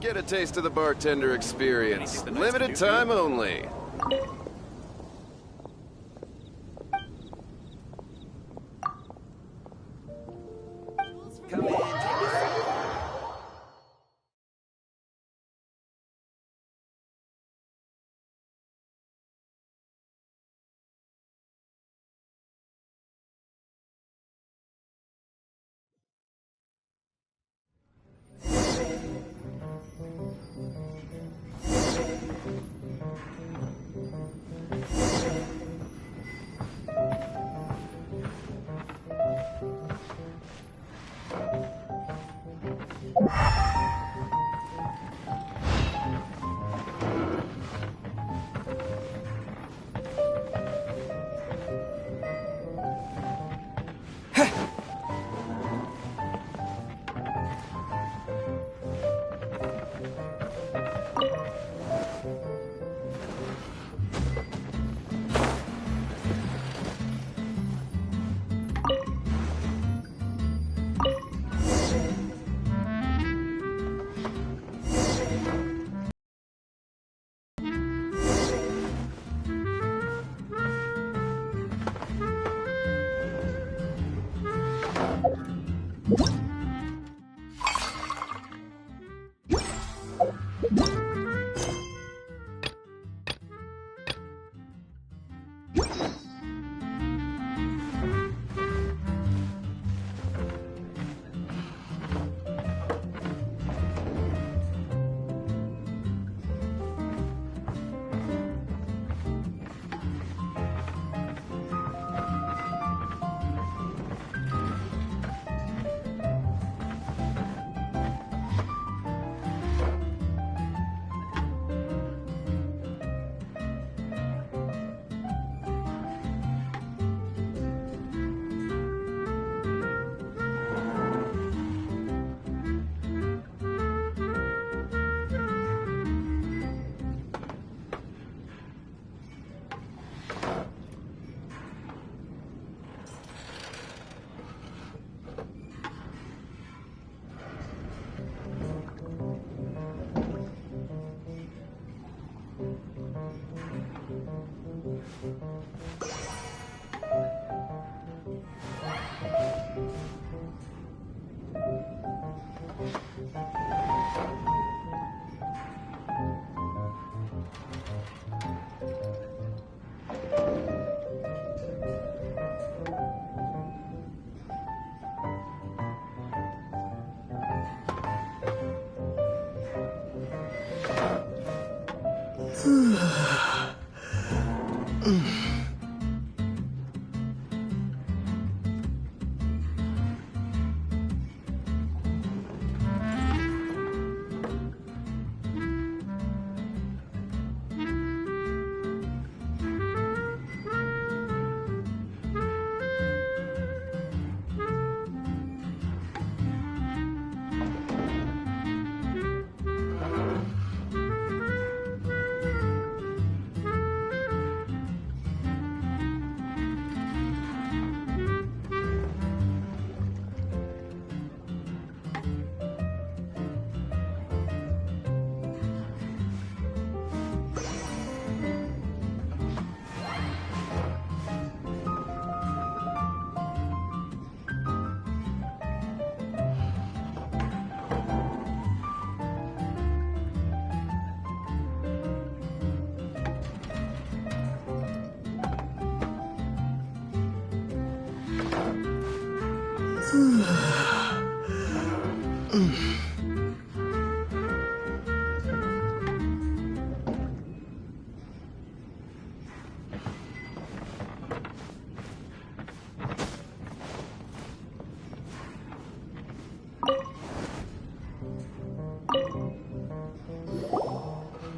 Get a taste of the bartender experience. Limited time only. Come in, take a seat.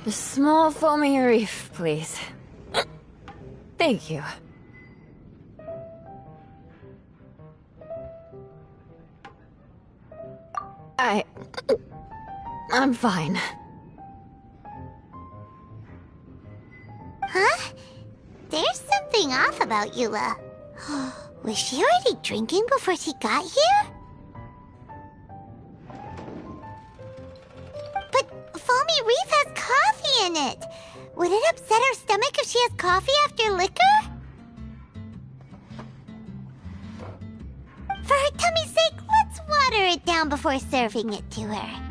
A small foamy reef, please. Thank you. I'm fine. Huh? There's something off about Eula. Was she already drinking before she got here? But Foamy Reef has coffee in it. Would it upset her stomach if she has coffee after liquor? For her tummy's sake, let's water it down before serving it to her.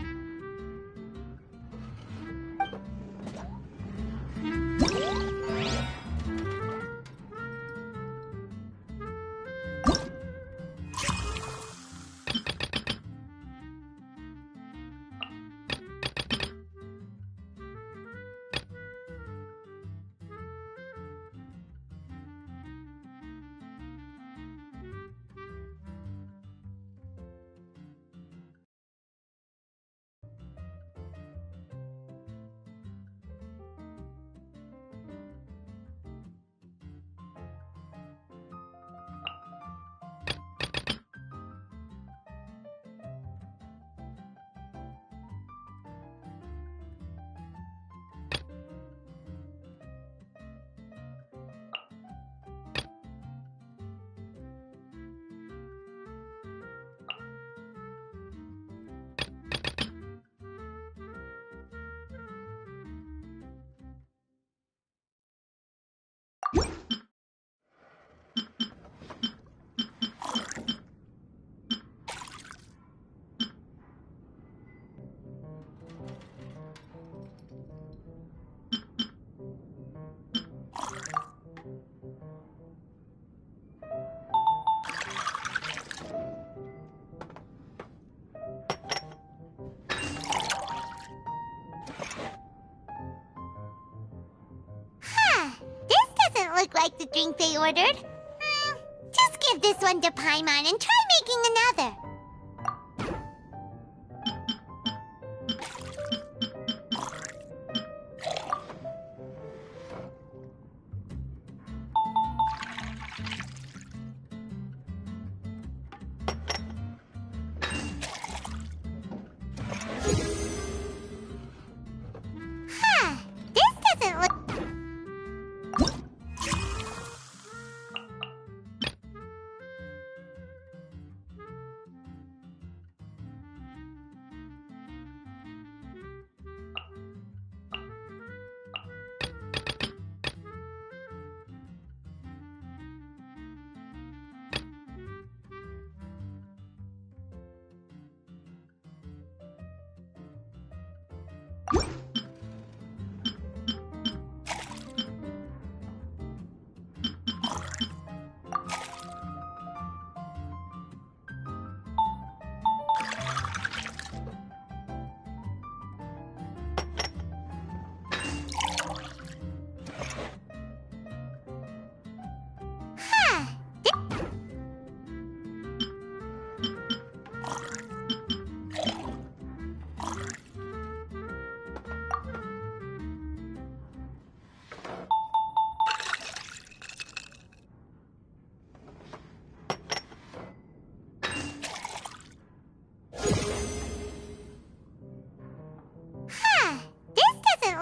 Look like the drink they ordered. Just give this one to Paimon and try making another. This doesn't look...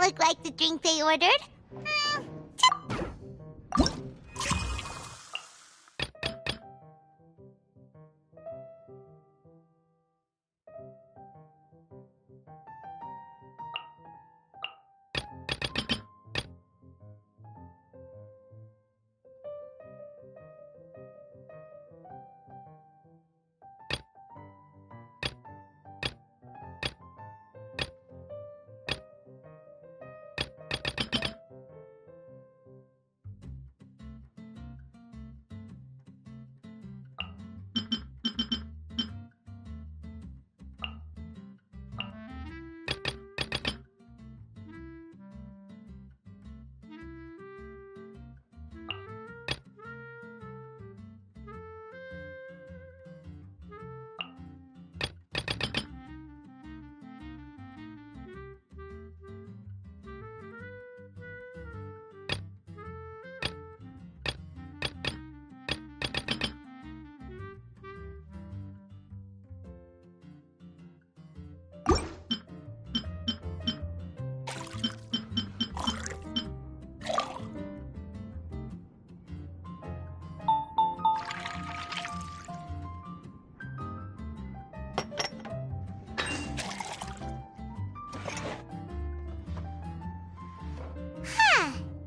look like the drink they ordered.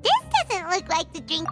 This doesn't look like the drink.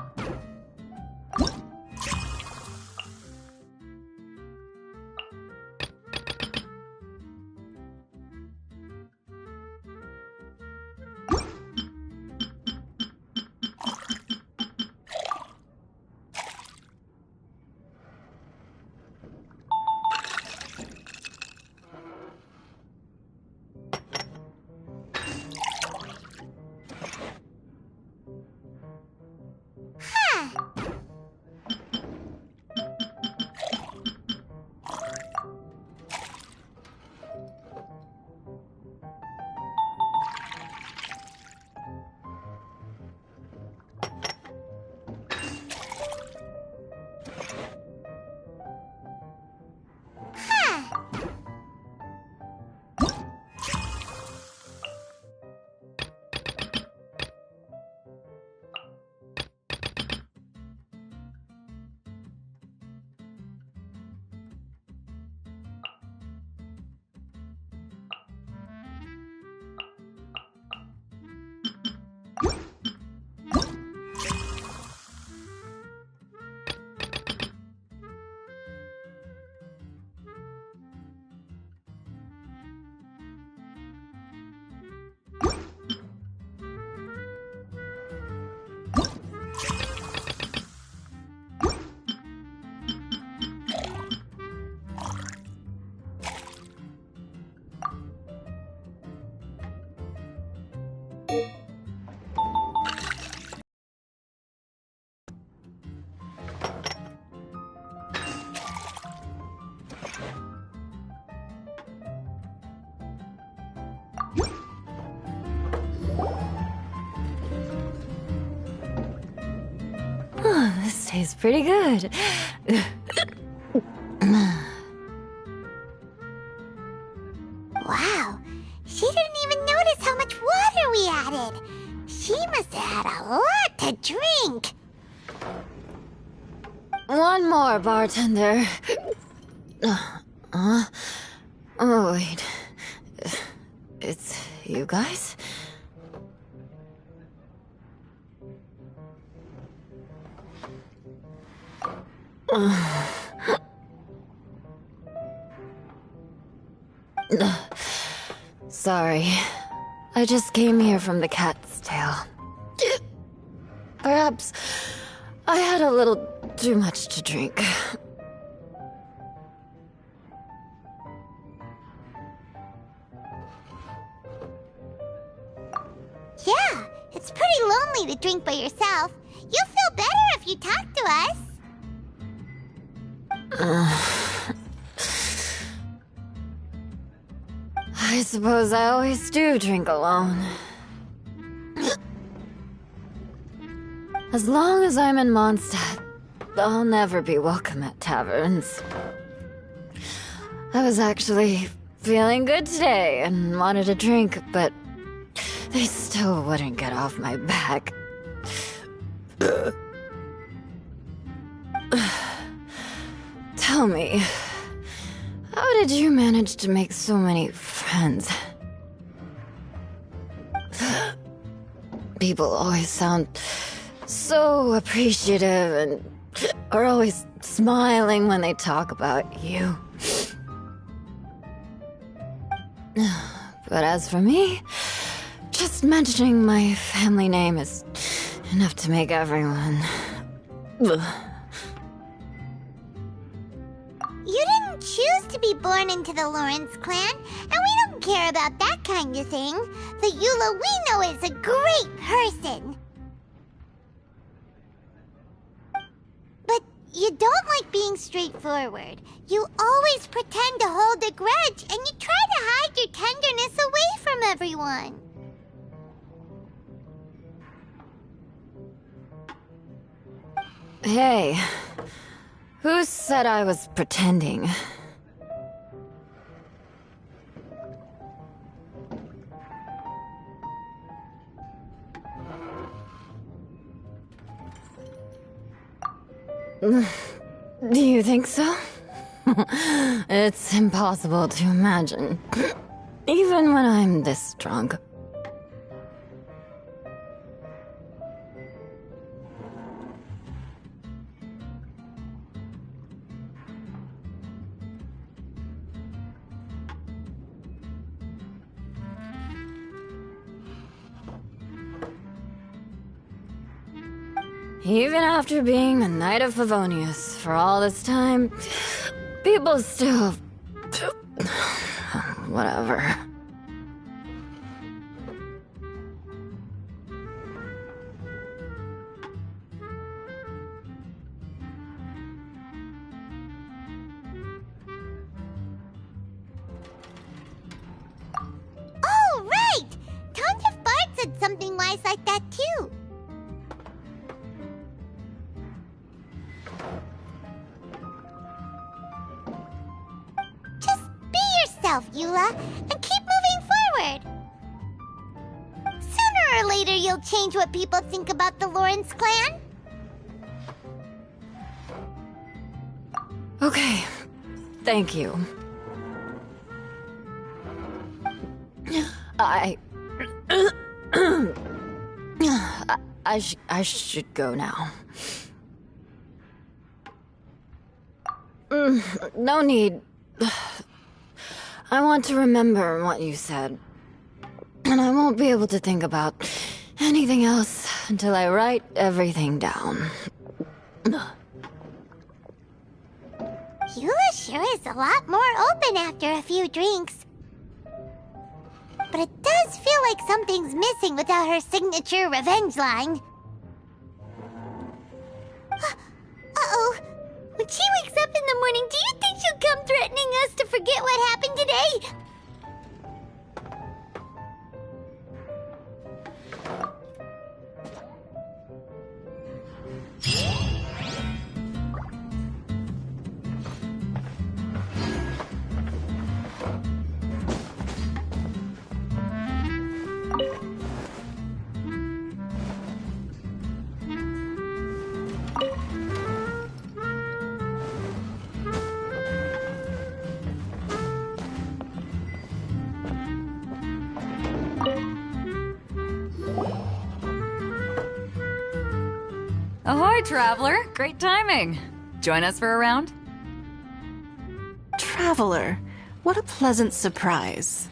Oh, this tastes pretty good. Wow, she didn't even notice how much water we added. She must have had a lot to drink. One more, bartender. Oh, wait. It's you guys? Sorry. I just came here from the Cat's Tail. Perhaps I had a little too much to drink. Yeah, it's pretty lonely to drink by yourself. You'll feel better if you talk to us. I suppose I always do drink alone. As long as I'm in Mondstadt, I'll never be welcome at taverns. I was actually feeling good today and wanted a drink, but they still wouldn't get off my back. Tell me, how did you manage to make so many friends? People always sound so appreciative and are always smiling when they talk about you. But as for me, just mentioning my family name is enough to make everyone... Ugh. You didn't choose to be born into the Lawrence clan, and we don't care about that kind of thing. The Eula we know is a great person. But you don't like being straightforward. You always pretend to hold a grudge, and you try to hide your tenderness away from everyone. Hey, who said I was pretending? Do you think so? It's impossible to imagine, even when I'm this drunk. Even after being a Knight of Favonius for all this time, people still... whatever. Oh, right! Tons of Bard said something wise like that, too. Eula, and keep moving forward. Sooner or later, you'll change what people think about the Lawrence clan. Okay, thank you. I should go now. No need. I want to remember what you said. And I won't be able to think about anything else until I write everything down. Eula sure is a lot more open after a few drinks. But it does feel like something's missing without her signature revenge line. Uh-oh. When she wakes up in the morning, do you think she'll come threatening us to forget what happened today? Ahoy, traveler! Great timing. Join us for a round? Traveler, what a pleasant surprise.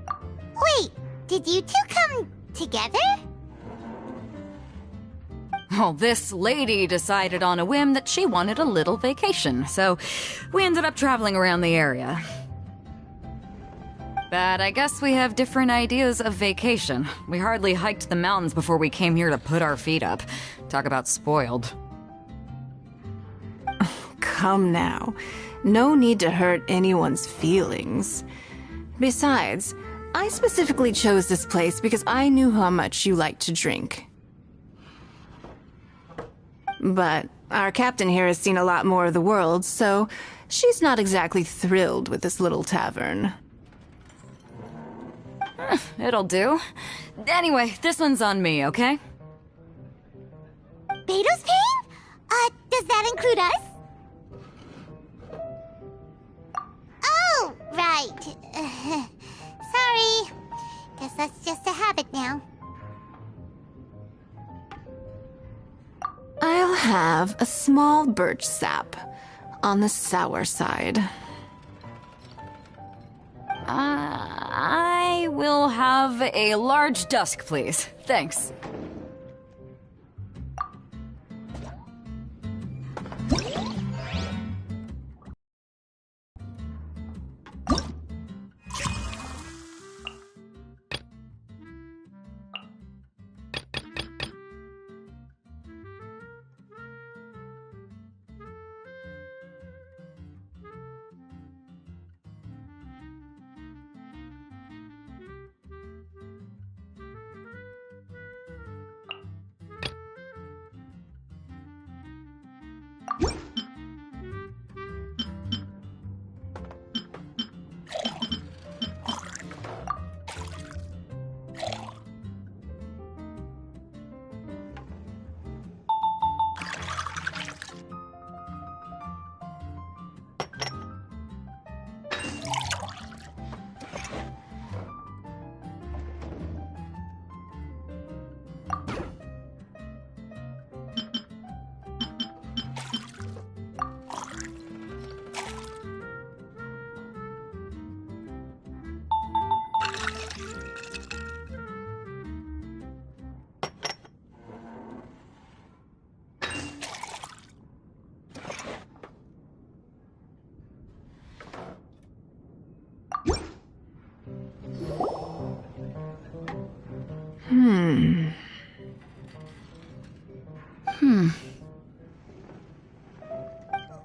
Wait, did you two come together? Well, this lady decided on a whim that she wanted a little vacation, so we ended up traveling around the area. But I guess we have different ideas of vacation. We hardly hiked the mountains before we came here to put our feet up. Talk about spoiled. Come now. No need to hurt anyone's feelings. Besides, I specifically chose this place because I knew how much you like to drink. But our captain here has seen a lot more of the world, so she's not exactly thrilled with this little tavern. It'll do. Anyway, this one's on me, okay? Beto's paying? Does that include us? Oh, right. Sorry. Guess that's just a habit now. I'll have a small birch sap on the sour side. I will have a large dusk, please. Thanks.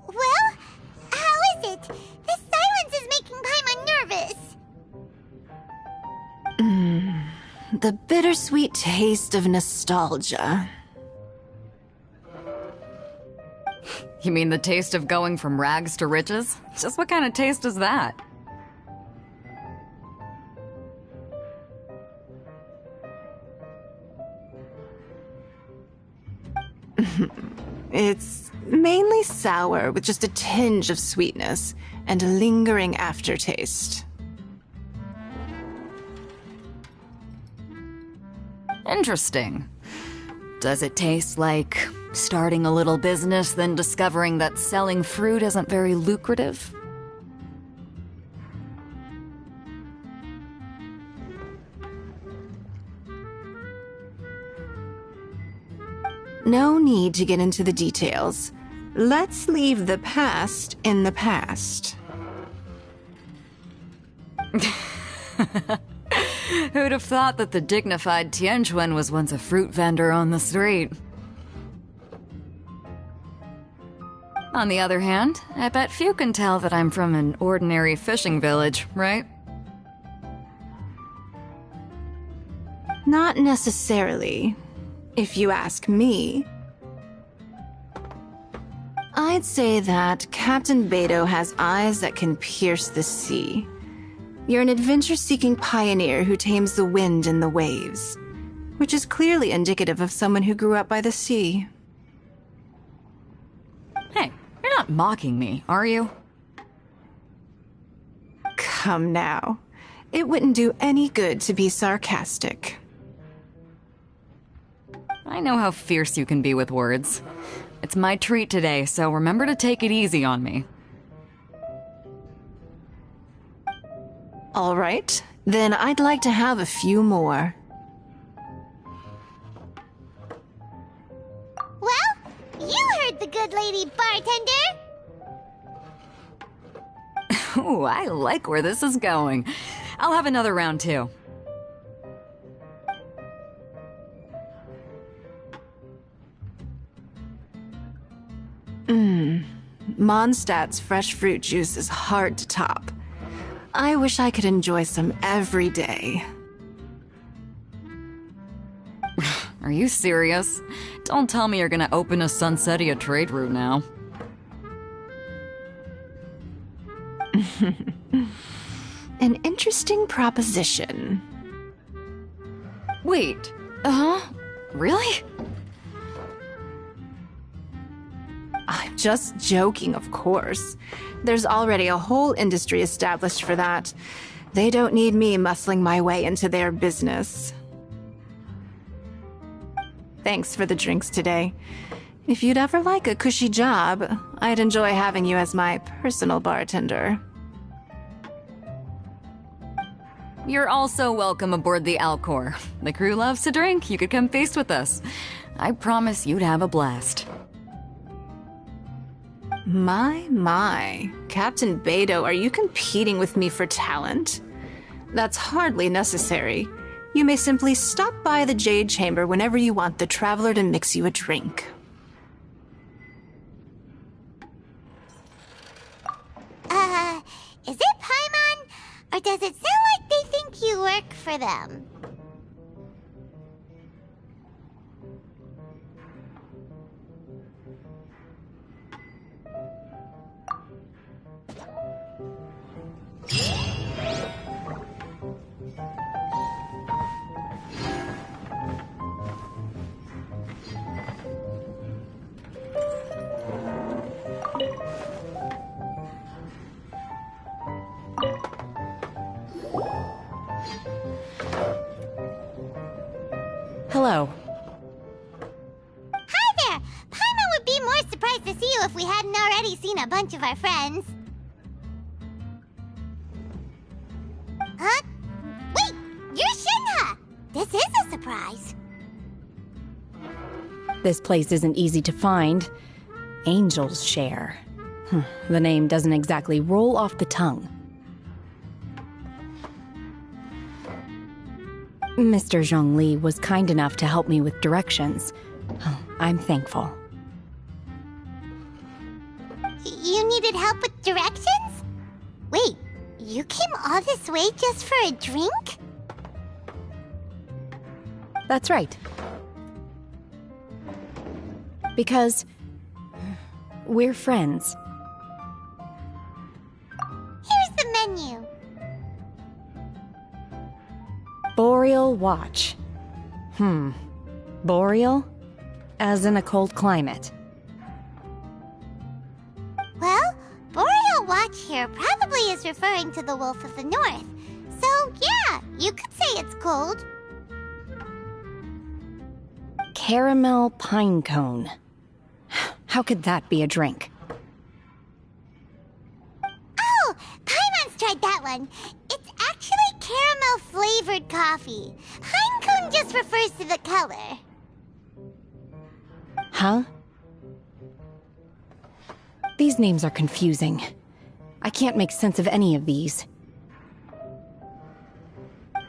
Well, how is it? This silence is making Paimon nervous. The bittersweet taste of nostalgia. You mean the taste of going from rags to riches? Just what kind of taste is that? It's mainly sour with just a tinge of sweetness and a lingering aftertaste. Interesting. Does it taste like starting a little business, then discovering that selling fruit isn't very lucrative? No need to get into the details. Let's leave the past in the past. Who'd have thought that the dignified Tianquan was once a fruit vendor on the street? On the other hand, I bet few can tell that I'm from an ordinary fishing village, right? Not necessarily. If you ask me, I'd say that Captain Beto has eyes that can pierce the sea. You're an adventure-seeking pioneer who tames the wind and the waves, which is clearly indicative of someone who grew up by the sea. Hey, you're not mocking me, are you? Come now. It wouldn't do any good to be sarcastic. I know how fierce you can be with words. It's my treat today, so remember to take it easy on me. All right, then I'd like to have a few more. Well, you heard the good lady bartender. Ooh, I like where this is going. I'll have another round too. Mondstadt's fresh fruit juice is hard to top. I wish I could enjoy some every day. Are you serious? Don't tell me you're gonna open a Sunsetia trade route now. An interesting proposition. Wait, really? I'm just joking, of course. There's already a whole industry established for that. They don't need me muscling my way into their business. Thanks for the drinks today. If you'd ever like a cushy job, I'd enjoy having you as my personal bartender. You're also welcome aboard the Alcor. The crew loves to drink. You could come feast with us. I promise you'd have a blast. My. Captain Beidou, are you competing with me for talent? That's hardly necessary. You may simply stop by the Jade Chamber whenever you want the Traveler to mix you a drink. Is it Paimon? Or does it sound like they think you work for them? Hello. Hi there! Paimon would be more surprised to see you if we hadn't already seen a bunch of our friends. Huh? Wait! You're Shinha! This is a surprise. This place isn't easy to find. Angel's Share. The name doesn't exactly roll off the tongue. Mr. Zhongli was kind enough to help me with directions. I'm thankful. You needed help with directions? Wait, you came all this way just for a drink? That's right. Because we're friends. Here's the menu. Boreal Watch. Boreal? As in a cold climate. Well, Boreal Watch here probably is referring to the Wolf of the North. So, yeah, you could say it's cold. Caramel pine cone. How could that be a drink? Oh, Paimon's tried that one. It's actually caramel-flavored coffee. Pine cone just refers to the color. Huh? These names are confusing. I can't make sense of any of these.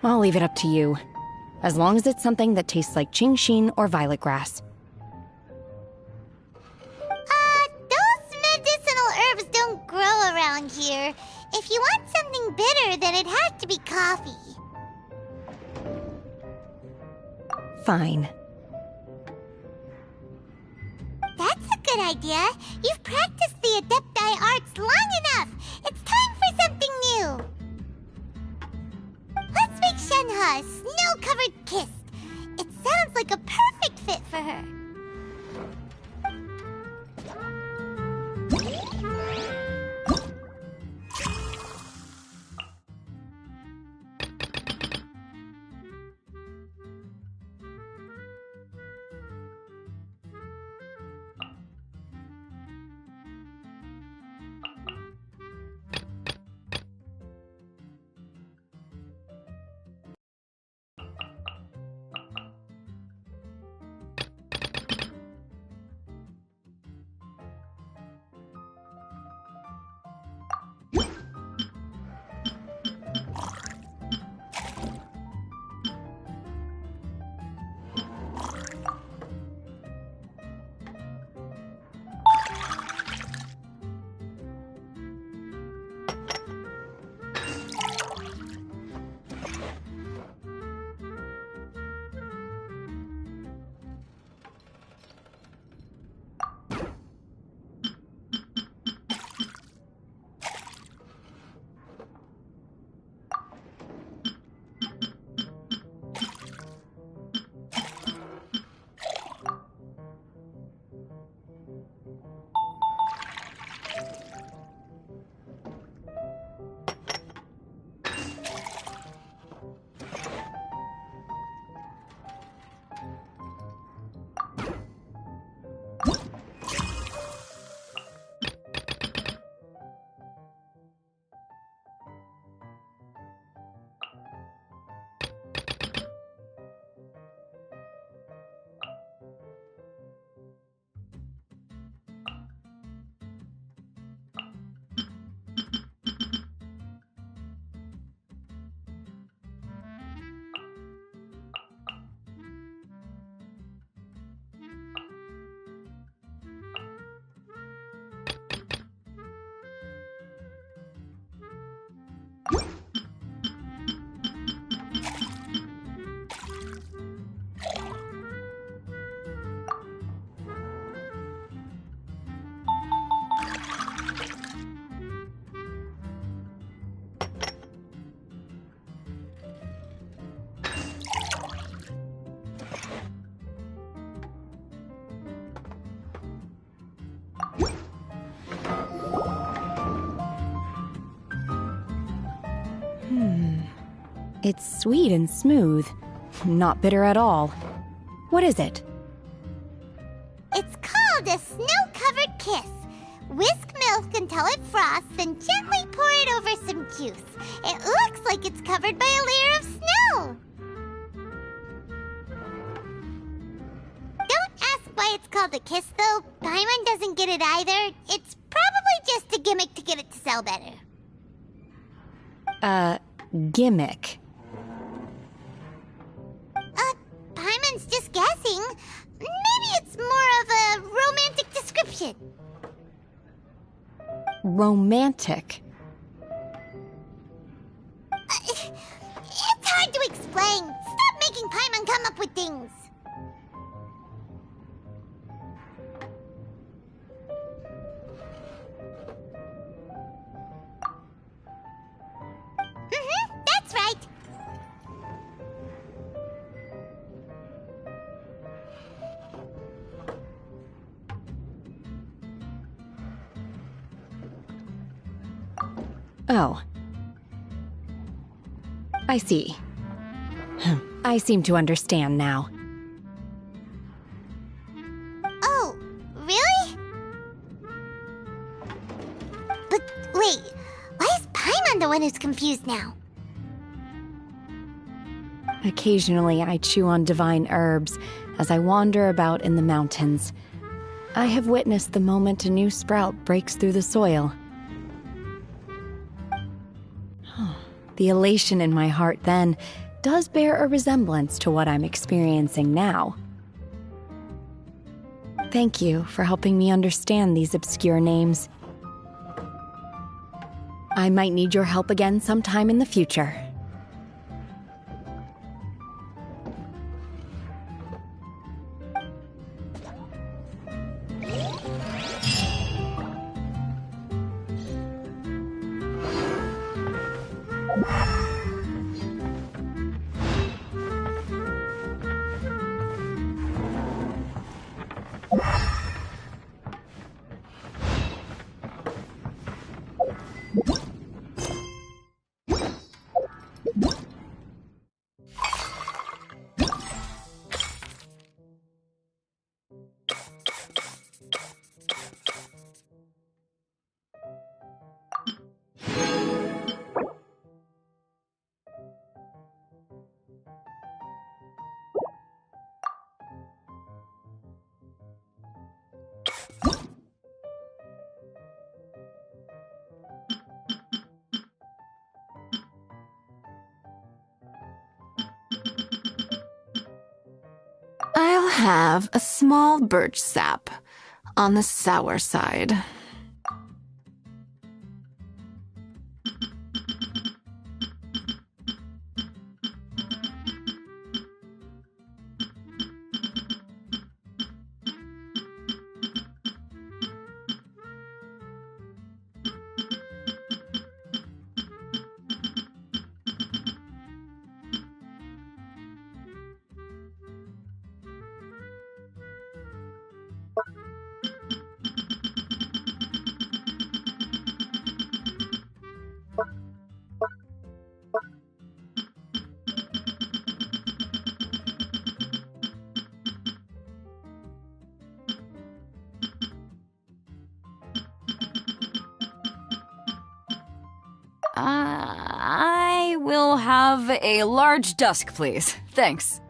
I'll leave it up to you. As long as it's something that tastes like Qingxin or violet grass. Those medicinal herbs don't grow around here. If you want something bitter, then it has to be coffee. Fine. That's a good idea. You've practiced the Adepti arts long enough. It's time for something new. Let's make Shenhe a snow-covered kiss. It sounds like a perfect fit for her. It's sweet and smooth. Not bitter at all. What is it? It's called a snow-covered kiss. Whisk milk until it frosts, then gently pour it over some juice. It looks like it's covered by a layer of snow. Don't ask why it's called a kiss, though. Paimon doesn't get it either. It's probably just a gimmick to get it to sell better. Gimmick. Paimon's just guessing. Maybe it's more of a romantic description. Romantic. It's hard to explain. Stop making Paimon come up with things. That's right. Oh. I see. I seem to understand now. Oh, really? But wait, why is Paimon the one who's confused now? Occasionally, I chew on divine herbs as I wander about in the mountains. I have witnessed the moment a new sprout breaks through the soil. The elation in my heart then does bear a resemblance to what I'm experiencing now. Thank you for helping me understand these obscure names. I might need your help again sometime in the future. I'll have a small birch sap on the sour side. I will have a large dusk, please. Thanks.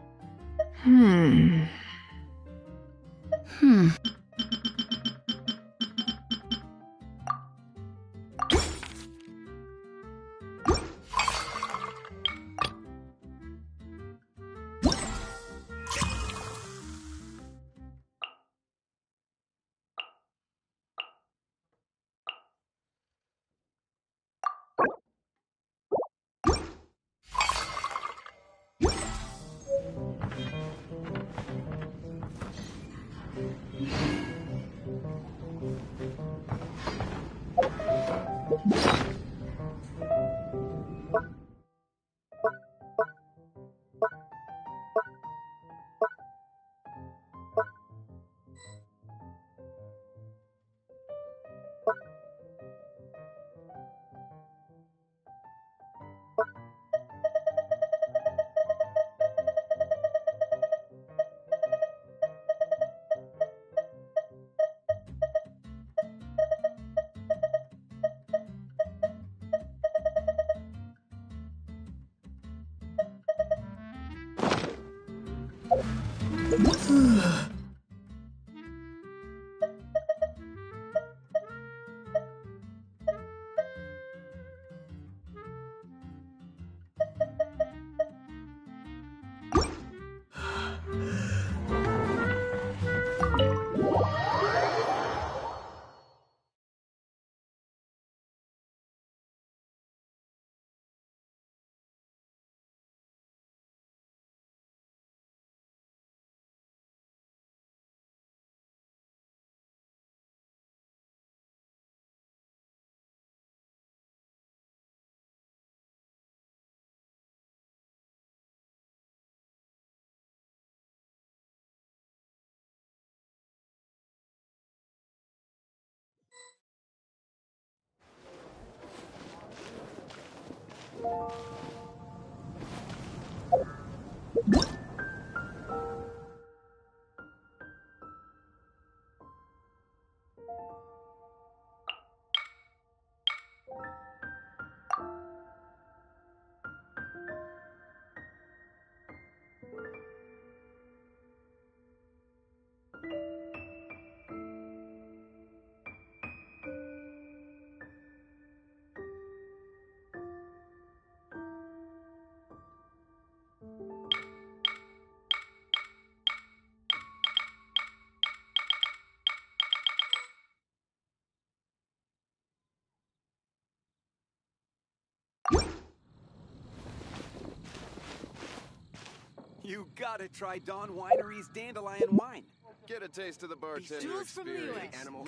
You gotta try Dawn Winery's Dandelion Wine. Get a taste of the bartender Jules from the experience. US. Animal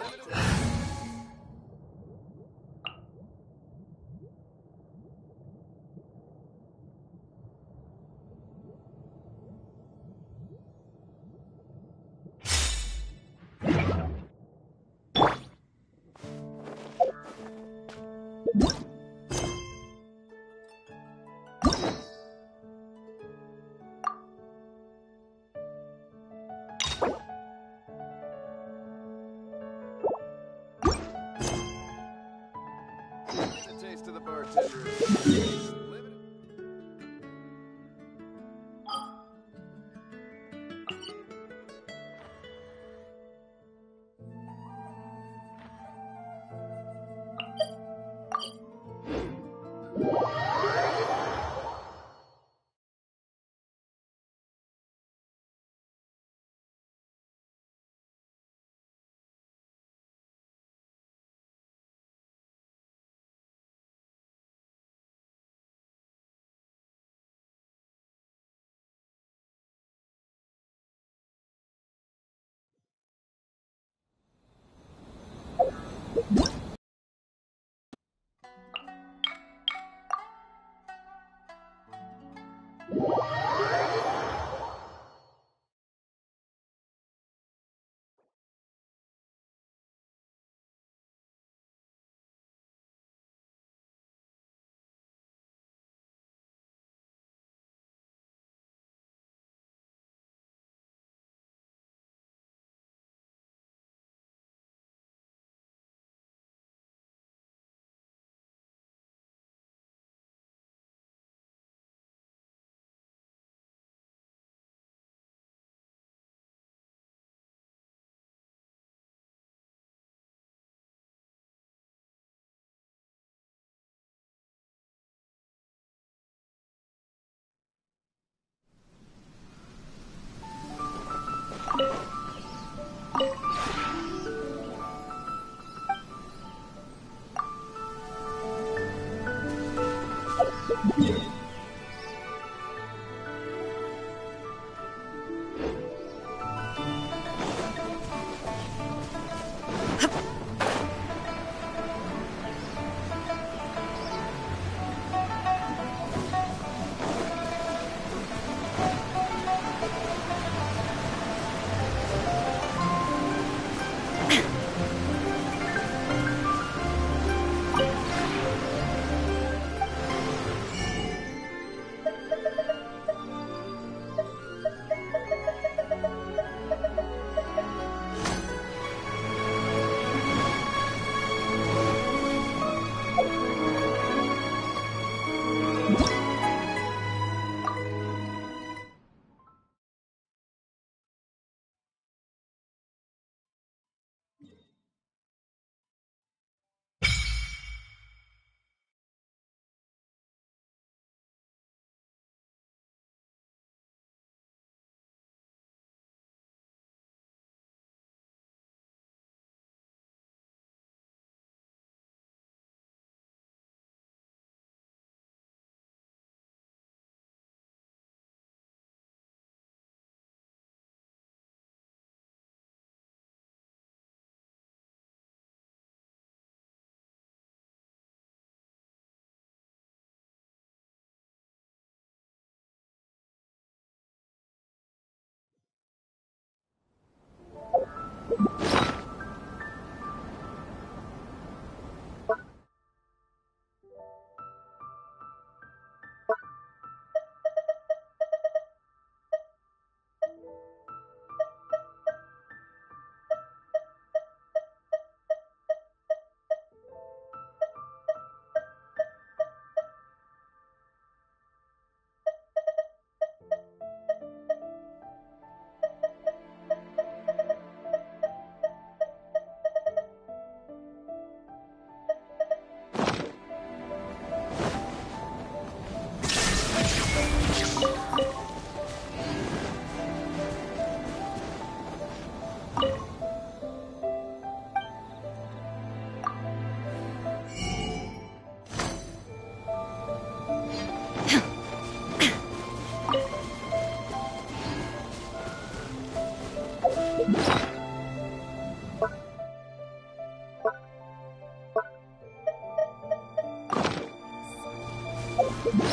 Get a taste of the bartender experience. Limited. I've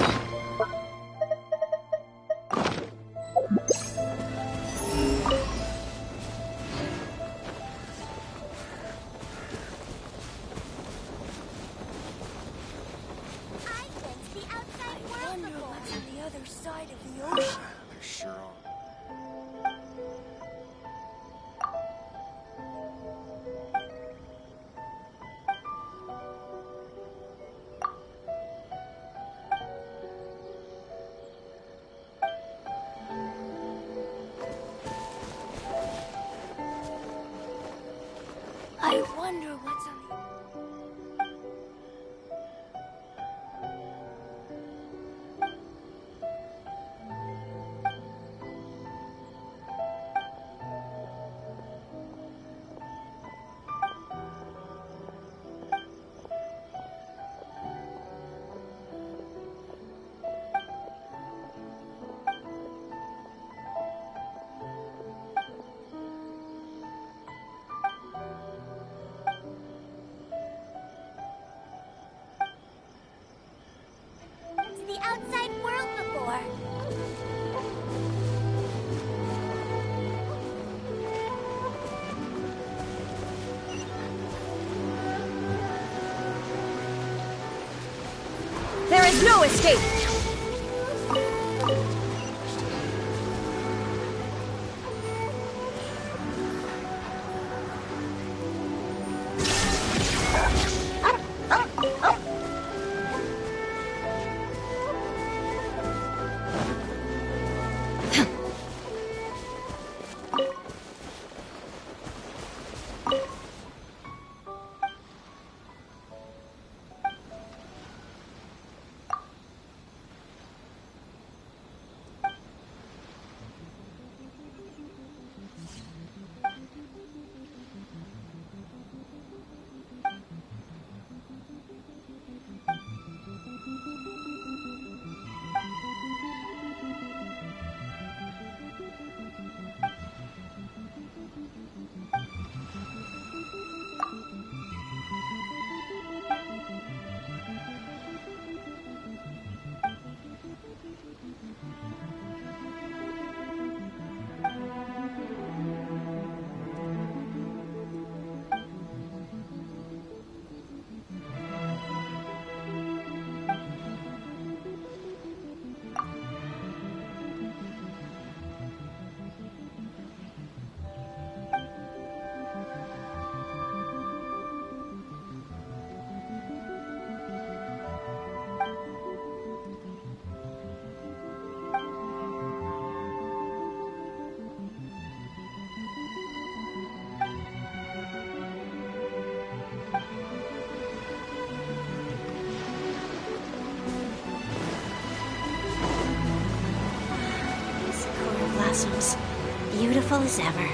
been to the outside world before. What's on the other side of the ocean? There sure are. I wonder what's on the... To the outside world before. There is no escape! Sakura blossoms, beautiful as ever.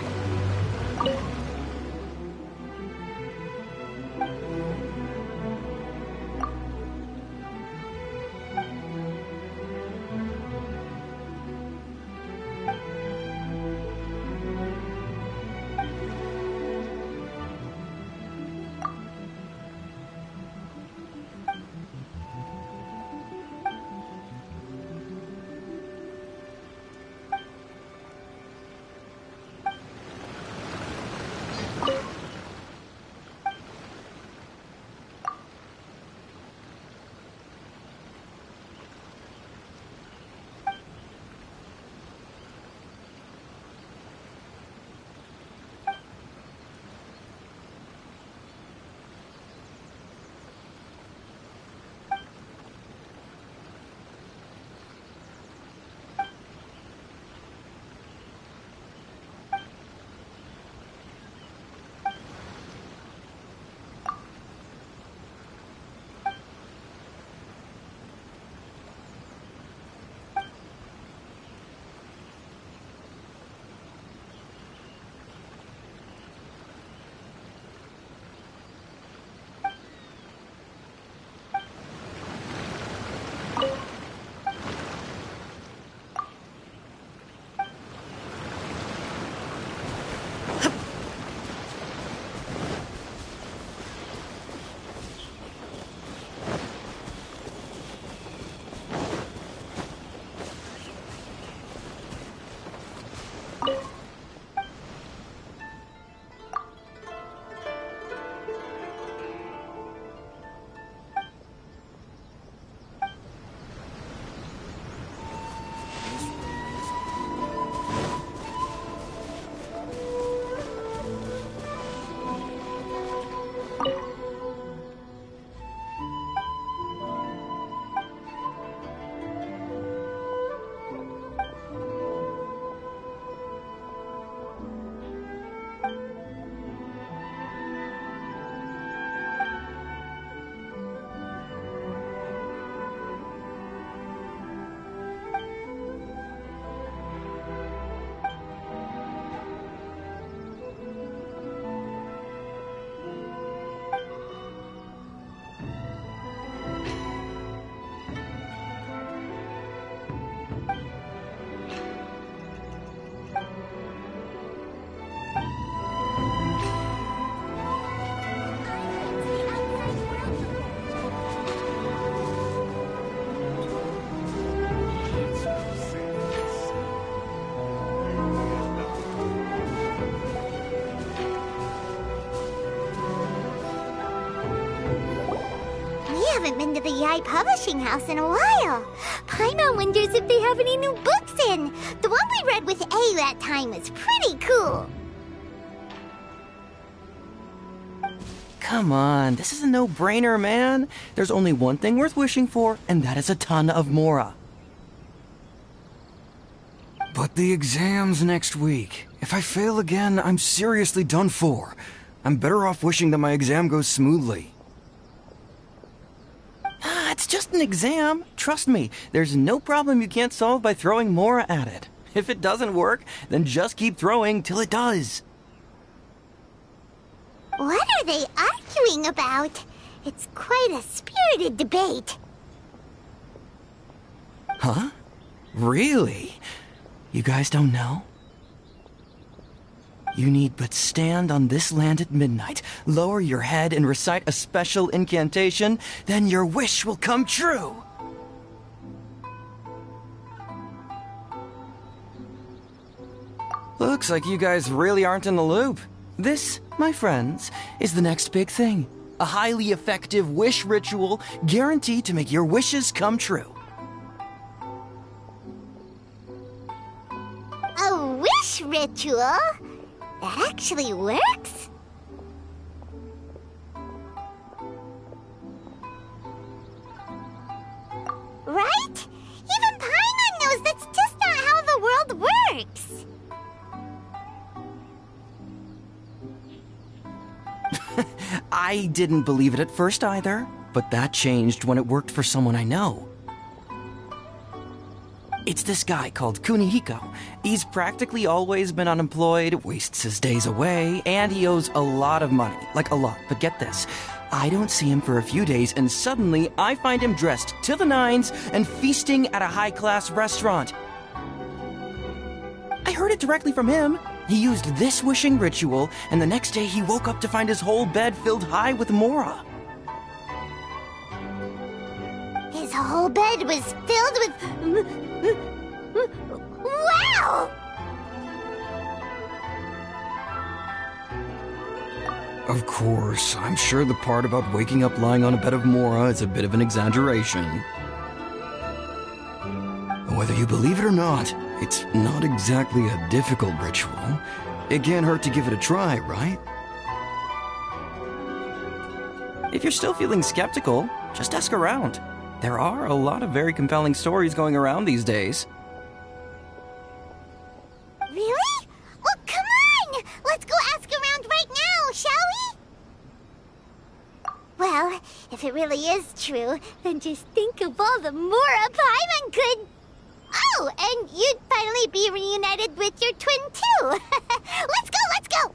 haven't been to the Yai Publishing House in a while. Paimon wonders if they have any new books in. The one we read with A that time was pretty cool. Come on, this is a no-brainer, man. There's only one thing worth wishing for, and that is a ton of Mora. But the exam's next week. If I fail again, I'm seriously done for. I'm better off wishing that my exam goes smoothly. It's just an exam. Trust me, there's no problem you can't solve by throwing Mora at it. If it doesn't work, then just keep throwing till it does. What are they arguing about? It's quite a spirited debate. Huh? Really? You guys don't know? You need but stand on this land at midnight, lower your head and recite a special incantation, then your wish will come true. Looks like you guys really aren't in the loop. This, my friends, is the next big thing. A highly effective wish ritual guaranteed to make your wishes come true. A wish ritual? That actually works? Right? Even Paimon knows that's just not how the world works. I didn't believe it at first either, but that changed when it worked for someone I know. It's this guy called Kunihiko. He's practically always been unemployed, wastes his days away, and he owes a lot of money. Like a lot, but get this. I don't see him for a few days, and suddenly I find him dressed to the nines and feasting at a high-class restaurant. I heard it directly from him. He used this wishing ritual, and the next day he woke up to find his whole bed filled high with Mora. His whole bed was filled with... Wow! Of course, I'm sure the part about waking up lying on a bed of Mora is a bit of an exaggeration. Whether you believe it or not, it's not exactly a difficult ritual. It can't hurt to give it a try, right? If you're still feeling skeptical, just ask around. There are a lot of very compelling stories going around these days. Really? Well, come on! Let's go ask around right now, shall we? Well, if it really is true, then just think of all the Mora Paimon could... Oh, and you'd finally be reunited with your twin, too! Let's go, let's go!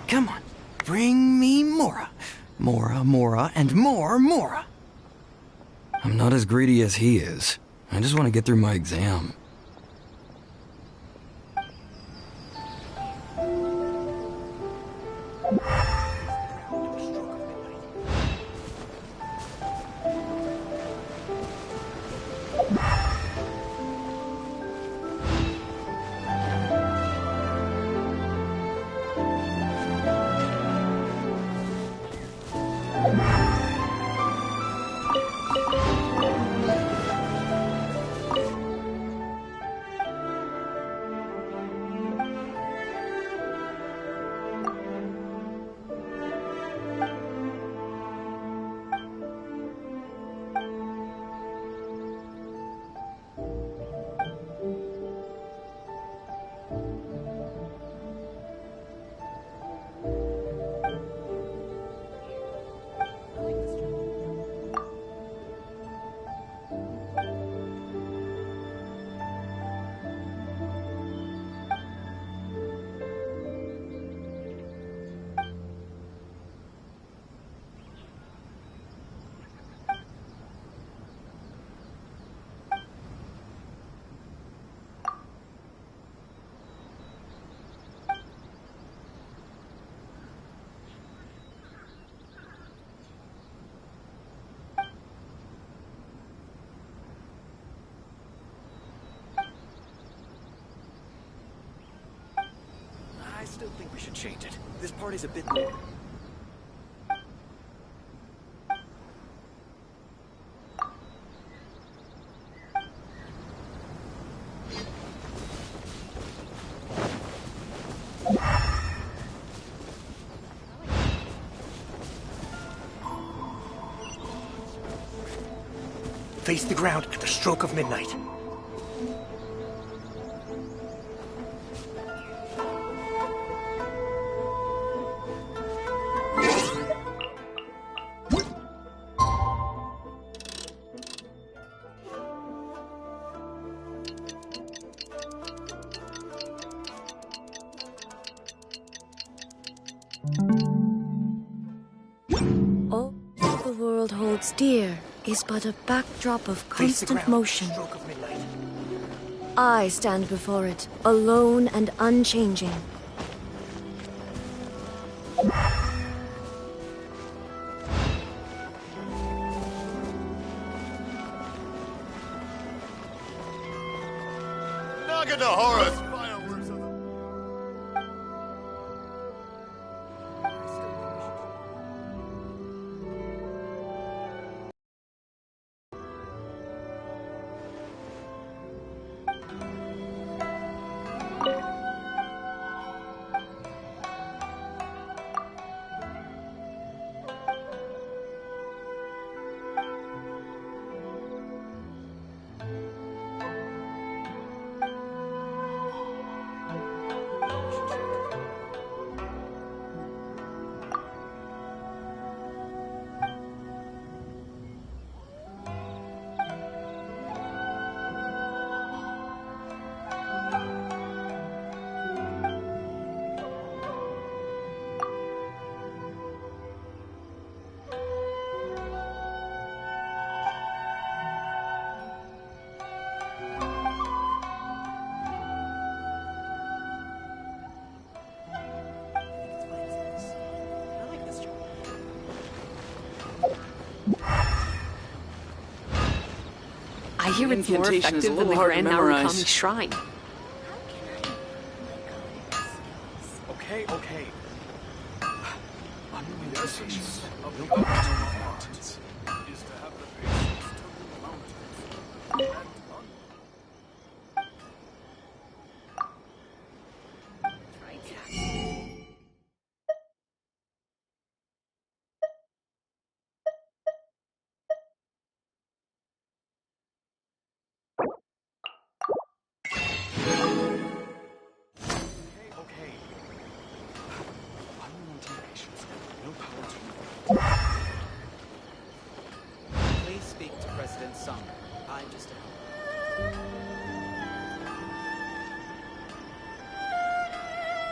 Come on, bring me Mora. Mora, Mora, and more Mora. I'm not as greedy as he is. I just want to get through my exam. still think we should change it. This party's a bit... Face the ground at the stroke of midnight. All the world holds dear is but a backdrop of Face the constant ground motion. at the stroke of midnight. I stand before it, alone and unchanging. Naganahara! I hear it's more Incantation is a effective than little the hard to Grand memorize. Narukami Shrine. Okay, okay. The essence of the mountains is to have the basics to the mountains. Please speak to President Sung. I'm just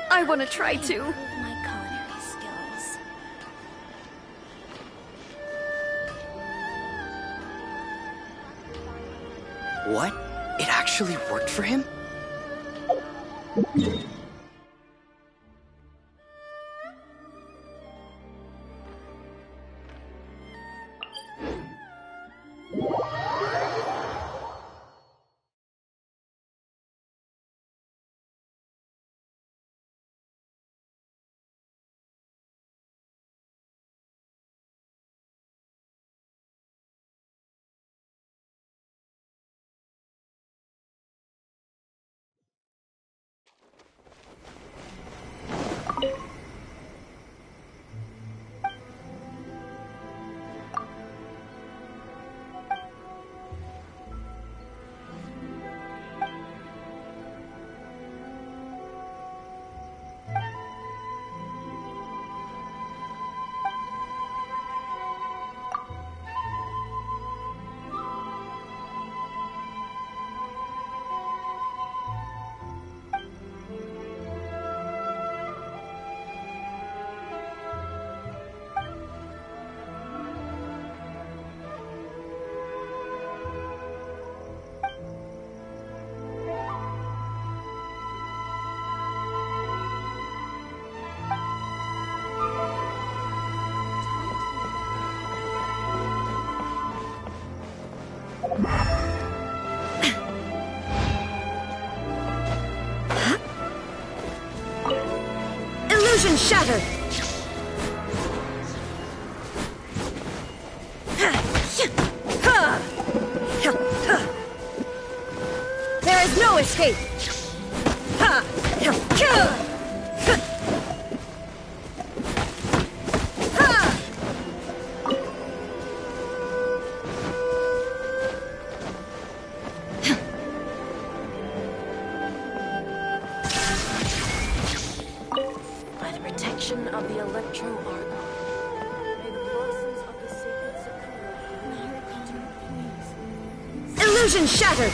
I want to try to. My culinary skills. What? It actually worked for him? Illusion shattered! There is no escape! By the protection of the Electro Argon, may the blossoms of the sacred Sakura. Illusion shattered!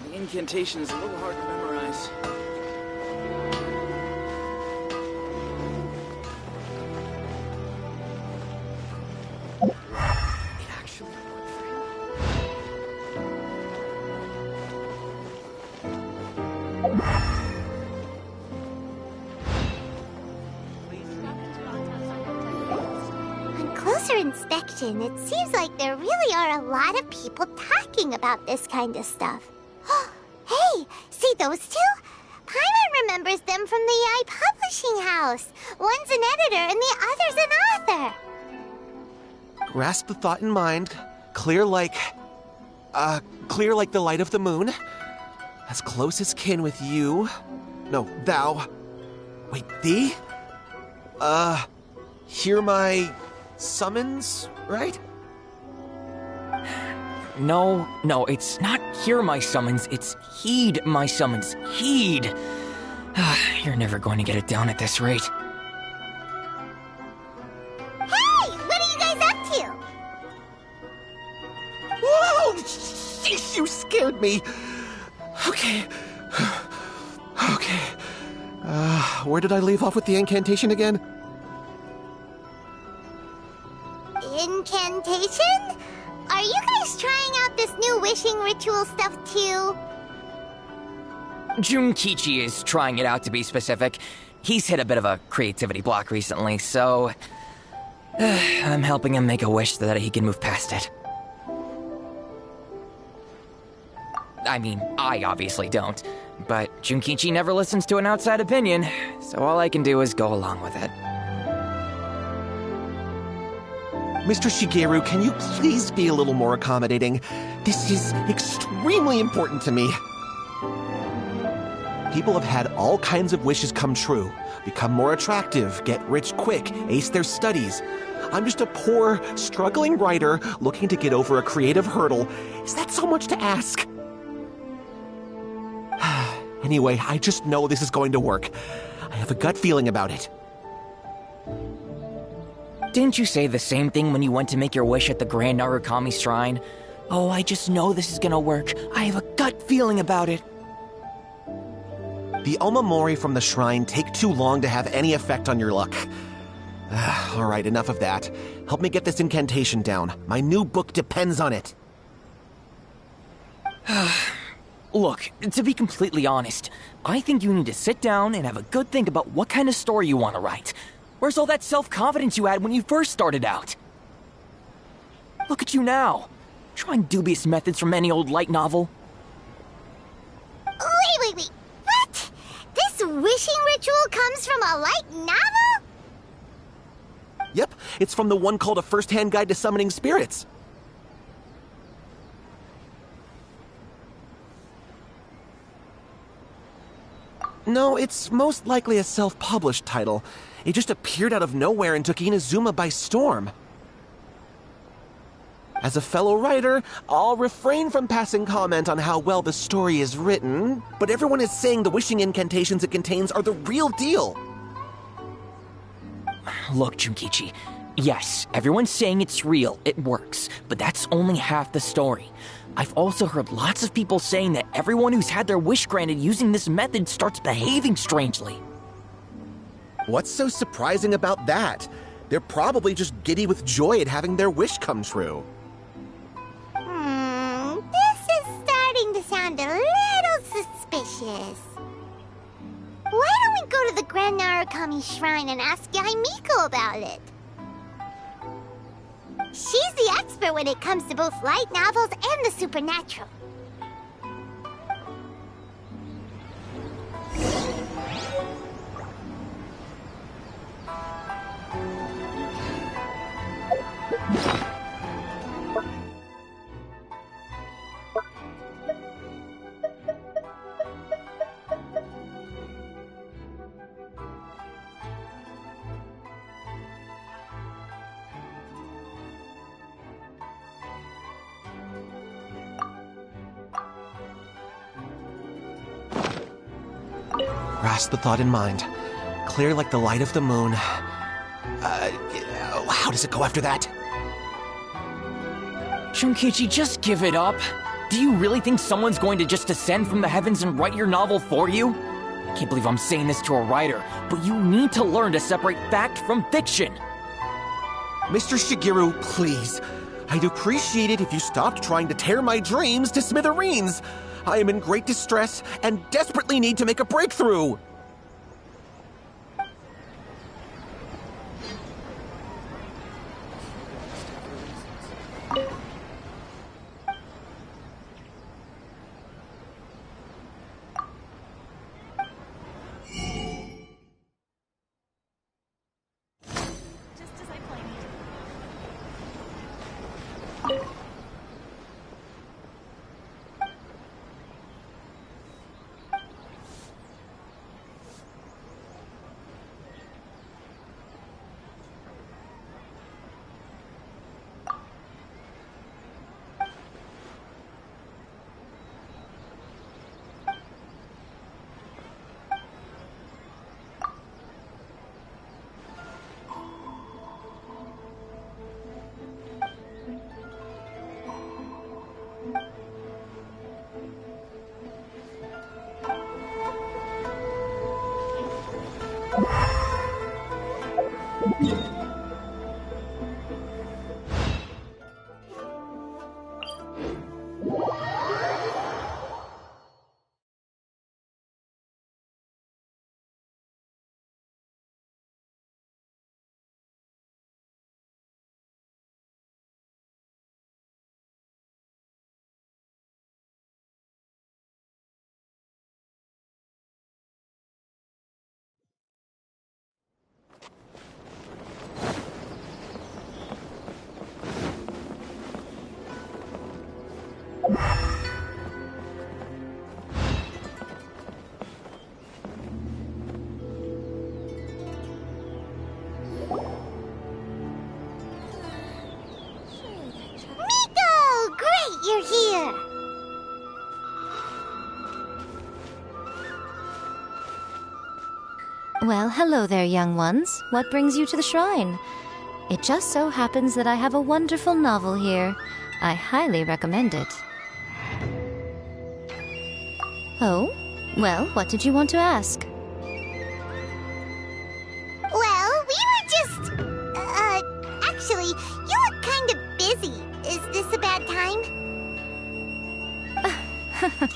The incantation is a little hard to memorize. It actually worked for him. On closer inspection, it seems like there really are a lot of people talking about this kind of stuff. Hey, see those two? Paimon remembers them from the AI publishing house. One's an editor and the other's an author. Grasp the thought in mind. Clear like the light of the moon. As close as kin with you. No, thou. Wait, thee? Hear my summons, right? No, it's not hear my summons, it's heed my summons. Heed! You're never going to get it down at this rate. Hey, what are you guys up to? Whoa! Sheesh, you scared me. Okay. Okay. Where did I leave off with the incantation again? Incantation? Are you guys trying out this new wishing ritual stuff too? Junkichi is trying it out, to be specific. He's hit a bit of a creativity block recently, so I'm helping him make a wish so that he can move past it. I mean, I obviously don't, but Junkichi never listens to an outside opinion, so all I can do is go along with it. Mr. Shigeru, can you please be a little more accommodating? This is extremely important to me. People have had all kinds of wishes come true. Become more attractive, get rich quick, ace their studies. I'm just a poor, struggling writer looking to get over a creative hurdle. Is that so much to ask? Anyway, I just know this is going to work. I have a gut feeling about it. Didn't you say the same thing when you went to make your wish at the Grand Narukami Shrine? Oh, I just know this is gonna work. I have a gut feeling about it. The Omamori from the shrine take too long to have any effect on your luck. All right, enough of that. Help me get this incantation down. My new book depends on it. Look, to be completely honest, I think you need to sit down and have a good think about what kind of story you want to write. Where's all that self-confidence you had when you first started out? Look at you now, trying dubious methods from any old light novel. Wait. What? This wishing ritual comes from a light novel? Yep, it's from the one called A First-Hand Guide to Summoning Spirits. No, it's most likely a self-published title. It just appeared out of nowhere and took Inazuma by storm. As a fellow writer, I'll refrain from passing comment on how well the story is written, but everyone is saying the wishing incantations it contains are the real deal. Look, Junkichi, yes, everyone's saying it's real, it works, but that's only half the story. I've also heard lots of people saying that everyone who's had their wish granted using this method starts behaving strangely. What's so surprising about that? They're probably just giddy with joy at having their wish come true. This is starting to sound a little suspicious. Why don't we go to the Grand Narukami Shrine and ask Yaimiko about it? She's the expert when it comes to both light novels and the supernatural. Grasp the thought in mind. Clear like the light of the moon. How does it go after that? Junkichi, just give it up. Do you really think someone's going to just descend from the heavens and write your novel for you? I can't believe I'm saying this to a writer, but you need to learn to separate fact from fiction. Mr. Shigeru, please. I'd appreciate it if you stopped trying to tear my dreams to smithereens. I am in great distress and desperately need to make a breakthrough. You're here! Well, hello there, young ones. What brings you to the shrine? It just so happens that I have a wonderful novel here. I highly recommend it. Oh? Well, what did you want to ask? Well, we were just... actually, you look kind of busy. Is this a bad time?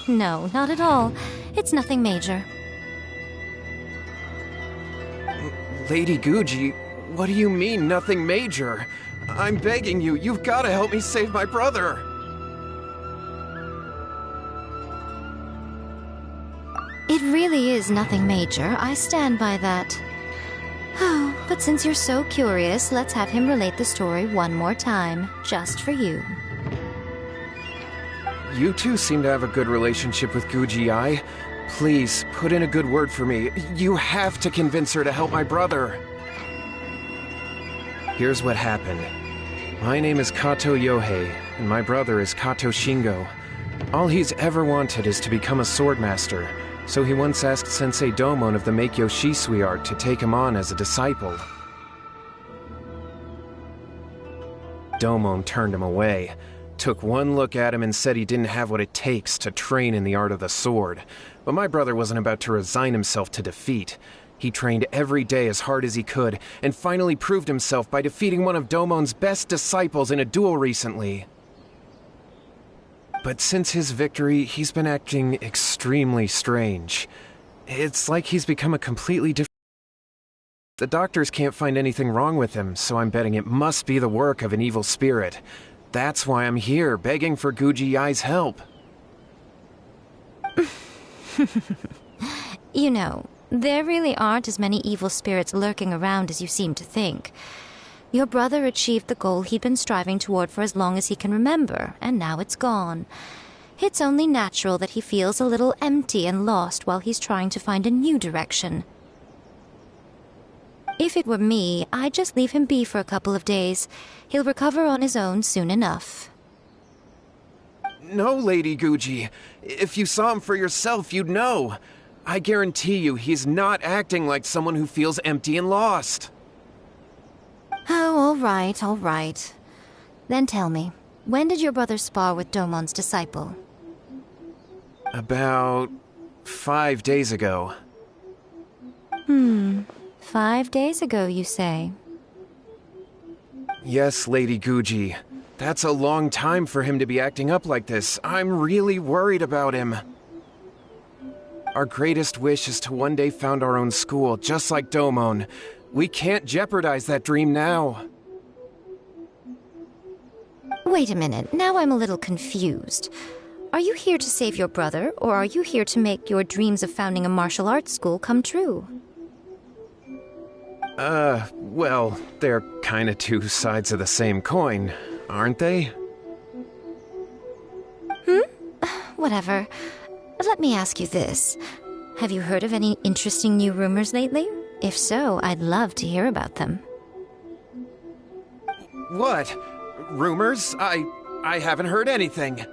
No, not at all. It's nothing major. Lady Guji, what do you mean, nothing major? I'm begging you, you've got to help me save my brother. It really is nothing major. I stand by that. Oh, but since you're so curious, let's have him relate the story one more time, just for you. You two seem to have a good relationship with Guji-ai. Please, put in a good word for me. You have to convince her to help my brother. Here's what happened. My name is Kato Yohei, and my brother is Kato Shingo. All he's ever wanted is to become a swordmaster, so he once asked Sensei Domon of the Meikyo Shisui art to take him on as a disciple. Domon turned him away, took one look at him and said he didn't have what it takes to train in the art of the sword. But my brother wasn't about to resign himself to defeat. He trained every day as hard as he could, and finally proved himself by defeating one of Domon's best disciples in a duel recently. But since his victory, he's been acting extremely strange. It's like he's become a completely different... The doctors can't find anything wrong with him, so I'm betting it must be the work of an evil spirit. That's why I'm here, begging for Guji Yai's help. You know, there really aren't as many evil spirits lurking around as you seem to think. Your brother achieved the goal he'd been striving toward for as long as he can remember, and now it's gone. It's only natural that he feels a little empty and lost while he's trying to find a new direction. If it were me, I'd just leave him be for a couple of days. He'll recover on his own soon enough. No, Lady Guji. If you saw him for yourself, you'd know. I guarantee you he's not acting like someone who feels empty and lost. Oh, all right. Then tell me, when did your brother spar with Domon's disciple? About 5 days ago. 5 days ago, you say? Yes, Lady Guji. That's a long time for him to be acting up like this. I'm really worried about him. Our greatest wish is to one day found our own school, just like Domon. We can't jeopardize that dream now. Wait a minute, now I'm a little confused. Are you here to save your brother, or are you here to make your dreams of founding a martial arts school come true? Well, they're kinda two sides of the same coin, aren't they? Whatever. Let me ask you this. Have you heard of any interesting new rumors lately? If so, I'd love to hear about them. What? Rumors? I haven't heard anything.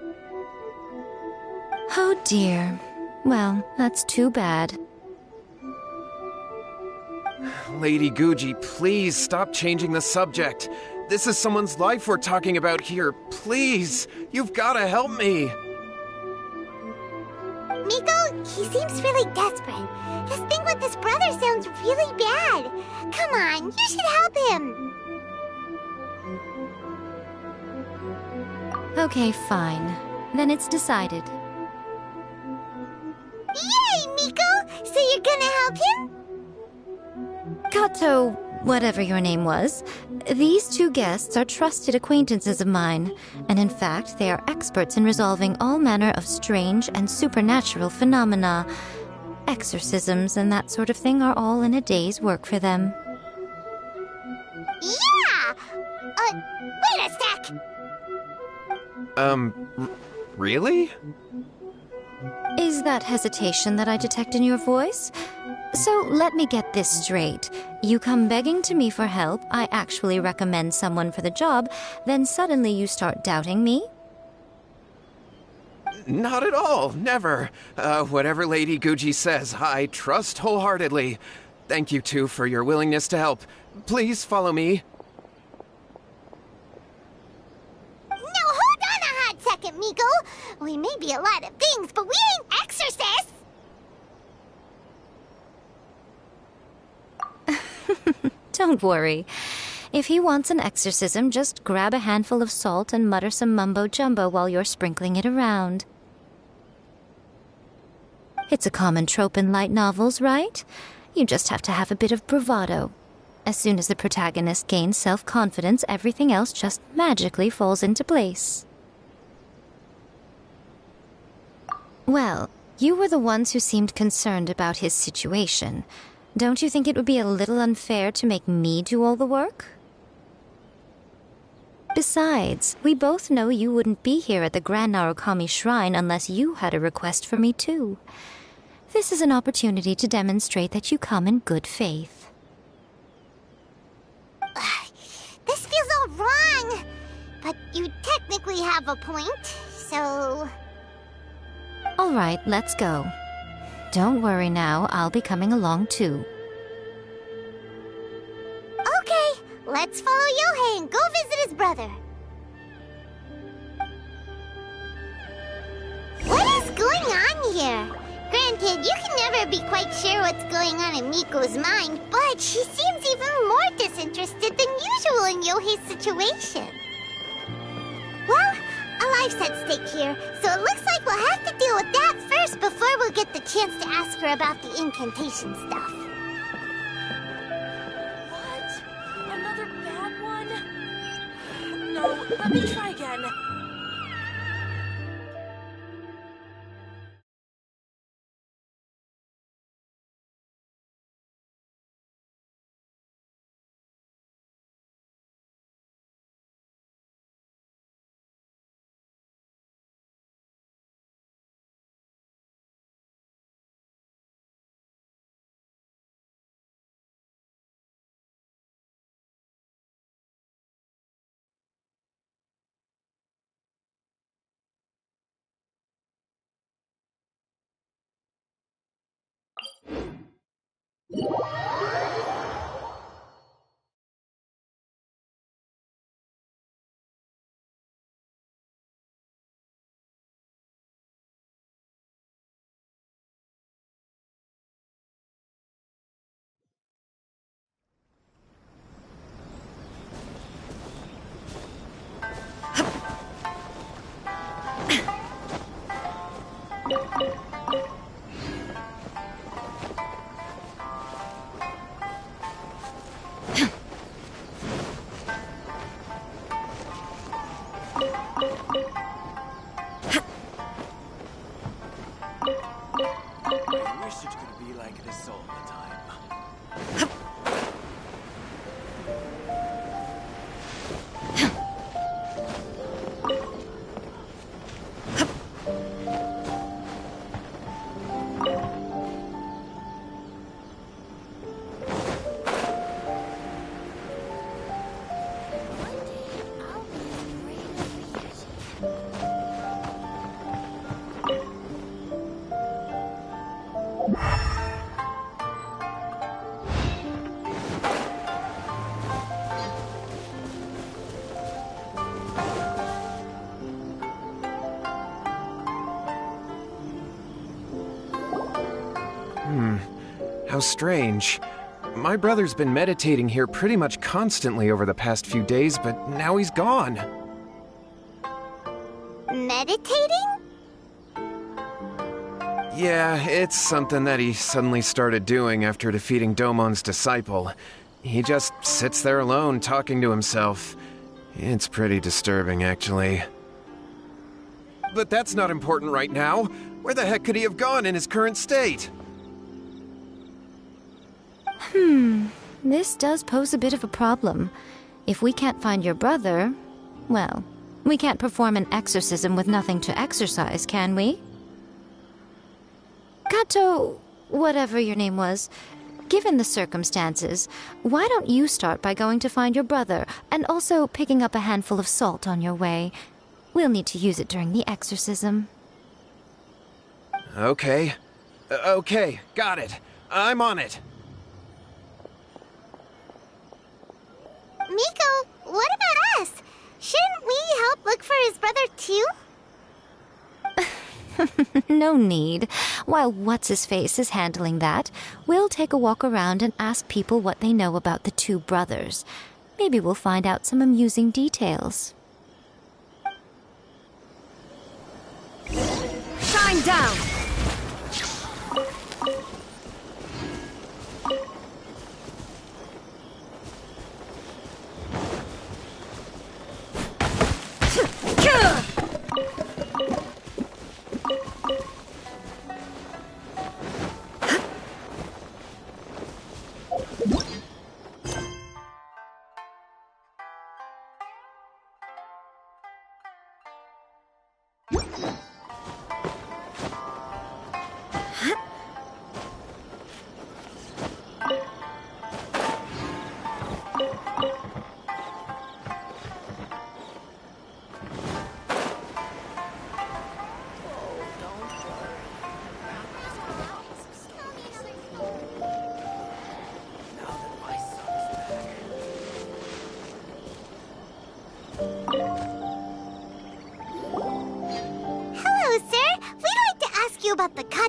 Oh dear. Well, that's too bad. Lady Guji, please stop changing the subject. This is someone's life we're talking about here. Please, you've gotta help me. Miko, he seems really desperate. This thing with his brother sounds really bad. Come on, you should help him. Okay, fine. Then it's decided. Yay, Miko! So you're gonna help him? Kato, whatever your name was, these two guests are trusted acquaintances of mine, and in fact, they are experts in resolving all manner of strange and supernatural phenomena. Exorcisms and that sort of thing are all in a day's work for them. Yeah! Wait a sec! Really? Is that hesitation that I detect in your voice? So let me get this straight. You come begging to me for help, I actually recommend someone for the job, then suddenly you start doubting me? Not at all, never. Whatever Lady Guji says, I trust wholeheartedly. Thank you two for your willingness to help. Please follow me. No, hold on a hot second, Miko. We may be a lot of things, but we ain't exorcists. Don't worry. If he wants an exorcism, just grab a handful of salt and mutter some mumbo-jumbo while you're sprinkling it around. It's a common trope in light novels, right? You just have to have a bit of bravado. As soon as the protagonist gains self-confidence, everything else just magically falls into place. Well, you were the ones who seemed concerned about his situation. Don't you think it would be a little unfair to make me do all the work? Besides, we both know you wouldn't be here at the Grand Narukami Shrine unless you had a request for me too. This is an opportunity to demonstrate that you come in good faith. This feels all wrong. But you technically have a point, so... All right, let's go. Don't worry now, I'll be coming along too. Okay, let's follow Yohei and go visit his brother. What is going on here? Granted, you can never be quite sure what's going on in Miko's mind, but she seems even more disinterested than usual in Yohei's situation. Well, a life's at stake here, so it looks like we'll have to deal with that first before we'll get the chance to ask her about the incantation stuff. What? Another bad one? No, let me try again. I wish it could be like this all the time. How strange. My brother's been meditating here pretty much constantly over the past few days, but now he's gone. Meditating? Yeah, it's something that he suddenly started doing after defeating Domon's disciple. He just sits there alone, talking to himself. It's pretty disturbing, actually. But that's not important right now. Where the heck could he have gone in his current state? This does pose a bit of a problem. If we can't find your brother, well, we can't perform an exorcism with nothing to exorcise, can we? Kato, whatever your name was, given the circumstances, why don't you start by going to find your brother, and also picking up a handful of salt on your way? We'll need to use it during the exorcism. Okay. Okay, got it. I'm on it. Miko, what about us? Shouldn't we help look for his brother too? No need. While What's-His-Face is handling that, we'll take a walk around and ask people what they know about the two brothers. Maybe we'll find out some amusing details. Shine down!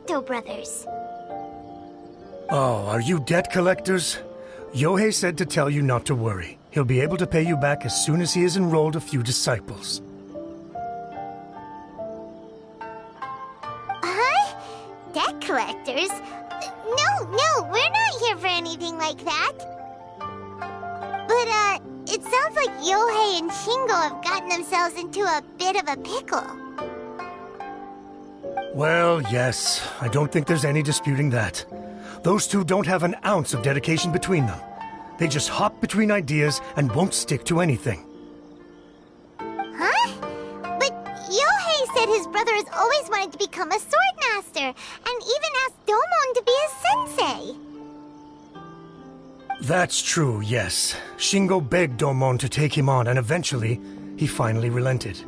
Kato brothers? Oh, are you debt collectors? Yohei said to tell you not to worry. He'll be able to pay you back as soon as he has enrolled a few disciples. Huh? Debt collectors? No, we're not here for anything like that. But, it sounds like Yohei and Shingo have gotten themselves into a bit of a pickle. Well, yes. I don't think there's any disputing that. Those two don't have an ounce of dedication between them. They just hop between ideas and won't stick to anything. Huh? But Yohei said his brother has always wanted to become a sword master, and even asked Domon to be his sensei. That's true, yes. Shingo begged Domon to take him on, and eventually, he finally relented.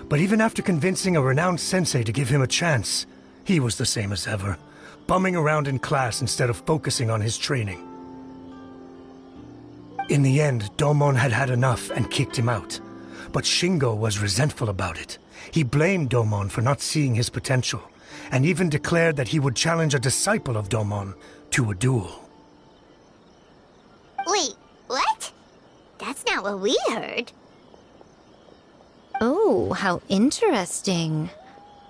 But even after convincing a renowned sensei to give him a chance, he was the same as ever, bumming around in class instead of focusing on his training. In the end, Domon had had enough and kicked him out. But Shingo was resentful about it. He blamed Domon for not seeing his potential, and even declared that he would challenge a disciple of Domon to a duel. Wait, what? That's not what we heard. Oh, how interesting.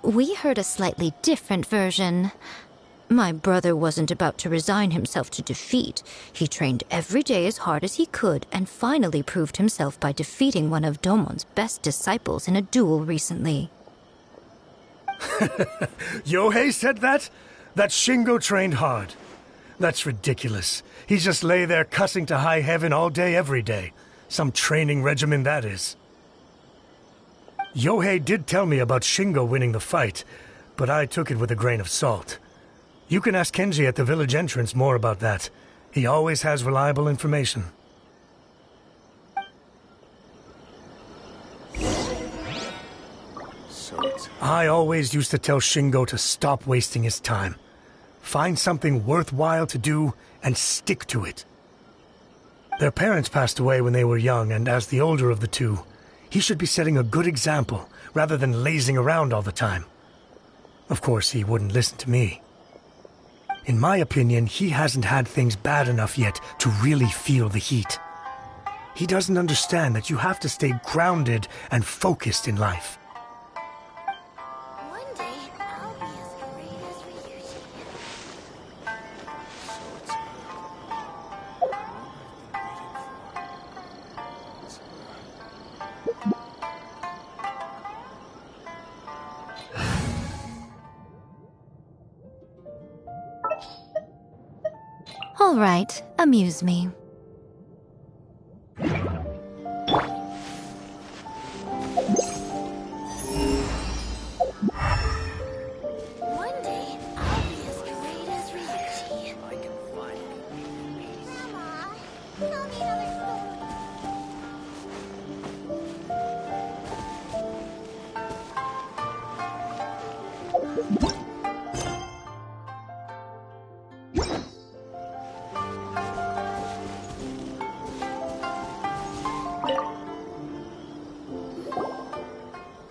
We heard a slightly different version. My brother wasn't about to resign himself to defeat. He trained every day as hard as he could and finally proved himself by defeating one of Domon's best disciples in a duel recently. Yohei said that? That Shingo trained hard. That's ridiculous. He just lay there cussing to high heaven all day, every day. Some training regimen, that is. Yohei did tell me about Shingo winning the fight, but I took it with a grain of salt. You can ask Kenji at the village entrance more about that. He always has reliable information. I always used to tell Shingo to stop wasting his time. Find something worthwhile to do and stick to it. Their parents passed away when they were young, and as the older of the two, he should be setting a good example rather than lazing around all the time. Of course, he wouldn't listen to me. In my opinion, he hasn't had things bad enough yet to really feel the heat. He doesn't understand that you have to stay grounded and focused in life. One day, I'll be as great as Ryuji. All right, amuse me. One day, I'll be as great as Ryuji. I can find Grandma, tell me another story.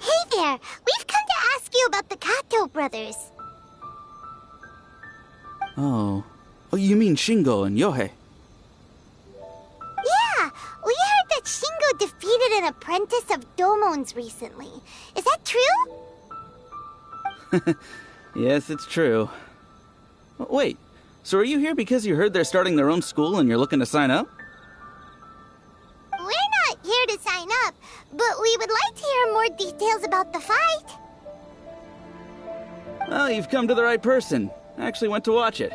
Hey there! We've come to ask you about the Kato brothers. Oh, you mean Shingo and Yohei? Yeah, we heard that Shingo defeated an apprentice of Domon's recently. Is that true? Yes, it's true. Wait, so are you here because you heard they're starting their own school and you're looking to sign up? We're not here to sign up, but we would like to hear more details about the fight. Well, you've come to the right person. I actually went to watch it.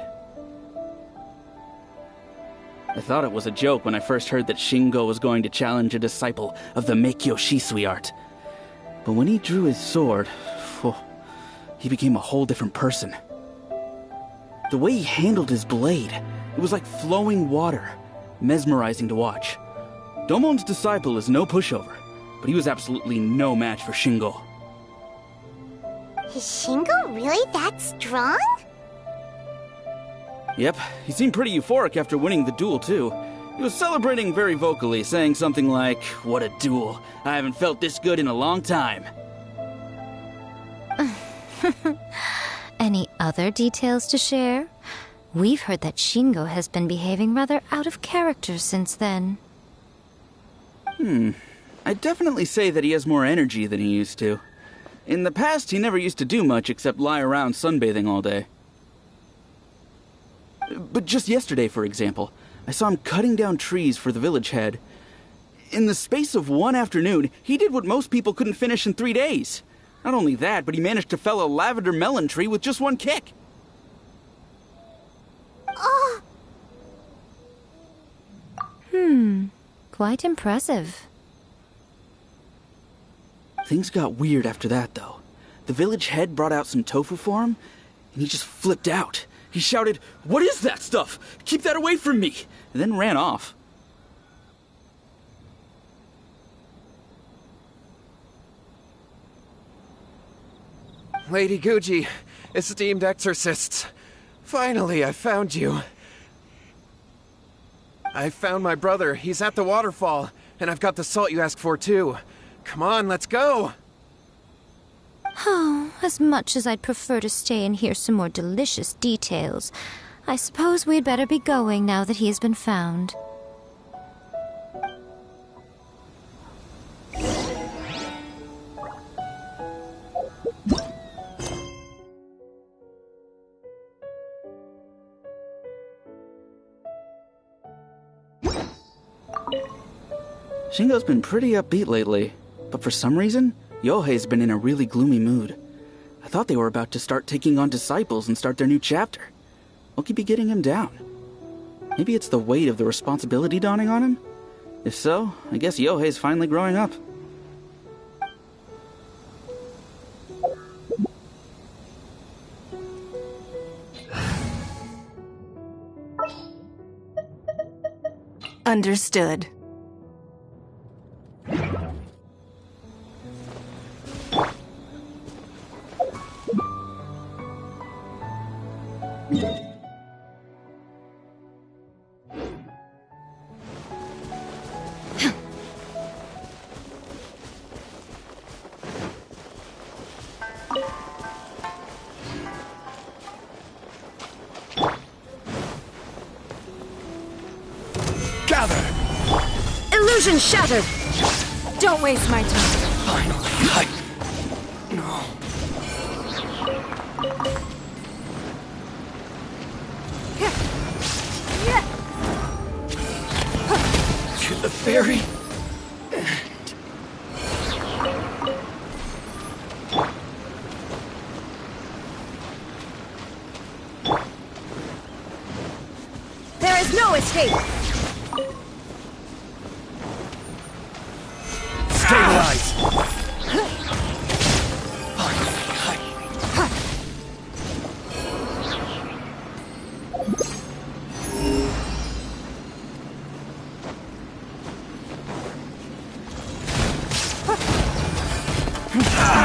I thought it was a joke when I first heard that Shingo was going to challenge a disciple of the Meikyo Shisui art. But when he drew his sword, he became a whole different person. The way he handled his blade, it was like flowing water, mesmerizing to watch. Domon's disciple is no pushover, but he was absolutely no match for Shingo. Is Shingo really that strong? Yep, he seemed pretty euphoric after winning the duel, too. He was celebrating very vocally, saying something like, "What a duel. I haven't felt this good in a long time." Any other details to share? We've heard that Shingo has been behaving rather out of character since then. I'd definitely say that he has more energy than he used to. In the past, he never used to do much except lie around sunbathing all day. But just yesterday, for example, I saw him cutting down trees for the village head. In the space of one afternoon, he did what most people couldn't finish in 3 days. Not only that, but he managed to fell a lavender melon tree with just one kick. Oh! Quite impressive. Things got weird after that, though. The village head brought out some tofu for him, and he just flipped out. He shouted, "What is that stuff? Keep that away from me!" and then ran off. Lady Guji, esteemed exorcists. Finally, I found you. I found my brother. He's at the waterfall. And I've got the salt you asked for, too. Come on, let's go! Oh, as much as I'd prefer to stay and hear some more delicious details, I suppose we'd better be going now that he has been found. Shingo's been pretty upbeat lately, but for some reason, Yohei's been in a really gloomy mood. I thought they were about to start taking on disciples and start their new chapter. What could be getting him down? Maybe it's the weight of the responsibility dawning on him? If so, I guess Yohei's finally growing up. Understood. Illusion shattered! Don't waste my time. Finally, No. To the ferry. There is no escape! Stabilize!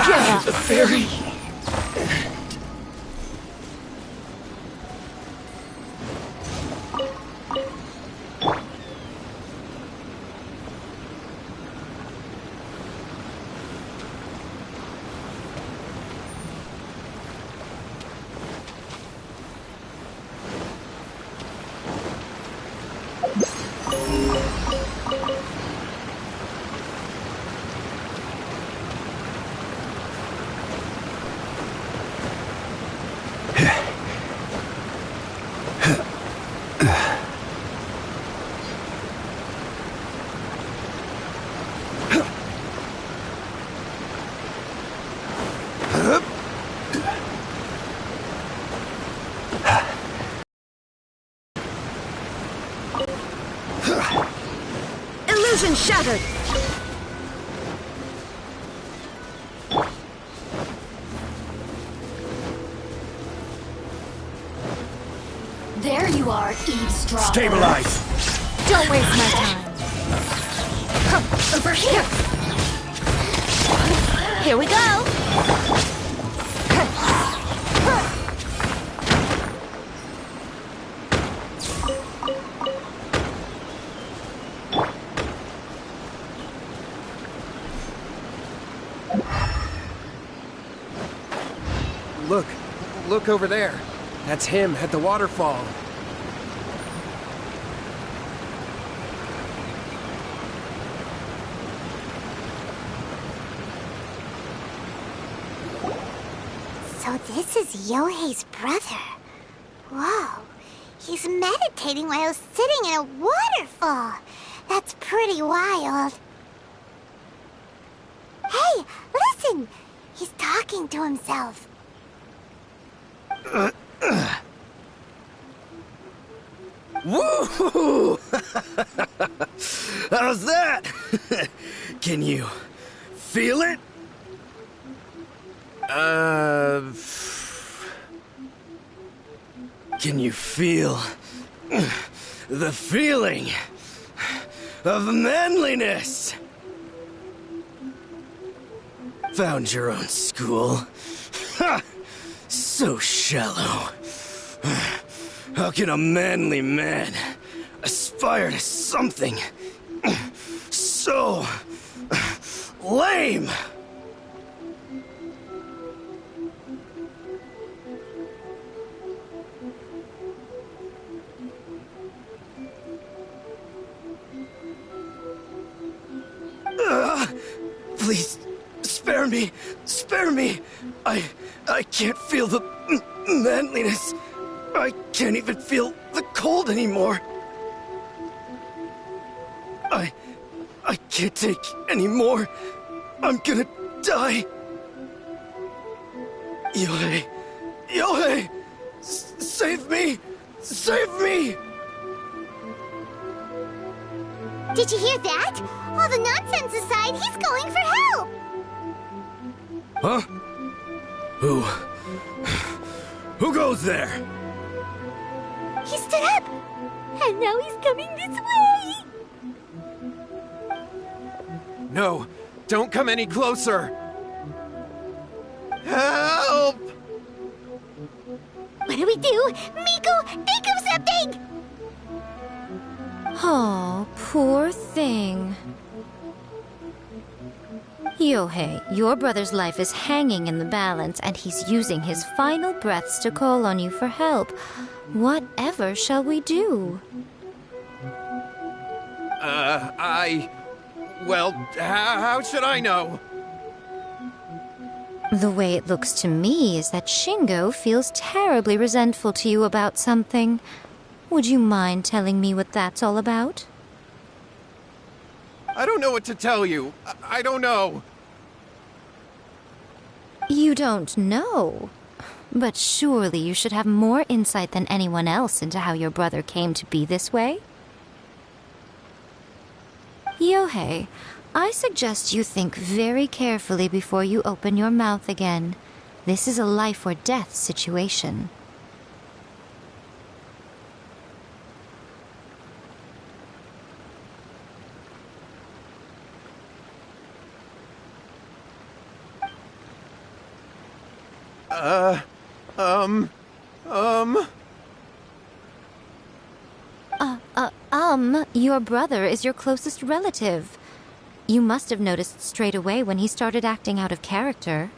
Get The ferry. Illusion shattered! There you are, eavesdropper. Stabilize! Don't waste my time. Over here! Here we go! look over there. That's him at the waterfall. So this is Yohei's brother. Whoa. He's meditating while sitting in a waterfall. That's pretty wild. Hey, listen! He's talking to himself. Woo! How's that? Can you feel it? Can you feel the feeling of manliness? Found your own school. Ha! So shallow. How can a manly man aspire to something so lame? Please, spare me! Spare me! I can't feel the manliness. I can't even feel the cold anymore. I can't take any more. I'm gonna die. Yohei! Yohei! Save me! Save me! Did you hear that? All the nonsense aside, he's going for help! Huh? Who goes there? He stood up! And now he's coming this way! No, don't come any closer! Help! What do we do? Miko, think of something! Oh, poor thing. Yohei, your brother's life is hanging in the balance, and he's using his final breaths to call on you for help. Whatever shall we do? Well, how should I know? The way it looks to me is that Shingo feels terribly resentful to you about something. Would you mind telling me what that's all about? I don't know what to tell you. I don't know. You don't know? But surely you should have more insight than anyone else into how your brother came to be this way? Yohei, I suggest you think very carefully before you open your mouth again. This is a life or death situation. Your brother is your closest relative. You must have noticed straight away when he started acting out of character.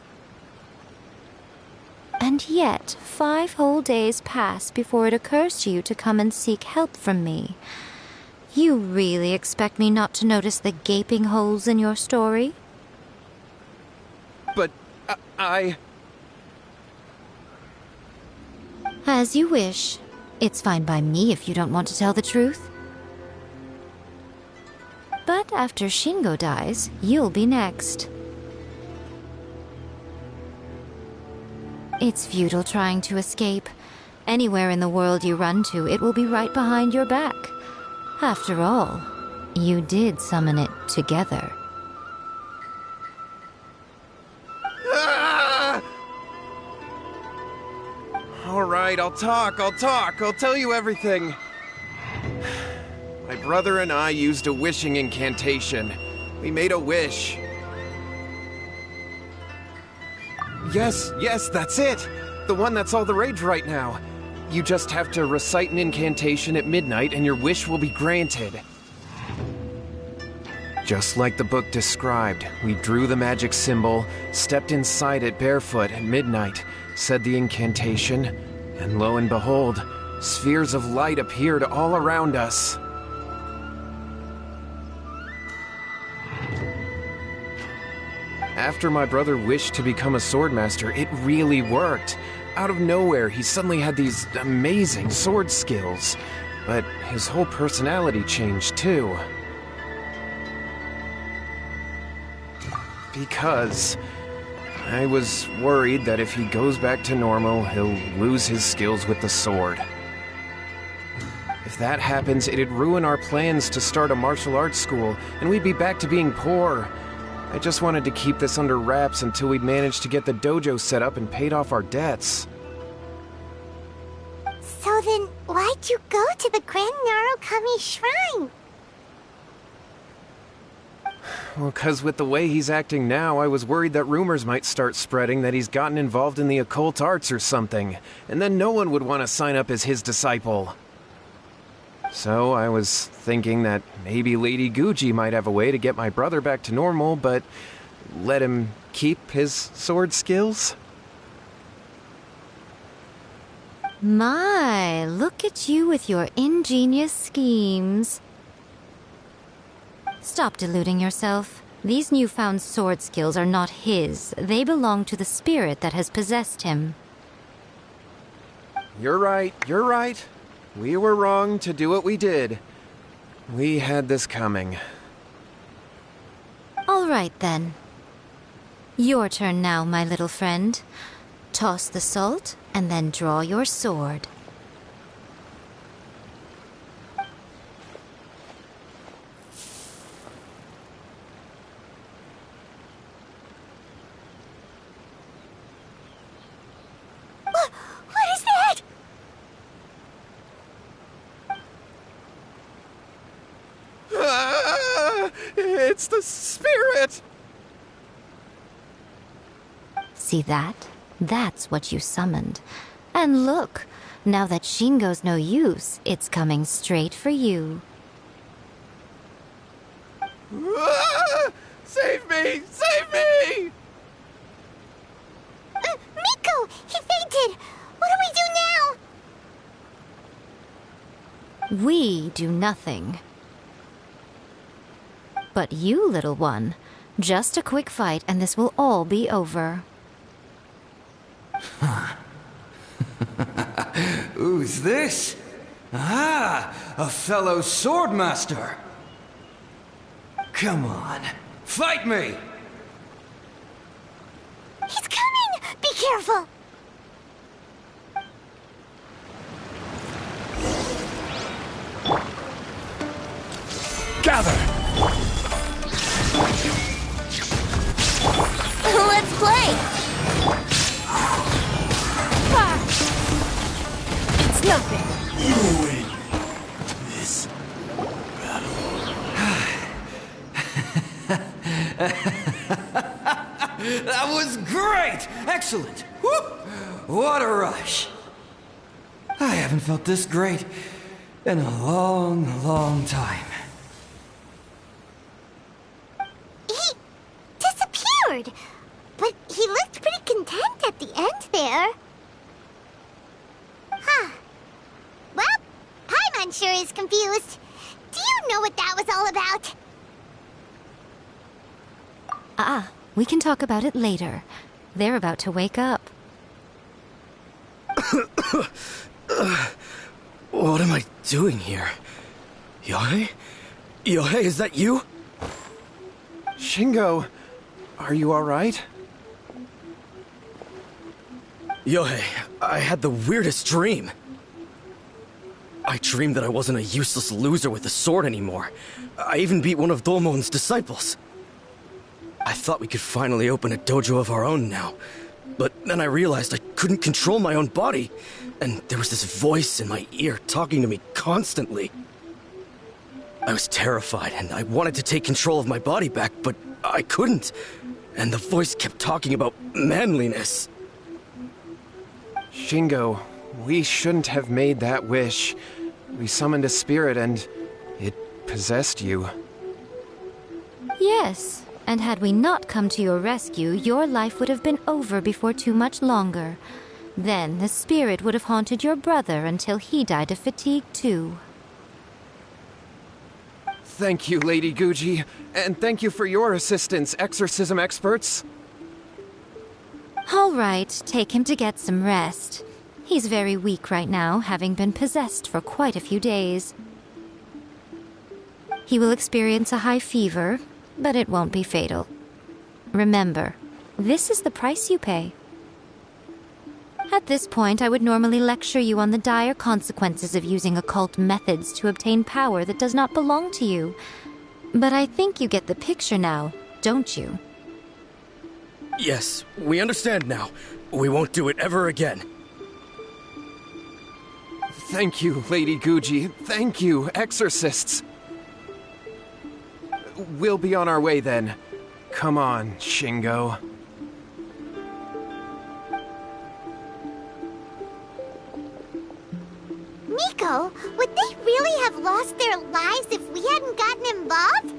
And yet, 5 whole days pass before it occurs to you to come and seek help from me. You really expect me not to notice the gaping holes in your story? But, As you wish. It's fine by me if you don't want to tell the truth. But after Shingo dies, you'll be next. It's futile trying to escape. Anywhere in the world you run to, it will be right behind your back. After all, you did summon it together. All right, I'll talk. I'll tell you everything. My brother and I used a wishing incantation. We made a wish. Yes, that's it. The one that's all the rage right now. You just have to recite an incantation at midnight and your wish will be granted. Just like the book described, we drew the magic symbol, stepped inside it barefoot at midnight, said the incantation, and lo and behold, spheres of light appeared all around us. After my brother wished to become a swordmaster, it really worked. Out of nowhere, he suddenly had these amazing sword skills. But his whole personality changed too. Because I was worried that if he goes back to normal, he'll lose his skills with the sword. If that happens, it'd ruin our plans to start a martial arts school, and we'd be back to being poor. I just wanted to keep this under wraps until we'd managed to get the dojo set up and paid off our debts. So then, why'd you go to the Grand Narukami Shrine? Well, 'cause with the way he's acting now, I was worried that rumors might start spreading that he's gotten involved in the occult arts or something, and then no one would want to sign up as his disciple. So I was thinking that maybe Lady Guji might have a way to get my brother back to normal, but let him keep his sword skills? My, look at you with your ingenious schemes. Stop deluding yourself. These newfound sword skills are not his. They belong to the spirit that has possessed him. You're right, you're right. We were wrong to do what we did. We had this coming. All right, then. Your turn now, my little friend. Toss the salt, and then draw your sword. What is that? It's the spirit! See that? That's what you summoned. And look, now that Shingo's no use, it's coming straight for you. Save me! Save me! Miko! He fainted! What do we do now? We do nothing. But you, little one, just a quick fight and this will all be over. Who's this? Ah, a fellow swordmaster. Come on, fight me! He's coming! Be careful! Gather! Let's play! It's nothing. You win this battle. That was great! Excellent! Whoop! What a rush! I haven't felt this great in a long, long time. He disappeared! But he looked pretty content at the end there. Huh. Well, Paimon sure is confused. Do you know what that was all about? We can talk about it later. They're about to wake up. What am I doing here? Yohei? Yohei, is that you? Shingo, are you alright? Yohei, I had the weirdest dream. I dreamed that I wasn't a useless loser with a sword anymore. I even beat one of Domon's disciples. I thought we could finally open a dojo of our own now. But then I realized I couldn't control my own body, and there was this voice in my ear talking to me constantly. I was terrified, and I wanted to take control of my body back, but I couldn't. And the voice kept talking about manliness. Shingo, we shouldn't have made that wish. We summoned a spirit and it possessed you. Yes, And had we not come to your rescue, your life would have been over before too much longer. Then the spirit would have haunted your brother until he died of fatigue too. Thank you, Lady Guji. And thank you for your assistance, exorcism experts. All right, take him to get some rest. He's very weak right now, having been possessed for quite a few days. He will experience a high fever, but it won't be fatal. Remember, this is the price you pay. At this point, I would normally lecture you on the dire consequences of using occult methods to obtain power that does not belong to you. But I think you get the picture now, don't you? Yes, we understand now. We won't do it ever again. Thank you, Lady Guji. Thank you, exorcists. We'll be on our way then. Come on, Shingo. Nico, would they really have lost their lives if we hadn't gotten involved?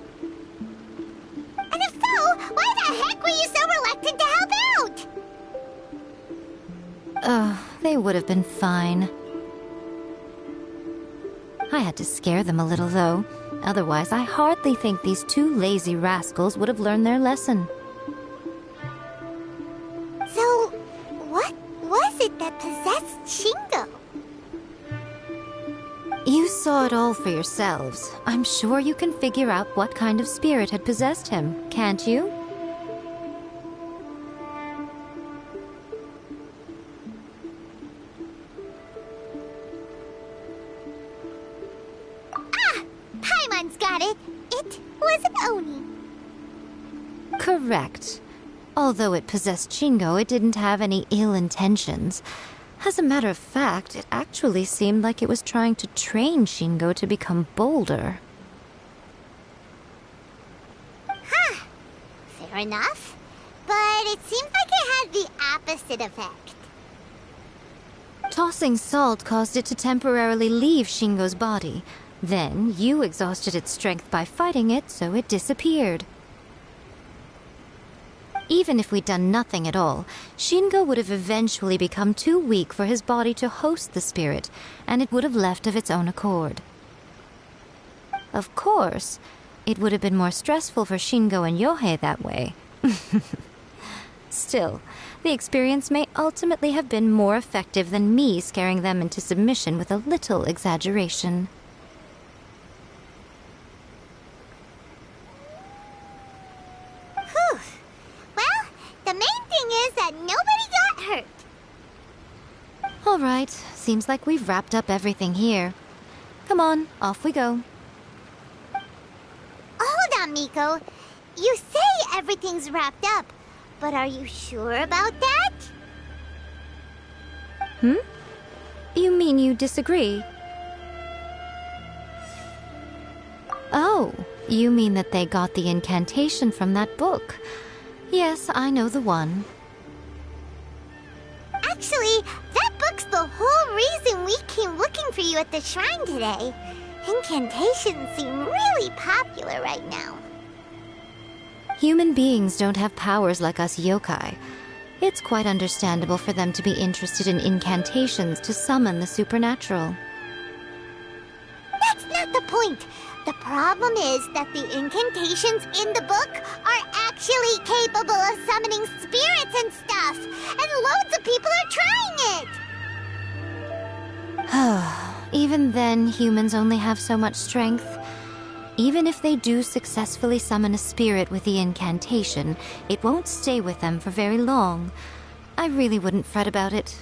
And if so, why the heck were you so reluctant to help out? Oh, they would have been fine. I had to scare them a little, though. Otherwise, I hardly think these two lazy rascals would have learned their lesson. So, what was it that possessed Shingo? You saw it all for yourselves. I'm sure you can figure out what kind of spirit had possessed him, can't you? Paimon's got it. It was an Oni. Correct. Although it possessed Shingo, it didn't have any ill intentions. As a matter of fact, it actually seemed like it was trying to train Shingo to become bolder. Huh. Fair enough. But it seems like it had the opposite effect. Tossing salt caused it to temporarily leave Shingo's body. Then, you exhausted its strength by fighting it, so it disappeared. Even if we'd done nothing at all, Shingo would have eventually become too weak for his body to host the spirit, and it would have left of its own accord. Of course, it would have been more stressful for Shingo and Yohei that way. Still, the experience may ultimately have been more effective than me scaring them into submission with a little exaggeration. Whew. Well, the main thing is that nobody got hurt. All right, seems like we've wrapped up everything here. Come on, off we go. Hold on, Miko. You say everything's wrapped up, but are you sure about that? You mean you disagree? Oh, you mean that they got the incantation from that book. Yes, I know the one. Actually, that book's the whole reason we came looking for you at the shrine today. Incantations seem really popular right now. Human beings don't have powers like us yokai. It's quite understandable for them to be interested in incantations to summon the supernatural. That's not the point. The problem is that the incantations in the book are actually capable of summoning spirits and stuff, and loads of people are trying it. Even then, humans only have so much strength. Even if they do successfully summon a spirit with the incantation, it won't stay with them for very long. I really wouldn't fret about it.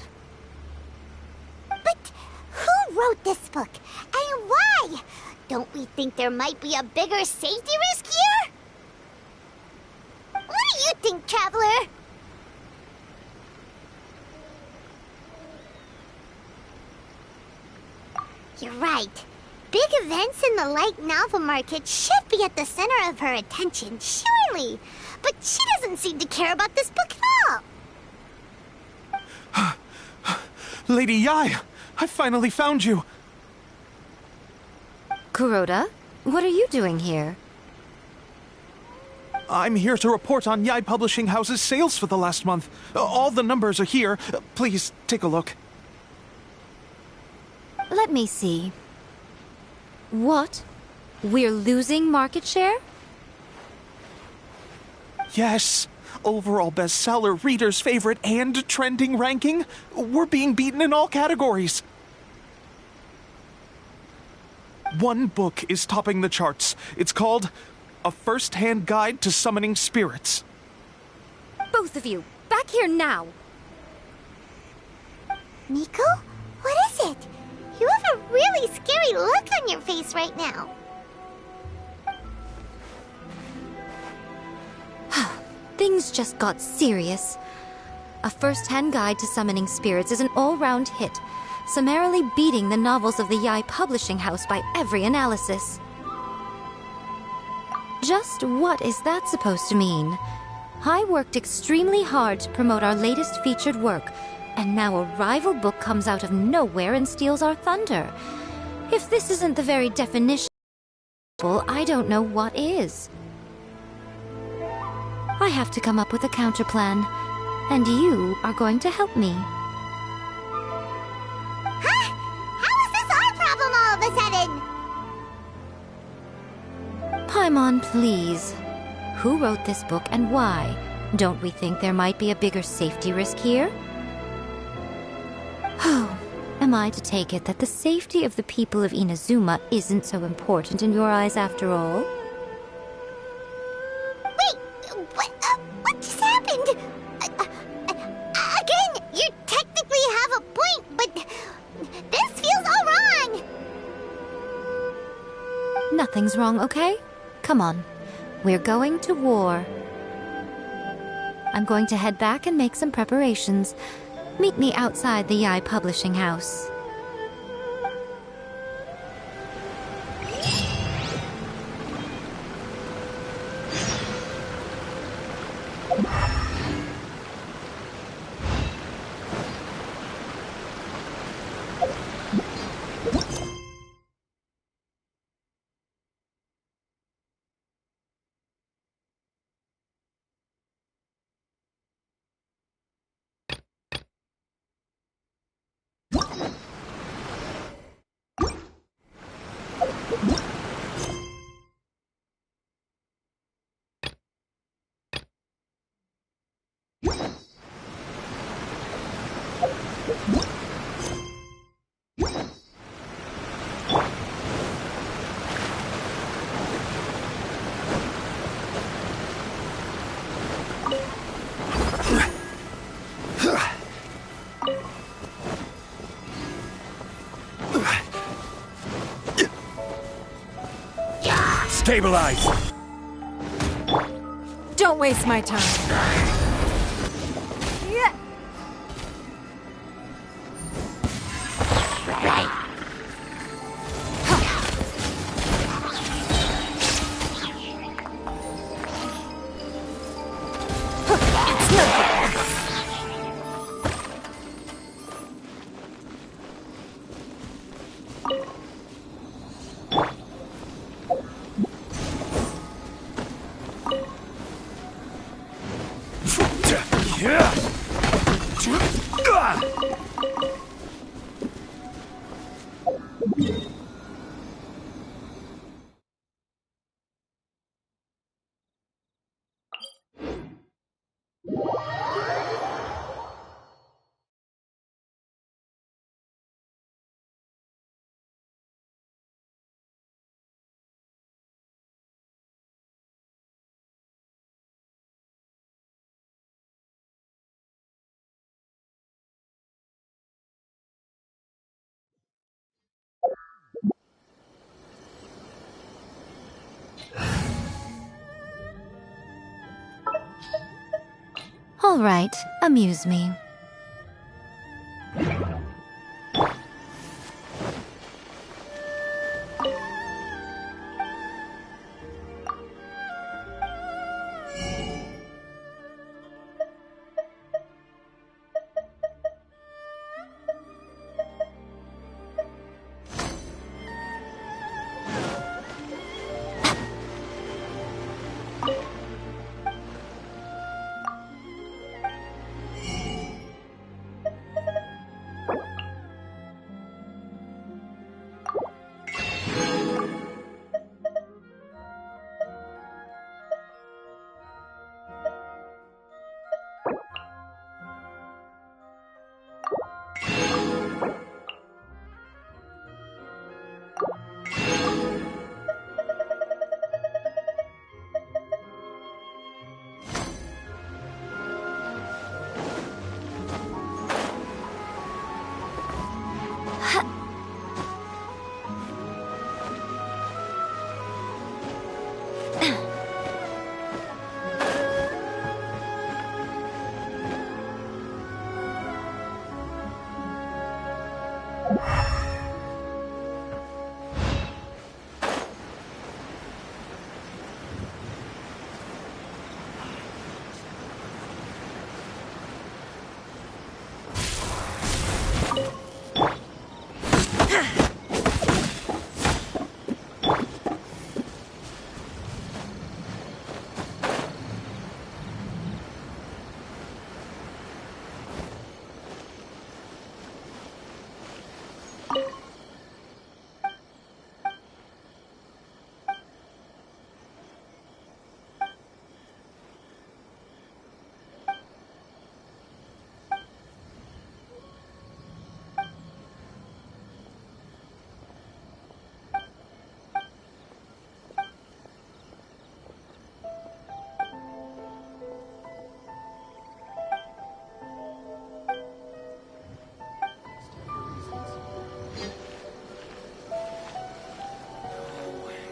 But who wrote this book, and why? Don't we think there might be a bigger safety risk here? What do you think, Traveler? You're right. Big events in the light novel market should be at the center of her attention, surely. But she doesn't seem to care about this book at all. Lady Yai, I finally found you. Kuroda, what are you doing here? I'm here to report on Yai Publishing House's sales for the last month. All the numbers are here. Please, take a look. Let me see. What? We're losing market share? Yes. Overall bestseller, readers' favorite, and trending ranking. We're being beaten in all categories. One book is topping the charts. It's called A First-Hand Guide to Summoning Spirits. Both of you, back here now! Nico? What is it? You have a really scary look on your face right now. Things just got serious. A First-Hand Guide to Summoning Spirits is an all-round hit, summarily beating the novels of the Yai Publishing House by every analysis. Just what is that supposed to mean? I worked extremely hard to promote our latest featured work, and now a rival book comes out of nowhere and steals our thunder. If this isn't the very definition of I don't know what is. I have to come up with a counterplan, and you are going to help me. Huh? How is this our problem all of a sudden? Paimon, please. Who wrote this book and why? Don't we think there might be a bigger safety risk here? Oh, am I to take it that the safety of the people of Inazuma isn't so important in your eyes after all? What just happened? Again, you technically have a point, but this feels all wrong. Nothing's wrong, okay? Come on. We're going to war. I'm going to head back and make some preparations. Meet me outside the Yai Publishing House. Stabilize! Don't waste my time. All right, amuse me.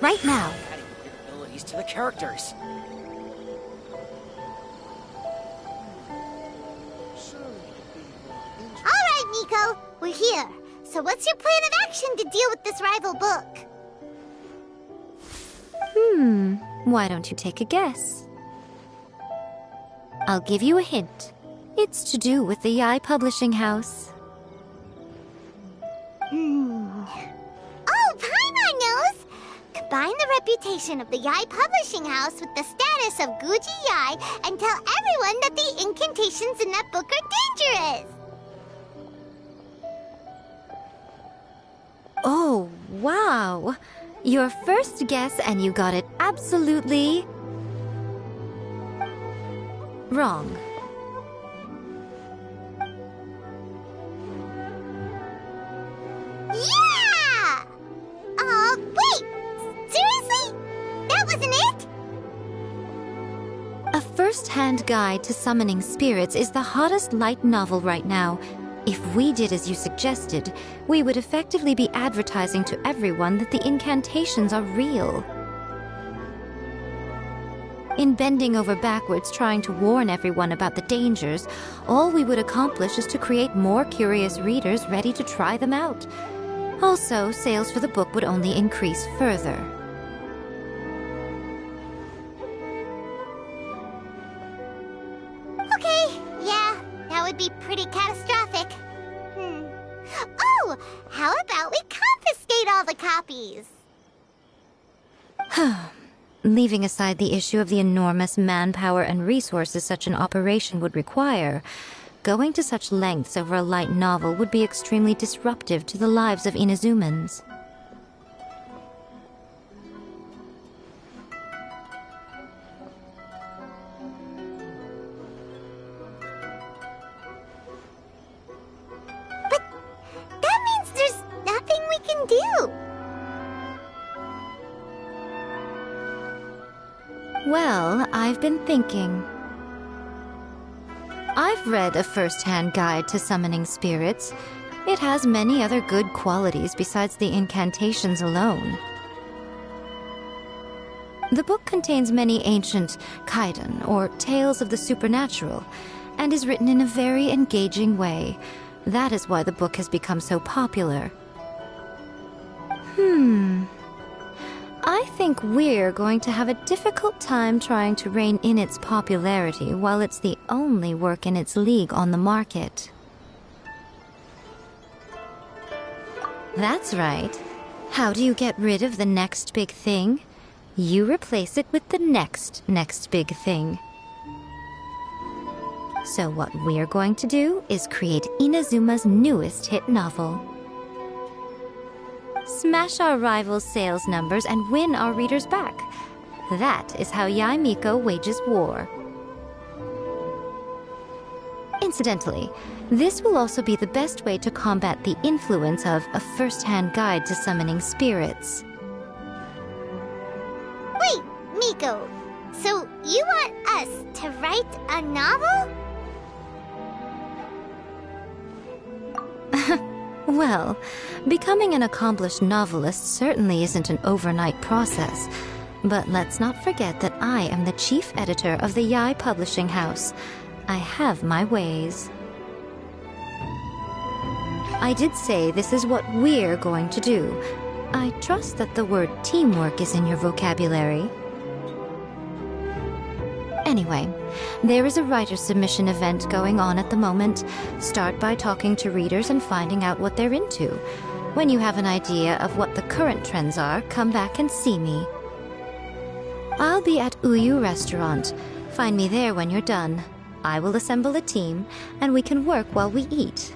Right now. Adding weird abilities to the characters. Alright, Nico, we're here. So what's your plan of action to deal with this rival book? Why don't you take a guess? I'll give you a hint. It's to do with the Yai Publishing House. Oh, Paimon knows! Combine the reputation of the Yai Publishing House with the status of Guji Yai and tell everyone that the incantations in that book are dangerous! Oh, wow. Your first guess and you got it absolutely... wrong. Yeah! Wait! Seriously? That wasn't it? A first-hand guide to summoning spirits is the hottest light novel right now. If we did as you suggested, we would effectively be advertising to everyone that the incantations are real. In bending over backwards trying to warn everyone about the dangers, all we would accomplish is to create more curious readers ready to try them out. Also, sales for the book would only increase further. Okay, yeah, that would be pretty catastrophic. Oh, how about we confiscate all the copies? Leaving aside the issue of the enormous manpower and resources such an operation would require, going to such lengths over a light novel would be extremely disruptive to the lives of Inazumans. But that means there's nothing we can do. Well, I've been thinking. I've read a first-hand guide to summoning spirits. It has many other good qualities besides the incantations alone. The book contains many ancient kaiden, or tales of the supernatural, and is written in a very engaging way. That is why the book has become so popular. I think we're going to have a difficult time trying to rein in its popularity while it's the only work in its league on the market. That's right. How do you get rid of the next big thing? You replace it with the next big thing. So what we're going to do is create Inazuma's newest hit novel. Smash our rivals' sales numbers and win our readers back. That is how Yai Miko wages war. Incidentally, this will also be the best way to combat the influence of a first-hand guide to summoning spirits. Wait, Miko, so you want us to write a novel? Well, becoming an accomplished novelist certainly isn't an overnight process. But let's not forget that I am the chief editor of the Yai Publishing House. I have my ways. I did say this is what we're going to do. I trust that the word teamwork is in your vocabulary. Anyway, there is a writer's submission event going on at the moment. Start by talking to readers and finding out what they're into. When you have an idea of what the current trends are, come back and see me. I'll be at Uyu Restaurant. Find me there when you're done. I will assemble a team, and we can work while we eat.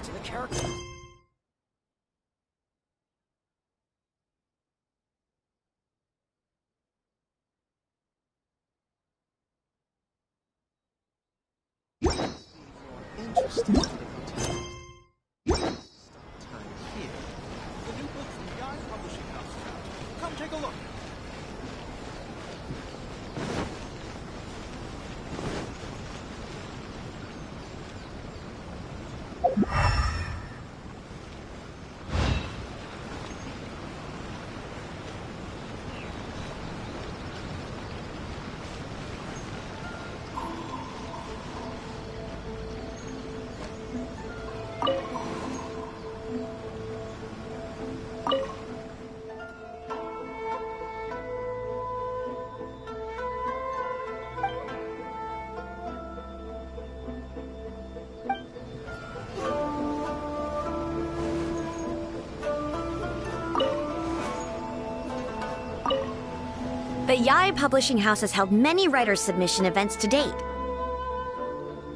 To the character. Interesting. Time here. The new book from Yai Publishing House. Come take a look. The Yae Publishing House has held many writer submission events to date.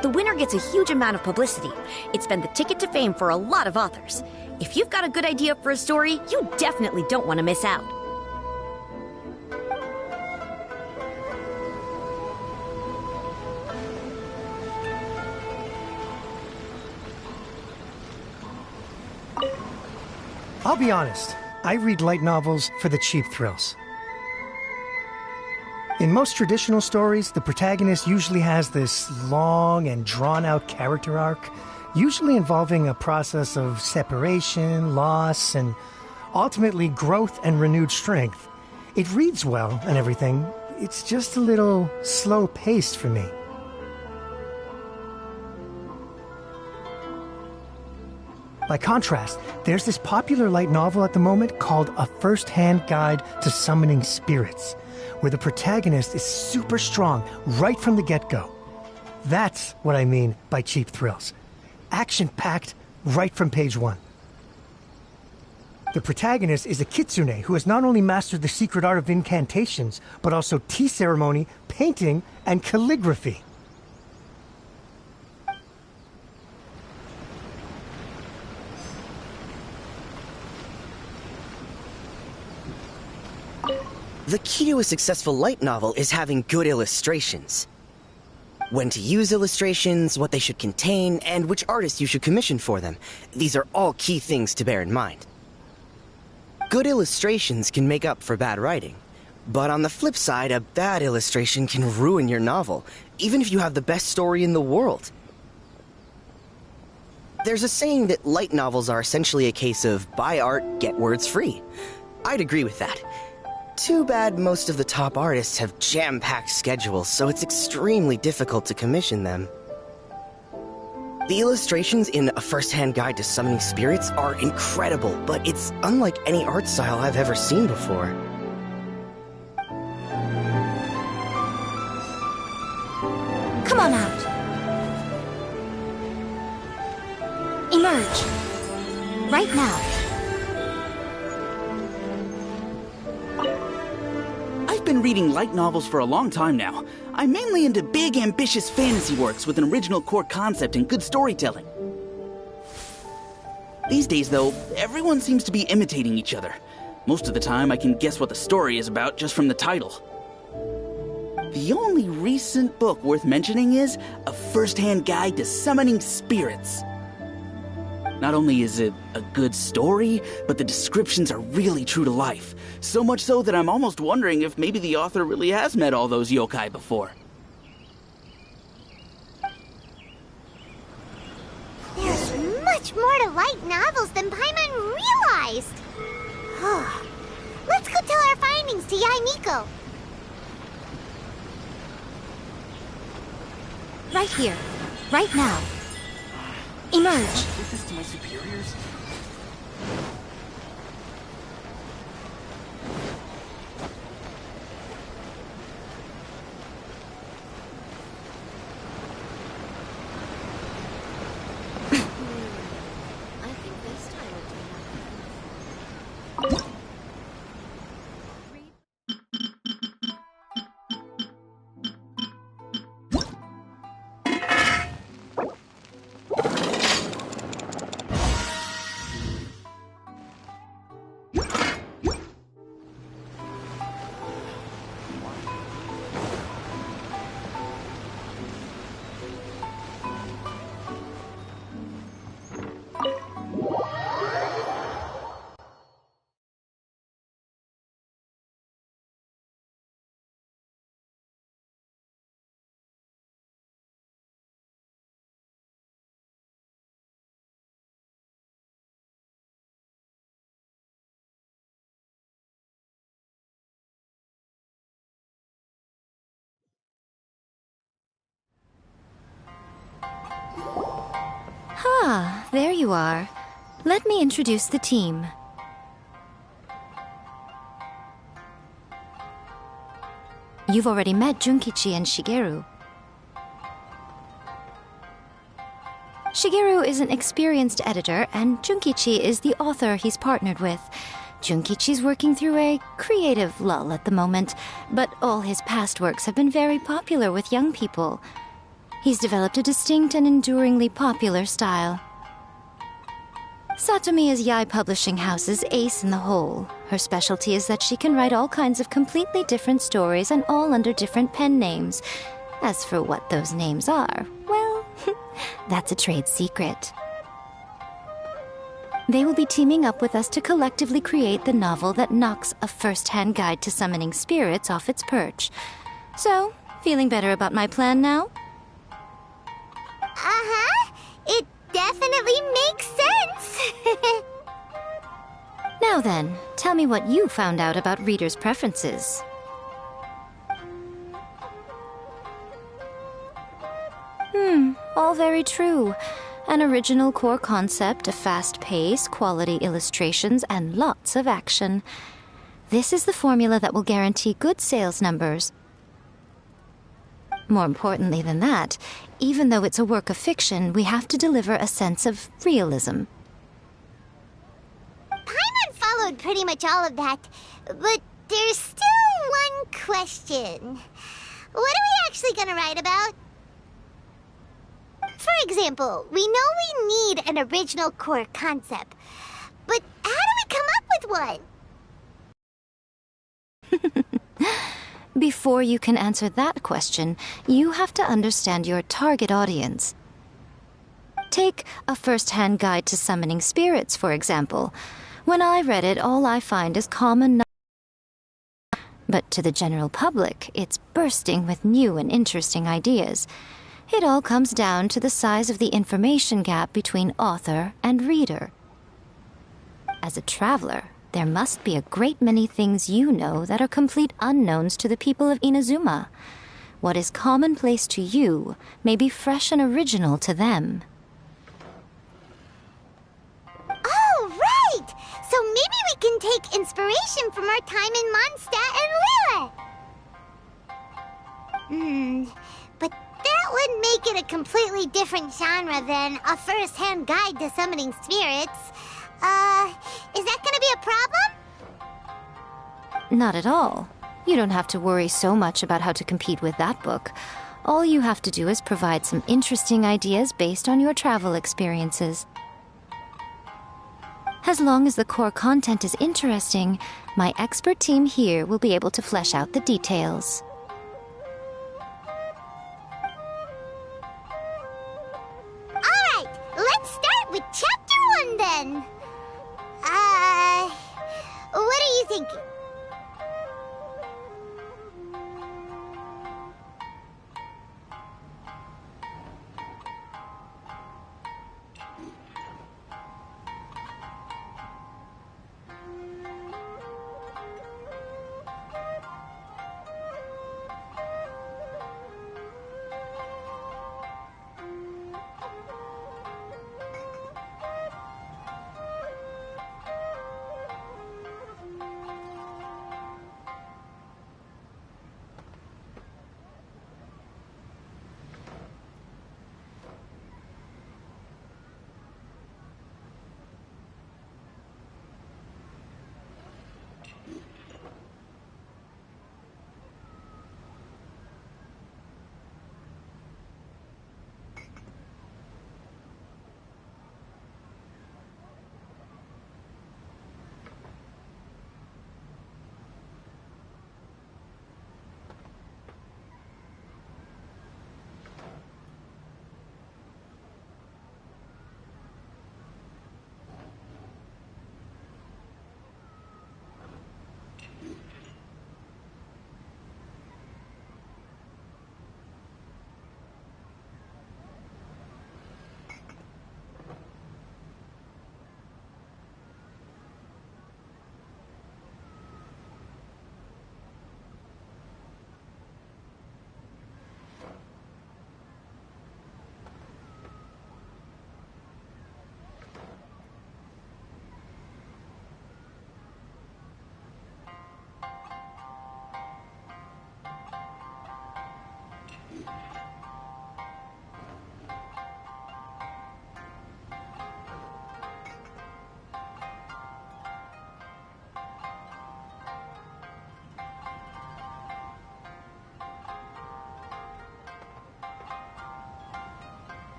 The winner gets a huge amount of publicity. It's been the ticket to fame for a lot of authors. If you've got a good idea for a story, you definitely don't want to miss out. I'll be honest, I read light novels for the cheap thrills. In most traditional stories, the protagonist usually has this long and drawn-out character arc, usually involving a process of separation, loss, and ultimately growth and renewed strength. It reads well and everything, it's just a little slow-paced for me. By contrast, there's this popular light novel at the moment called A First-Hand Guide to Summoning Spirits, where the protagonist is super strong right from the get-go. That's what I mean by cheap thrills. Action-packed right from page one. The protagonist is a kitsune who has not only mastered the secret art of incantations, but also tea ceremony, painting, and calligraphy. The key to a successful light novel is having good illustrations. When to use illustrations, what they should contain, and which artists you should commission for them. These are all key things to bear in mind. Good illustrations can make up for bad writing. But on the flip side, a bad illustration can ruin your novel, even if you have the best story in the world. There's a saying that light novels are essentially a case of buy art, get words free. I'd agree with that. Too bad most of the top artists have jam-packed schedules, so it's extremely difficult to commission them. The illustrations in A First-Hand Guide to Summoning Spirits are incredible, but it's unlike any art style I've ever seen before. Come on out. Emerge. Right now. I've been reading light novels for a long time now. I'm mainly into big, ambitious fantasy works with an original core concept and good storytelling. These days, though, everyone seems to be imitating each other. Most of the time, I can guess what the story is about just from the title. The only recent book worth mentioning is A First-Hand Guide to Summoning Spirits. Not only is it a good story, but the descriptions are really true to life. So much so that I'm almost wondering if maybe the author really has met all those yokai before. There's much more to light novels than Paimon realized. Let's go tell our findings to Yae Miko. Right here. Right now. Emerge. Is this to my superiors? I think this time will turn out. Ah, there you are. Let me introduce the team. You've already met Junkichi and Shigeru. Shigeru is an experienced editor, and Junkichi is the author he's partnered with. Junkichi's working through a creative lull at the moment, but all his past works have been very popular with young people. He's developed a distinct and enduringly popular style. Satomiya's Yai Publishing House is ace in the hole. Her specialty is that she can write all kinds of completely different stories and all under different pen names. As for what those names are, well, that's a trade secret. They will be teaming up with us to collectively create the novel that knocks a first-hand guide to summoning spirits off its perch. So, feeling better about my plan now? Uh-huh. It definitely makes sense. Now then, tell me what you found out about readers' preferences. All very true. An original core concept, a fast pace, quality illustrations, and lots of action. This is the formula that will guarantee good sales numbers. More importantly than that, even though it's a work of fiction, we have to deliver a sense of realism. Paimon followed pretty much all of that, but there's still one question. What are we actually gonna write about? For example, we know we need an original core concept, but how do we come up with one? Before you can answer that question, you have to understand your target audience. Take a first-hand guide to summoning spirits, for example. When I read it, all I find is common but to the general public, it's bursting with new and interesting ideas. It all comes down to the size of the information gap between author and reader. As a traveler, there must be a great many things you know that are complete unknowns to the people of Inazuma. What is commonplace to you may be fresh and original to them. Oh, right! So maybe we can take inspiration from our time in Mondstadt and Lille. But that would make it a completely different genre than a first-hand guide to summoning spirits. Is that gonna be a problem? Not at all. You don't have to worry so much about how to compete with that book. All you have to do is provide some interesting ideas based on your travel experiences. As long as the core content is interesting, my expert team here will be able to flesh out the details. Alright, let's start with Chapter 1 then. What are you thinking?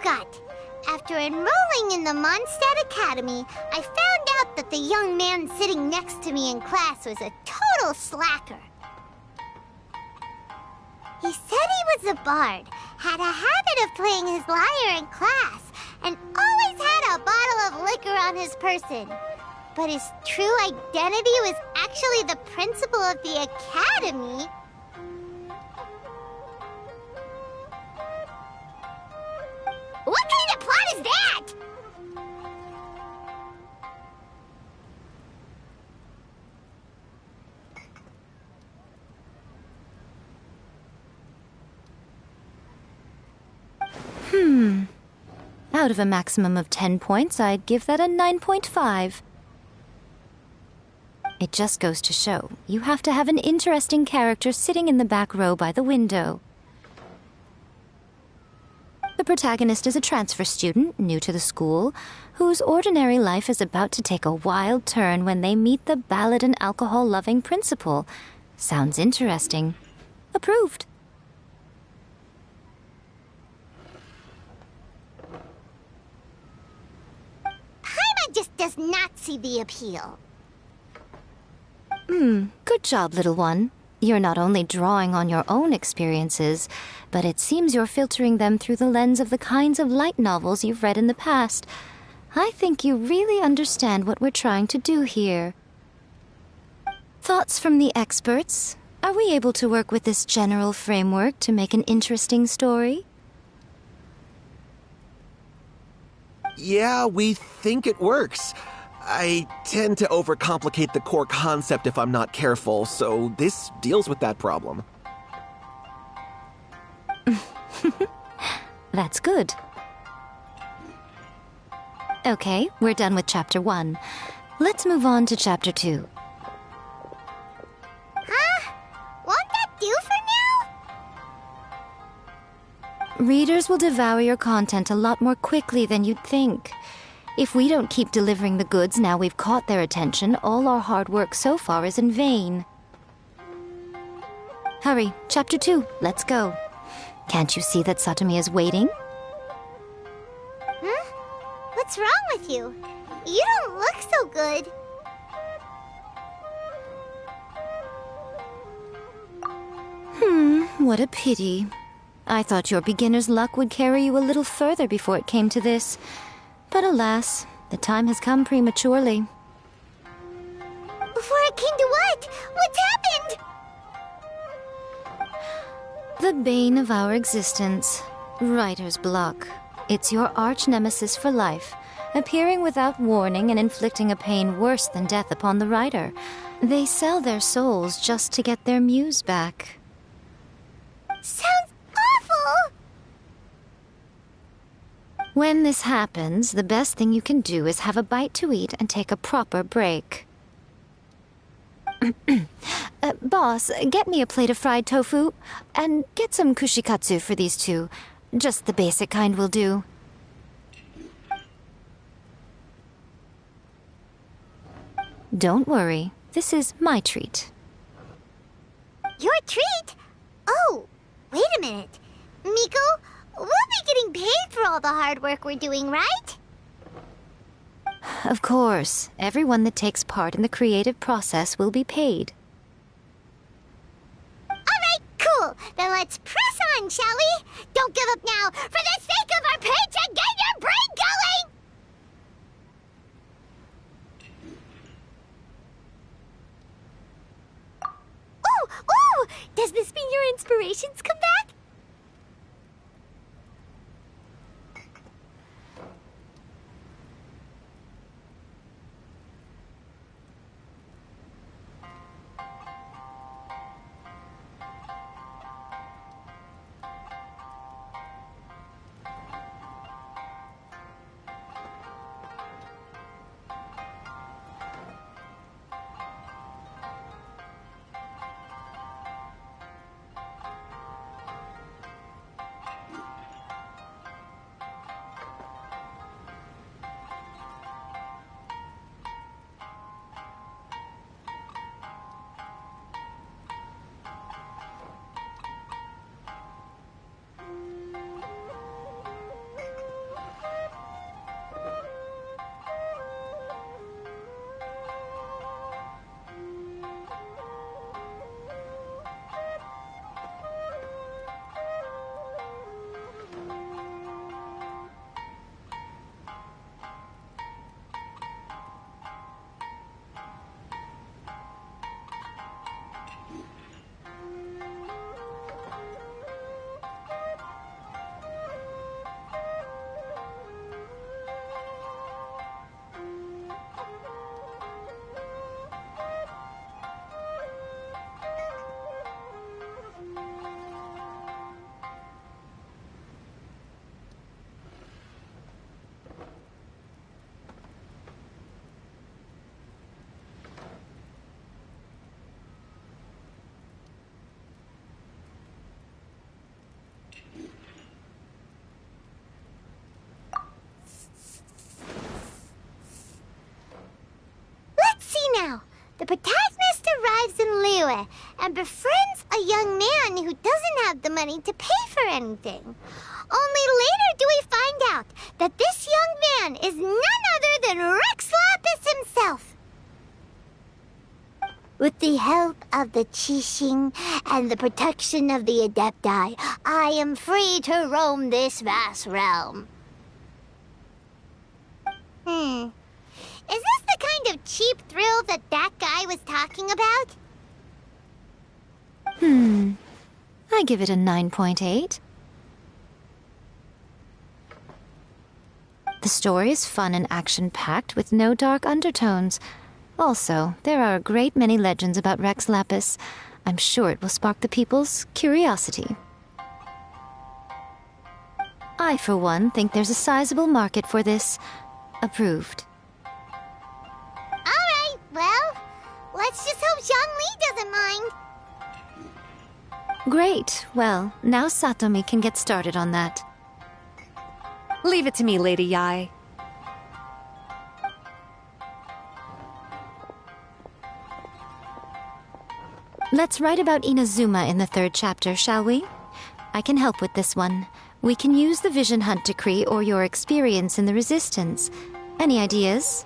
forgot. After enrolling in the Mondstadt Academy, I found out that the young man sitting next to me in class was a total slacker. He said he was a bard, had a habit of playing his lyre in class, and always had a bottle of liquor on his person. But his true identity was actually the principal of the academy. What kind of plot is that? Out of a maximum of 10 points, I'd give that a 9.5. It just goes to show, you have to have an interesting character sitting in the back row by the window. The protagonist is a transfer student, new to the school, whose ordinary life is about to take a wild turn when they meet the ballad and alcohol-loving principal. Sounds interesting. Approved. Paimon just does not see the appeal. Good job, little one. You're not only drawing on your own experiences, but it seems you're filtering them through the lens of the kinds of light novels you've read in the past. I think you really understand what we're trying to do here. Thoughts from the experts? Are we able to work with this general framework to make an interesting story? Yeah, we think it works. I tend to overcomplicate the core concept if I'm not careful, so this deals with that problem. That's good. Okay, we're done with Chapter 1. Let's move on to Chapter 2. Huh? Won't that do for now? Readers will devour your content a lot more quickly than you'd think. If we don't keep delivering the goods now we've caught their attention, all our hard work so far is in vain. Hurry, Chapter 2, let's go. Can't you see that Satomi is waiting? Huh? What's wrong with you? You don't look so good. What a pity. I thought your beginner's luck would carry you a little further before it came to this. But alas, the time has come prematurely. Before it came to what? What's happened? The bane of our existence. Writer's block. It's your arch-nemesis for life, appearing without warning and inflicting a pain worse than death upon the writer. They sell their souls just to get their muse back. Sounds awful! When this happens, the best thing you can do is have a bite to eat and take a proper break. Boss, get me a plate of fried tofu, and get some kushikatsu for these two. Just the basic kind will do. Don't worry, this is my treat. Your treat? Oh, wait a minute. Miko, we'll be getting paid for all the hard work we're doing, right? Of course, everyone that takes part in the creative process will be paid. Alright, cool. Then let's press on, shall we? Don't give up now. For the sake of our paycheck, get your brain going! Ooh! Does this mean your inspirations come back? protagonist arrives in Liyue and befriends a young man who doesn't have the money to pay for anything. Only later do we find out that this young man is none other than Rex Lapis himself. With the help of the Qixing and the protection of the Adepti, I am free to roam this vast realm. Is this the kind of cheap thrill that guy was talking about? I give it a 9.8. The story is fun and action-packed with no dark undertones. Also, there are a great many legends about Rex Lapis. I'm sure it will spark the people's curiosity. I, for one, think there's a sizable market for this. Approved. Alright, well, let's just hope Zhongli doesn't mind. Great. Well, now Satomi can get started on that. Leave it to me, Lady Yae. Let's write about Inazuma in the 3rd chapter, shall we? I can help with this one. We can use the Vision Hunt Decree or your experience in the Resistance. Any ideas?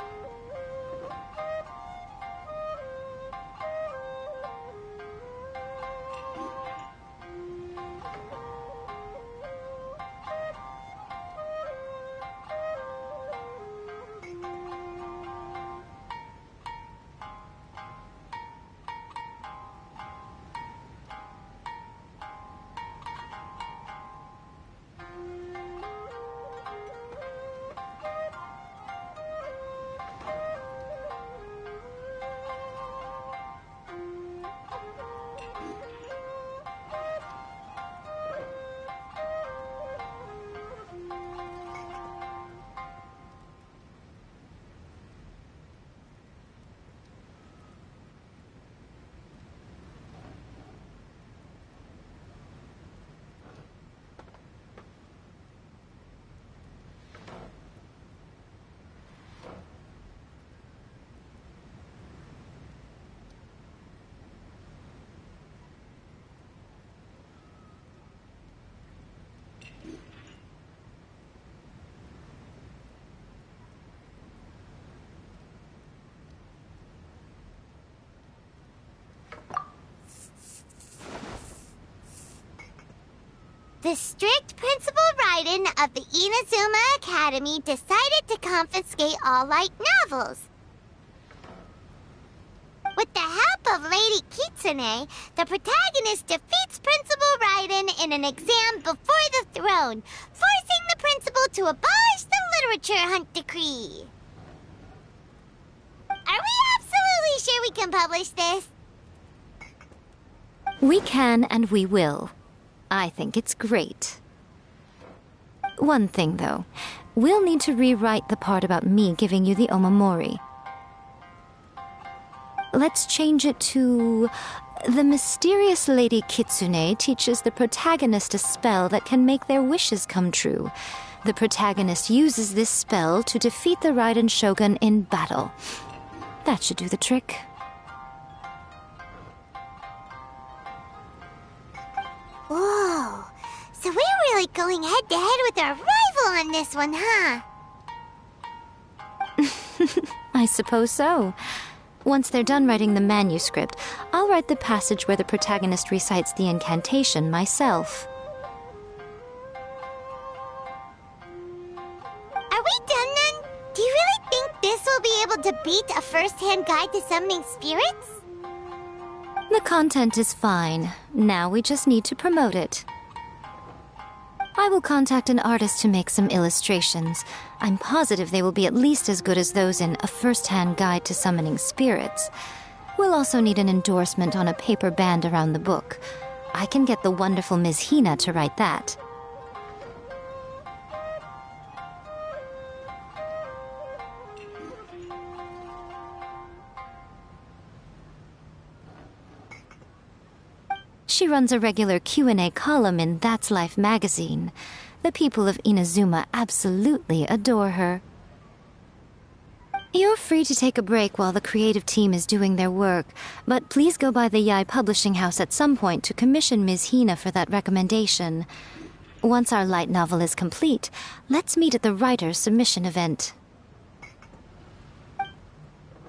The strict Principal Raiden of the Inazuma Academy decided to confiscate all light novels. With the help of Lady Kitsune, the protagonist defeats Principal Raiden in an exam before the throne, forcing the principal to abolish the Literature Hunt Decree. Are we absolutely sure we can publish this? We can and we will. I think it's great. One thing, though. We'll need to rewrite the part about me giving you the Omamori. Let's change it to... The mysterious Lady Kitsune teaches the protagonist a spell that can make their wishes come true. The protagonist uses this spell to defeat the Raiden Shogun in battle. That should do the trick. Whoa, so we're really going head-to-head with our rival on this one, huh? I suppose so. Once they're done writing the manuscript, I'll write the passage where the protagonist recites the incantation myself. Are we done then? Do you really think this will be able to beat a first-hand guide to summoning spirits? The content is fine. Now we just need to promote it. I will contact an artist to make some illustrations. I'm positive they will be at least as good as those in A First-Hand Guide to Summoning Spirits. We'll also need an endorsement on a paper band around the book. I can get the wonderful Ms. Hina to write that. She runs a regular Q&A column in That's Life magazine. The people of Inazuma absolutely adore her. You're free to take a break while the creative team is doing their work, but please go by the Yai Publishing House at some point to commission Ms. Hina for that recommendation. Once our light novel is complete, let's meet at the writer's submission event.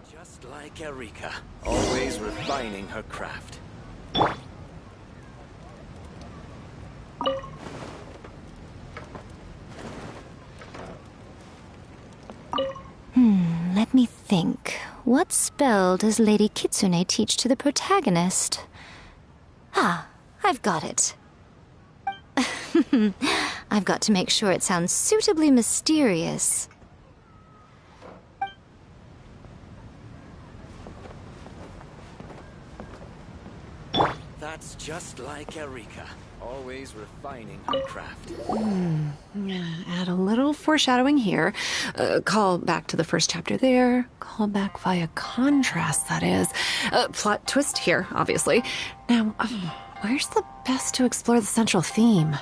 Just like Erika, always refining her craft. Let me think. What spell does Lady Kitsune teach to the protagonist? Ah, I've got it. I've got to make sure it sounds suitably mysterious. That's just like Erika, always refining her craft. Add a little foreshadowing here. Call back to the first chapter there. Call back via contrast, that is. Plot twist here, obviously. Now, where's the best to explore the central theme?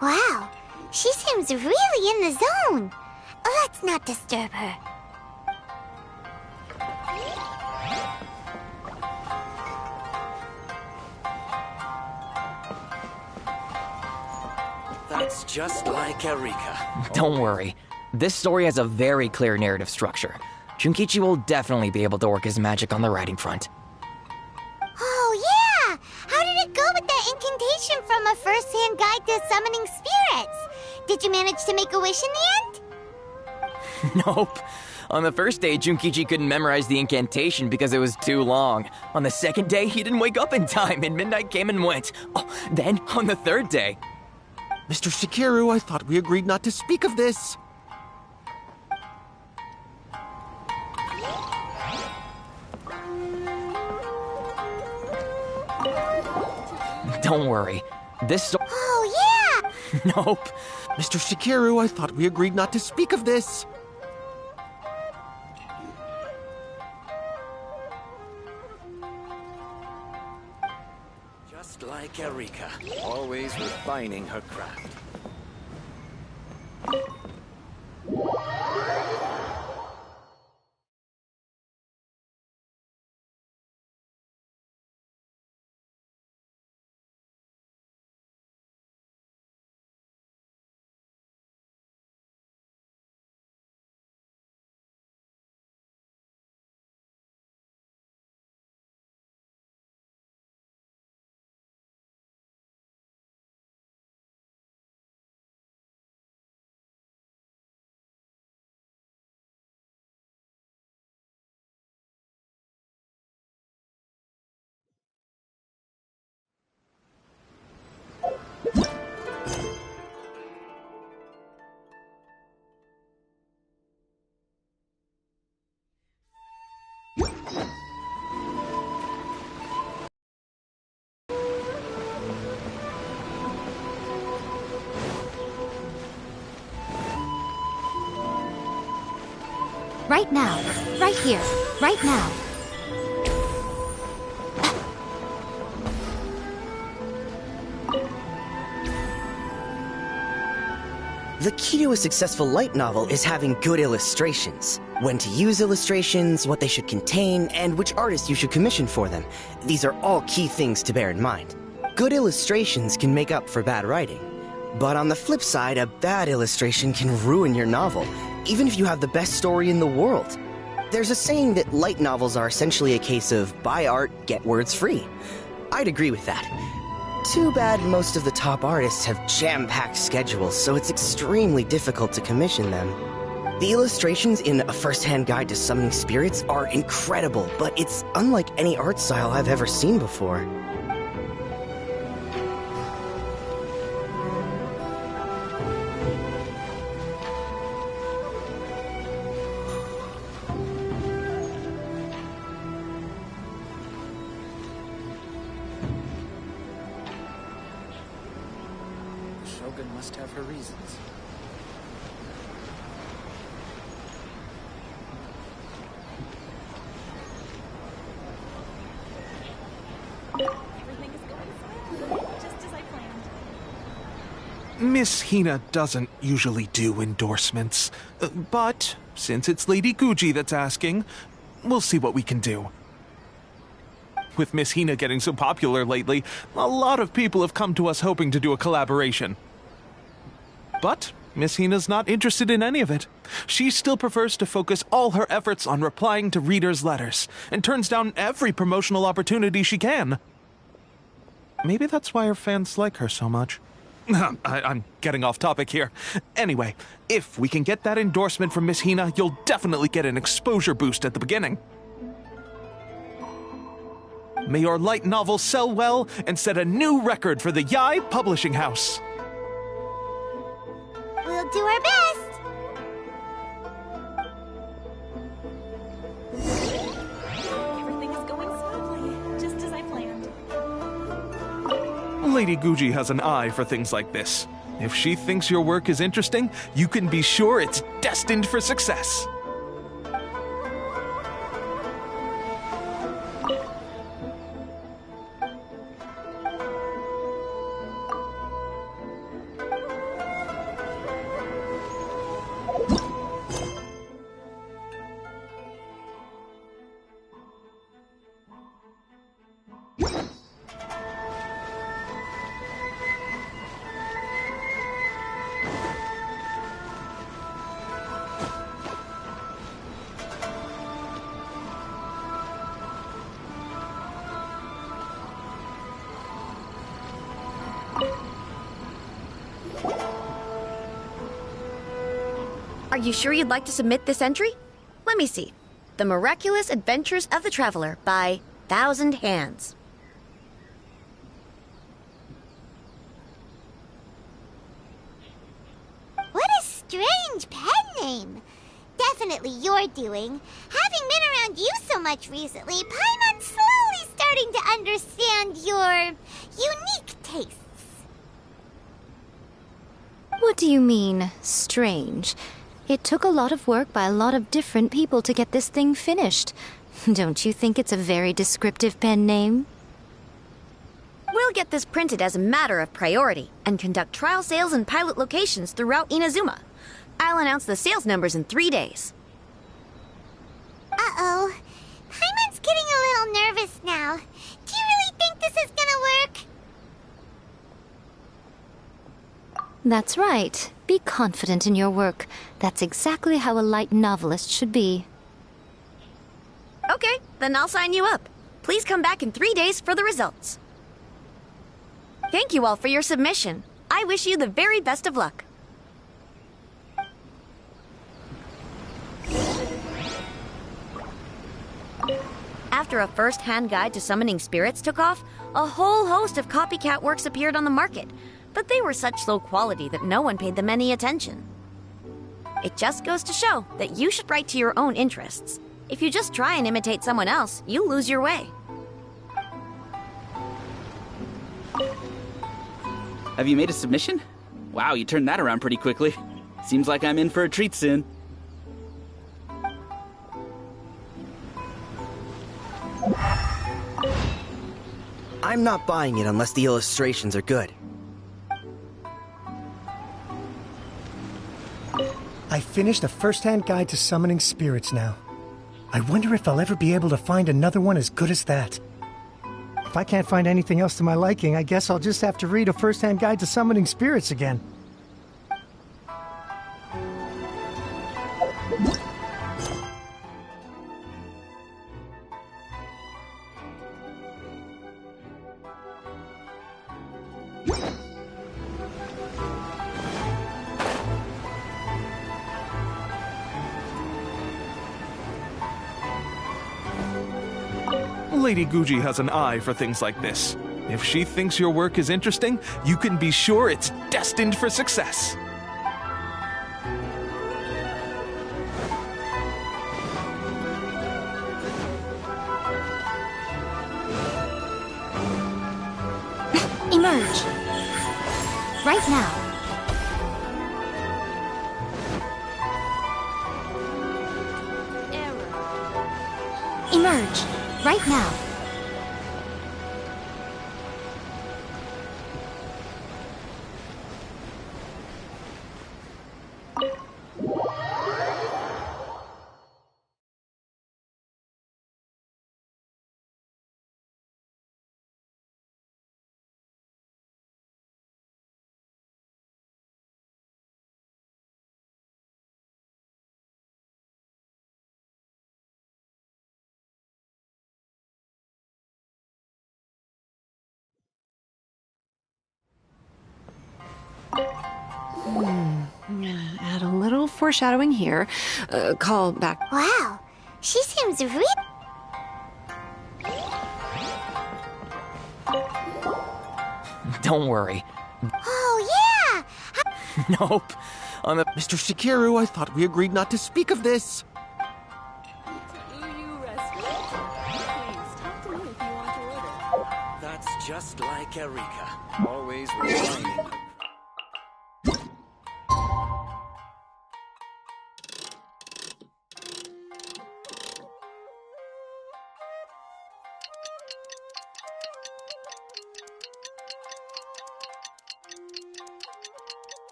Wow, she seems really in the zone. Let's not disturb her. That's just like Erika. Don't worry. This story has a very clear narrative structure. Junkichi will definitely be able to work his magic on the writing front. Oh, yeah! How did it go with that incantation from a first-hand guide to summoning spirits? Did you manage to make a wish in the end? Nope. On the first day, Junkichi couldn't memorize the incantation because it was too long. On the second day, he didn't wake up in time, and midnight came and went. Oh, then, on the third day... Mr. Shikiru, I thought we agreed not to speak of this. Don't worry. This Oh, yeah! Nope. Mr. Shikiru, I thought we agreed not to speak of this. Just like Erika, always refining her craft. Right now. Right here. Right now. The key to a successful light novel is having good illustrations. When to use illustrations, what they should contain, and which artist you should commission for them. These are all key things to bear in mind. Good illustrations can make up for bad writing. But on the flip side, a bad illustration can ruin your novel, even if you have the best story in the world. There's a saying that light novels are essentially a case of buy art, get words free. I'd agree with that. Too bad most of the top artists have jam-packed schedules, so it's extremely difficult to commission them. The illustrations in A First-Hand Guide to Summoning Spirits are incredible, but it's unlike any art style I've ever seen before. Shogun must have her reasons. Everything is going smoothly, just as I planned. Miss Hina doesn't usually do endorsements, but since it's Lady Guji that's asking, we'll see what we can do. With Miss Hina getting so popular lately, a lot of people have come to us hoping to do a collaboration. But Miss Hina's not interested in any of it. She still prefers to focus all her efforts on replying to readers' letters, and turns down every promotional opportunity she can. Maybe that's why her fans like her so much. I'm getting off topic here. Anyway, if we can get that endorsement from Miss Hina, you'll definitely get an exposure boost at the beginning. May your light novel sell well and set a new record for the Yai Publishing House. We'll do our best. Everything is going smoothly, just as I planned. Lady Guji has an eye for things like this. If she thinks your work is interesting, you can be sure it's destined for success. Are you sure you'd like to submit this entry? Let me see. The Miraculous Adventures of the Traveler by Thousand Hands. What a strange pen name. Definitely your doing. Having been around you so much recently, Paimon's slowly starting to understand your unique tastes. What do you mean, strange? It took a lot of work by a lot of different people to get this thing finished. Don't you think it's a very descriptive pen name? We'll get this printed as a matter of priority and conduct trial sales in pilot locations throughout Inazuma. I'll announce the sales numbers in 3 days. Uh-oh. Paimon's getting a little nervous now. Do you really think this is gonna work? That's right. Be confident in your work. That's exactly how a light novelist should be. Okay, then I'll sign you up. Please come back in 3 days for the results. Thank you all for your submission. I wish you the very best of luck. After a first-hand guide to summoning spirits took off, a whole host of copycat works appeared on the market, but they were such low quality that no one paid them any attention. It just goes to show that you should write to your own interests. If you just try and imitate someone else, you lose your way. Have you made a submission? Wow, you turned that around pretty quickly. Seems like I'm in for a treat soon. I'm not buying it unless the illustrations are good. I finished a first-hand guide to summoning spirits now. I wonder if I'll ever be able to find another one as good as that. If I can't find anything else to my liking, I guess I'll just have to read a first-hand guide to summoning spirits again. Lady Guji has an eye for things like this. If she thinks your work is interesting, you can be sure it's destined for success. Emerge! Right now. Emerge! Right now. Add a little foreshadowing here. Call back. Wow, she seems real. Don't worry. Oh, yeah! Nope. On the... Mr. Shikiru, I thought we agreed not to speak of this. That's just like Erika. Always refining her.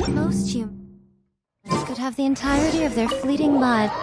Most humans could have the entirety of their fleeting lives.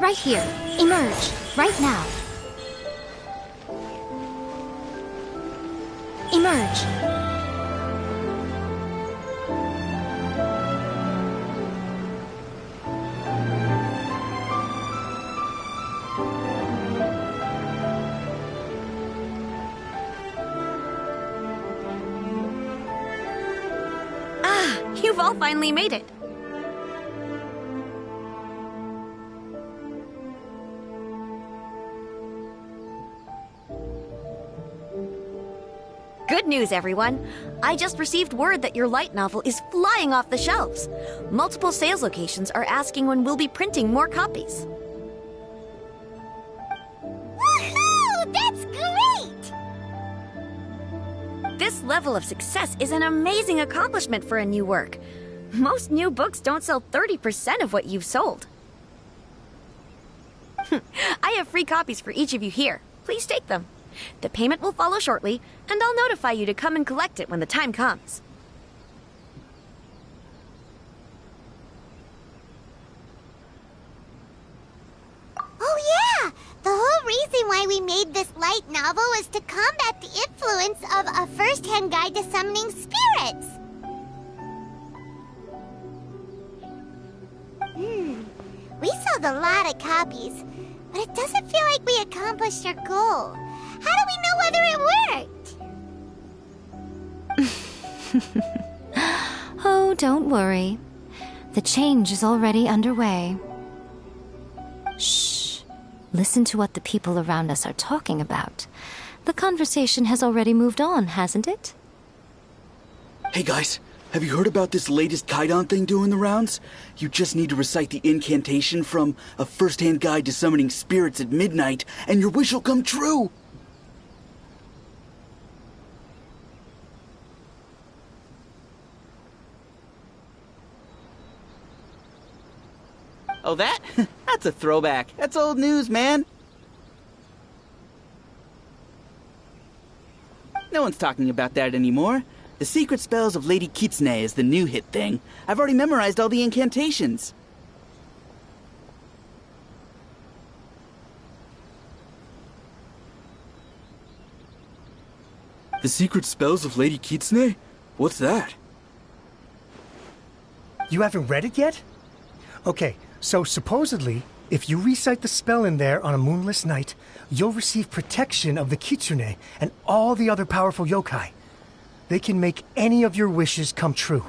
Right here. Emerge. Right now. Emerge. Ah, you've all finally made it. Good news, everyone. I just received word that your light novel is flying off the shelves. Multiple sales locations are asking when we'll be printing more copies. Woohoo! That's great! This level of success is an amazing accomplishment for a new work. Most new books don't sell 30% of what you've sold. I have free copies for each of you here. Please take them. The payment will follow shortly, and I'll notify you to come and collect it when the time comes. Oh yeah! The whole reason why we made this light novel was to combat the influence of a first-hand guide to summoning spirits. We sold a lot of copies, but it doesn't feel like we accomplished our goal. How do we know whether it worked? Oh, don't worry. The change is already underway. Shh. Listen to what the people around us are talking about. The conversation has already moved on, hasn't it? Hey guys, have you heard about this latest Kaidan thing doing the rounds? You just need to recite the incantation from A First-Hand Guide to Summoning Spirits at midnight, and your wish will come true! Oh, that? That's a throwback. That's old news, man. No one's talking about that anymore. The Secret Spells of Lady Kitsune is the new hit thing. I've already memorized all the incantations. The Secret Spells of Lady Kitsune? What's that? You haven't read it yet? Okay, so supposedly, If you recite the spell in there on a moonless night, you'll receive protection of the Kitsune and all the other powerful yokai. They can make any of your wishes come true.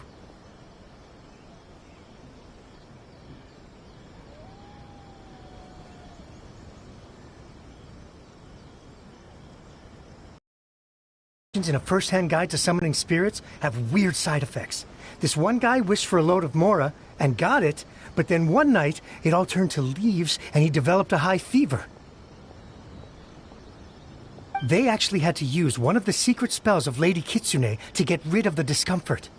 In a first-hand guide to summoning spirits have weird side effects. This one guy wished for a load of Mora and got it, but then one night it all turned to leaves and he developed a high fever. They actually had to use one of the secret spells of Lady Kitsune to get rid of the discomfort.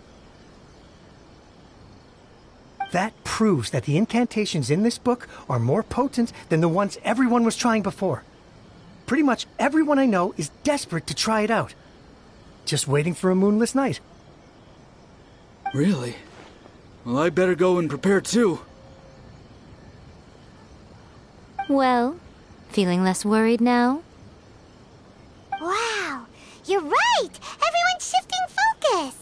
That proves that the incantations in this book are more potent than the ones everyone was trying before. Pretty much everyone I know is desperate to try it out. Just waiting for a moonless night. Really? Well, I better go and prepare too. Well, feeling less worried now? Wow, you're right! Everyone's shifting focus!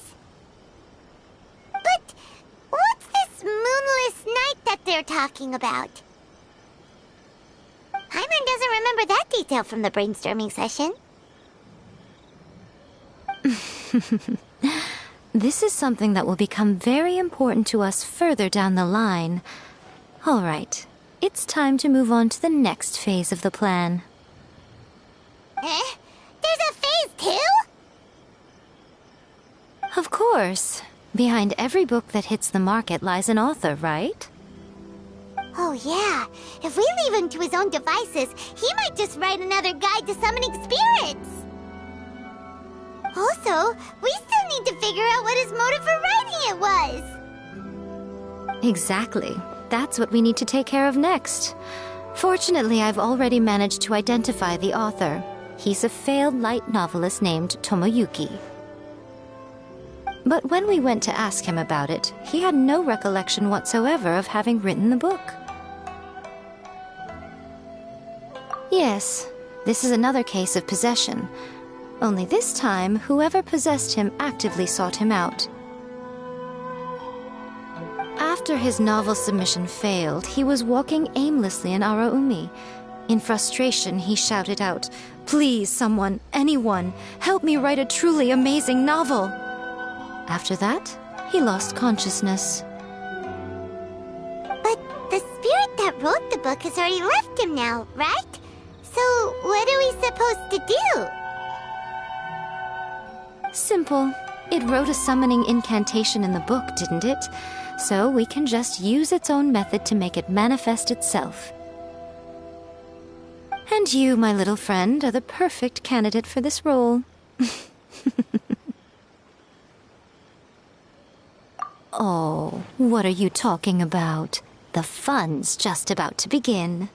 But what's this moonless night that they're talking about? Hyman doesn't remember that detail from the brainstorming session. This is something that will become very important to us further down the line. All right, it's time to move on to the next phase of the plan. There's a phase 2? Of course. Behind every book that hits the market lies an author, right? Oh yeah, if we leave him to his own devices, he might just write another guide to summoning spirits! Also, we still need to figure out what his motive for writing it was! Exactly. That's what we need to take care of next. Fortunately, I've already managed to identify the author. He's a failed light novelist named Tomoyuki. But when we went to ask him about it, he had no recollection whatsoever of having written the book. Yes, this is another case of possession. Only this time, whoever possessed him actively sought him out. After his novel submission failed, he was walking aimlessly in Araumi. In frustration, he shouted out, "Please, someone, anyone, help me write a truly amazing novel!" After that, he lost consciousness. But the spirit that wrote the book has already left him now, right? So what are we supposed to do? Simple. It wrote a summoning incantation in the book, didn't it? So we can just use its own method to make it manifest itself. And you, my little friend, are the perfect candidate for this role. Oh, what are you talking about? The fun's just about to begin.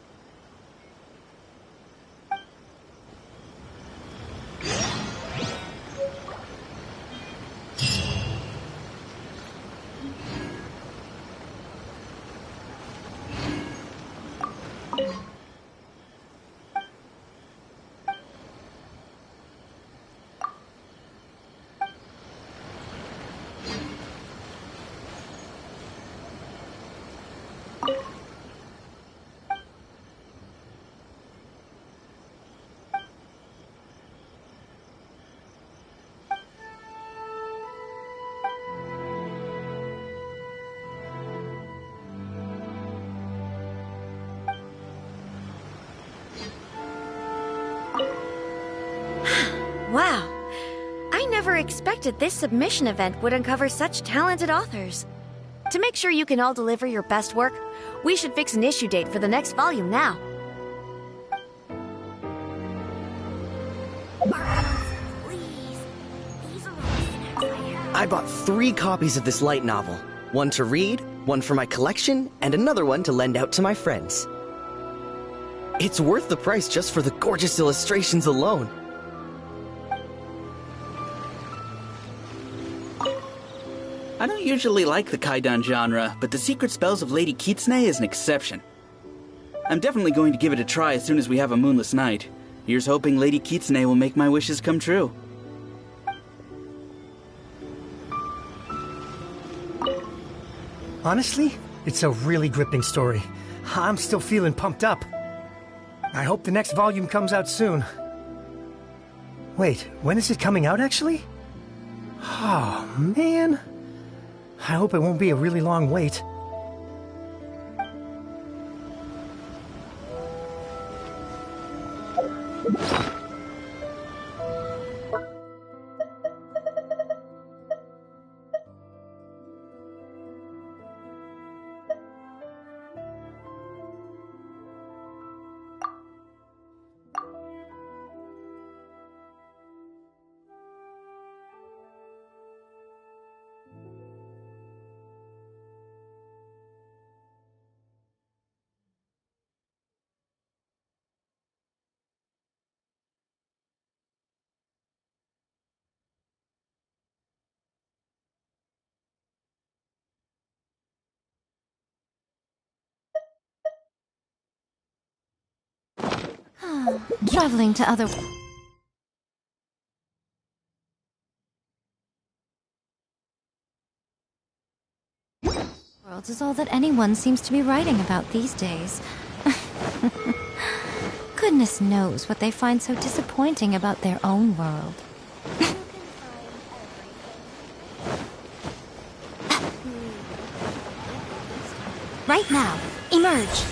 Wow. I never expected this submission event would uncover such talented authors. To make sure you can all deliver your best work, we should fix an issue date for the next volume now. I bought 3 copies of this light novel. One to read, one for my collection, and another one to lend out to my friends. It's worth the price just for the gorgeous illustrations alone. I don't usually like the Kaidan genre, but the secret spells of Lady Kitsune is an exception. I'm definitely going to give it a try as soon as we have a moonless night. Here's hoping Lady Kitsune will make my wishes come true. Honestly, it's a really gripping story. I'm still feeling pumped up. I hope the next volume comes out soon. Wait, when is it coming out, actually? Oh, man. I hope it won't be a really long wait. Traveling to other worlds is all that anyone seems to be writing about these days. Goodness knows what they find so disappointing about their own world. Right now, emerge!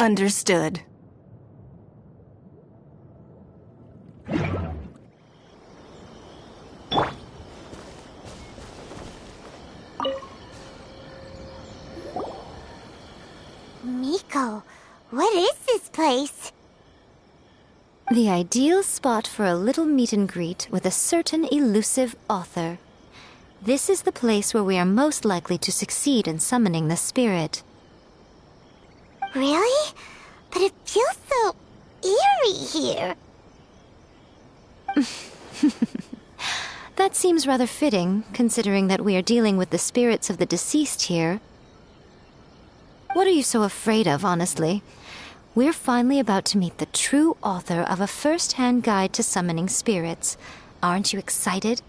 Understood. Miko, what is this place? The ideal spot for a little meet and greet with a certain elusive author. This is the place where we are most likely to succeed in summoning the spirit. Really? But it feels so eerie here. That seems rather fitting, considering that we are dealing with the spirits of the deceased here. What are you so afraid of, honestly? We're finally about to meet the true author of a first-hand guide to summoning spirits. Aren't you excited?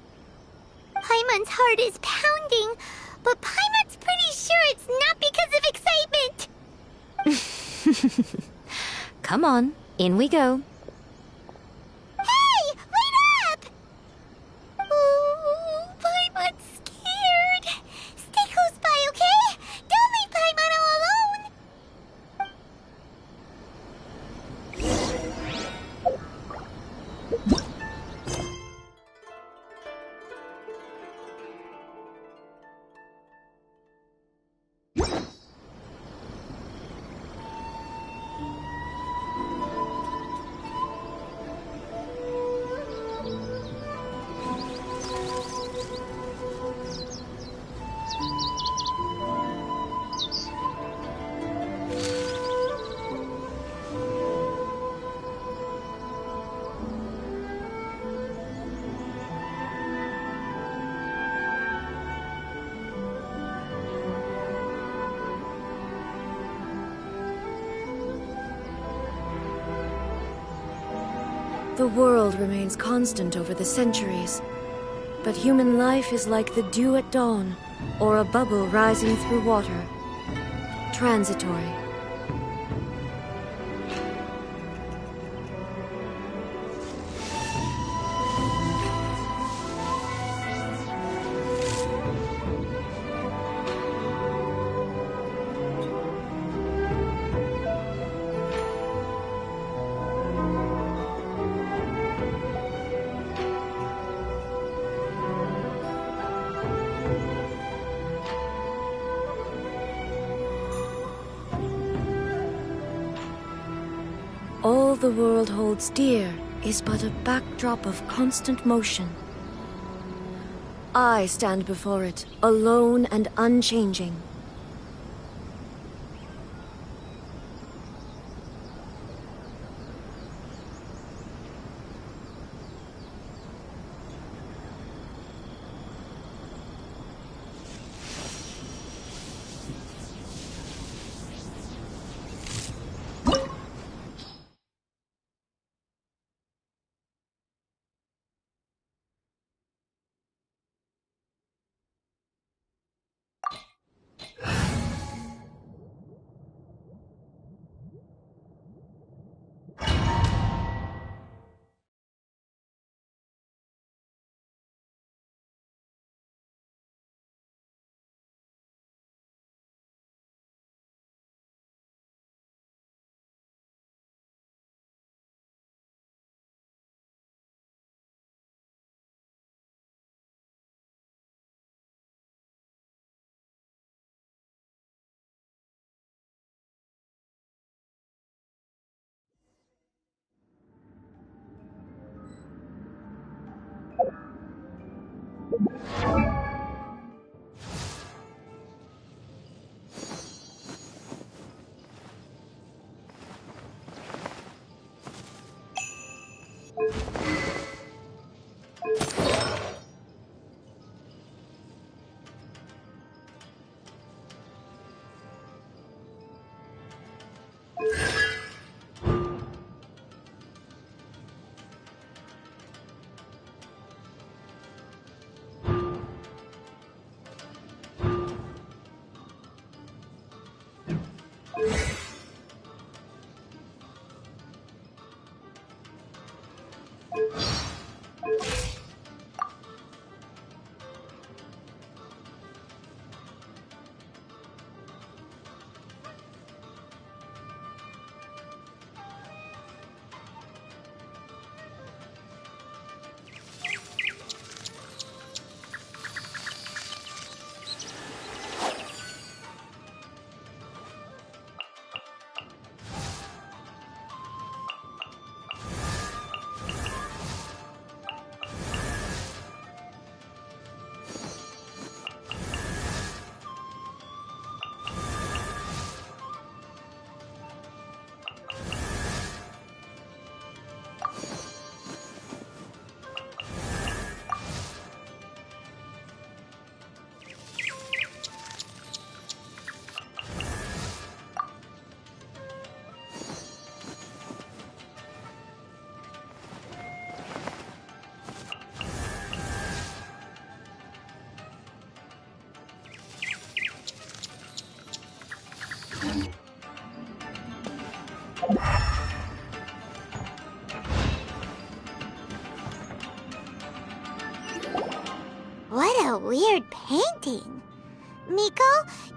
Paimon's heart is pounding, but Paimon's pretty sure it's not because of excitement. Come on, in we go. Hey, wait up! Oh, Paimon's scared. Stay close by, okay? Don't leave Paimon all alone. The world remains constant over the centuries, but human life is like the dew at dawn, or a bubble rising through water. Transitory. All the world holds dear is but a backdrop of constant motion. I stand before it, alone and unchanging. What a weird painting. Miko,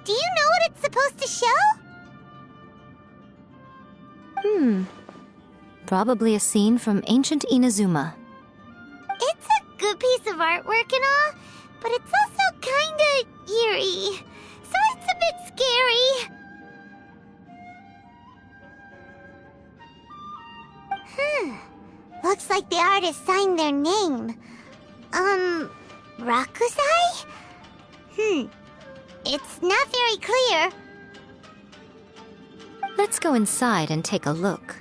do you know what it's supposed to show? Probably a scene from ancient Inazuma. It's a good piece of artwork and all, but it's also kinda eerie. So it's a bit scary. Looks like the artist signed their name. Rakusai? It's not very clear. Let's go inside and take a look.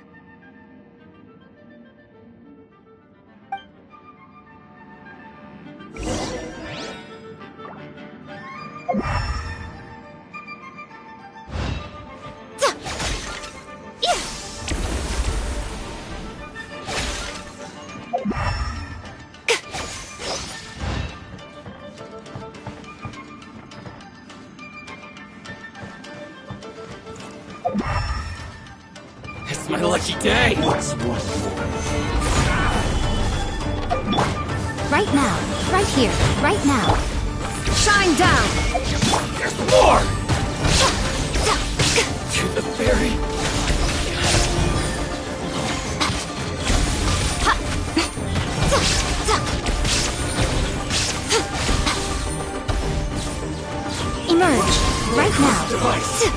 It's my lucky day! Right now. Right here. Right now. Shine down! There's more! To the berry. Emerge. Right now. Device.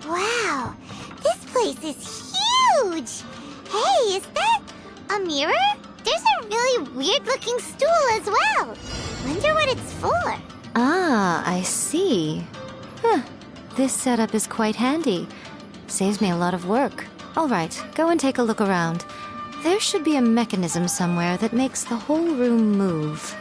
Wow, this place is huge! Hey, is that a mirror? There's a really weird-looking stool as well. Wonder what it's for. Ah, I see. Huh. This setup is quite handy. Saves me a lot of work. All right, go and take a look around. There should be a mechanism somewhere that makes the whole room move.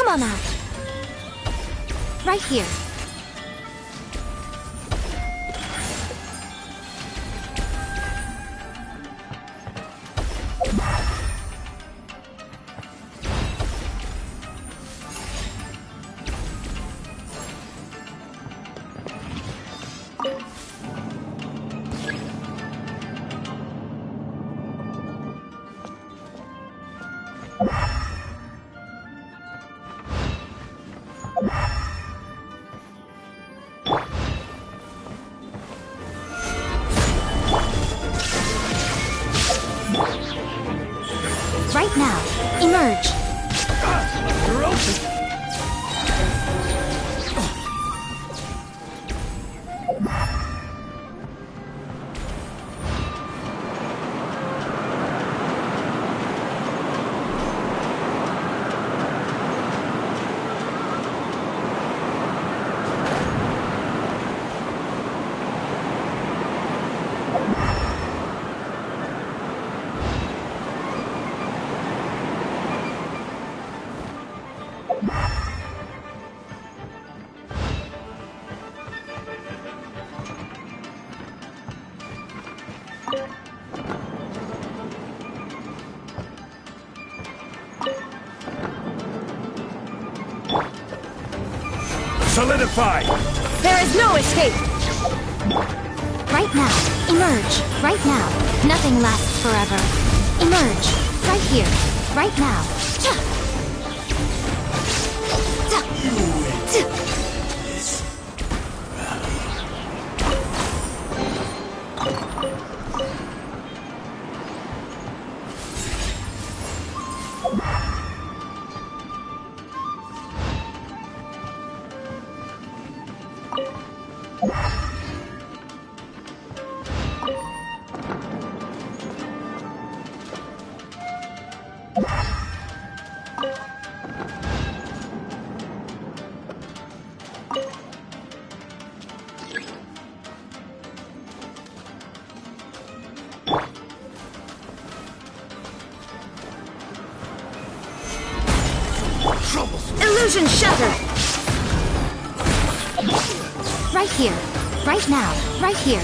Come on out. Right here. Right now, emerge. You're open. Solidify! There is no escape! Right now, emerge. Right now. Nothing lasts forever. Emerge. Right here. Right now. Illusion shattered! Right here. Right now. Right here.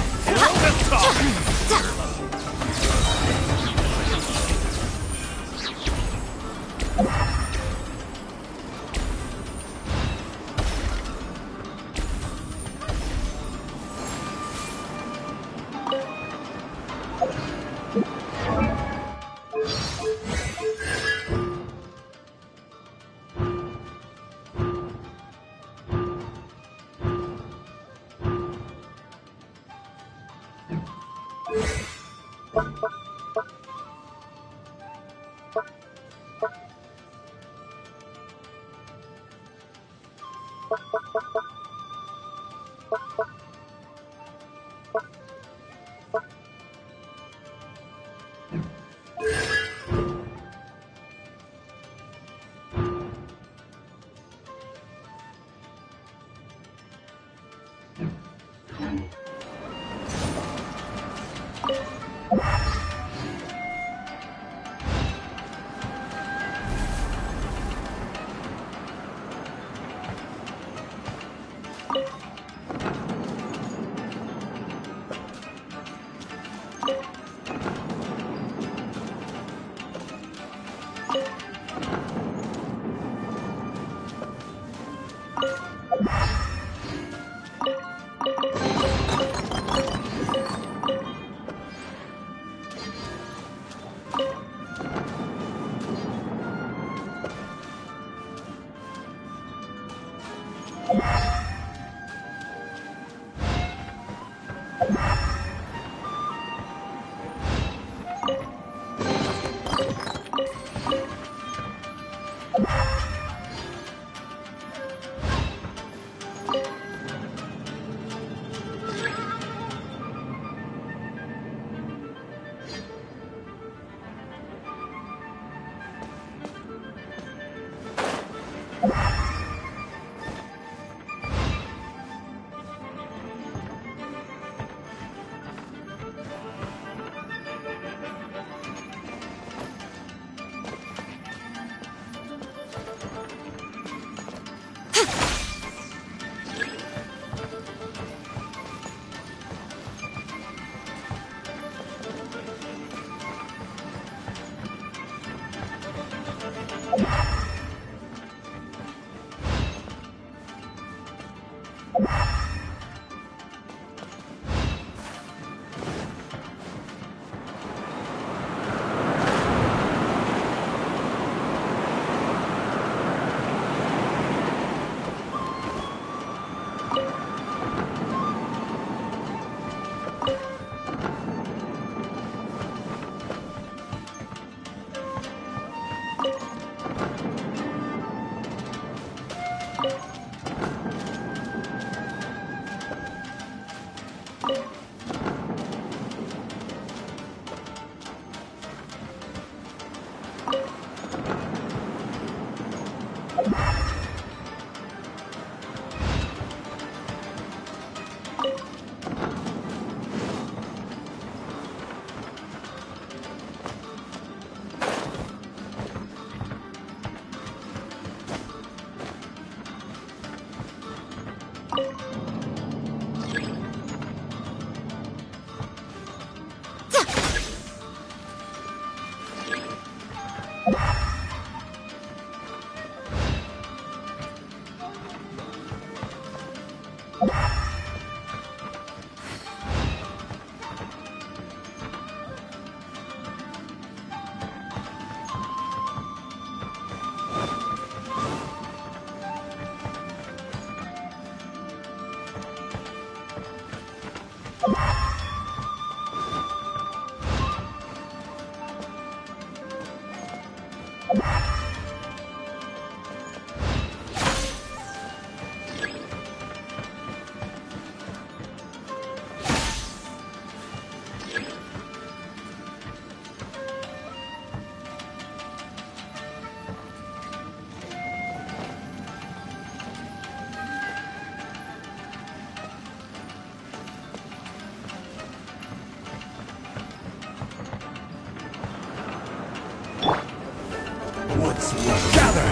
Gather!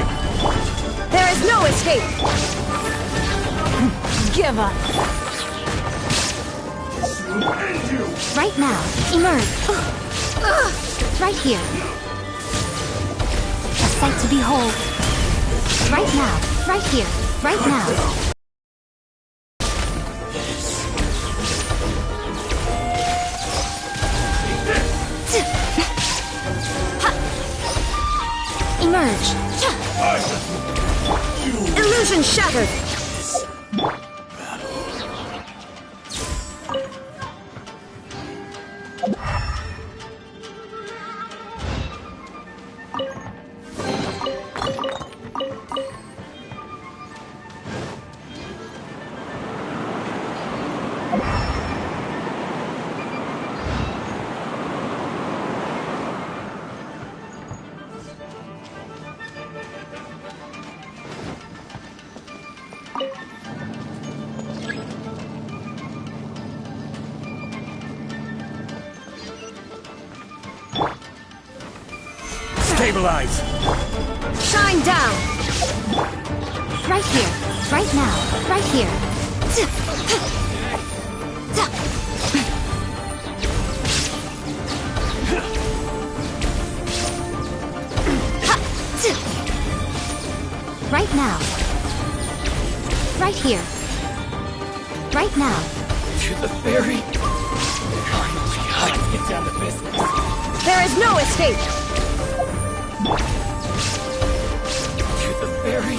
There is no escape! Give up. Right now, emerge. Right here. A sight to behold. Right now, right here, right now. Emerge. Illusion shattered! Stabilize! Shine down! Right here, right now, right here. Right now. Right here. Right now. To the ferry? I can get down to business. There is no escape! To the ferry?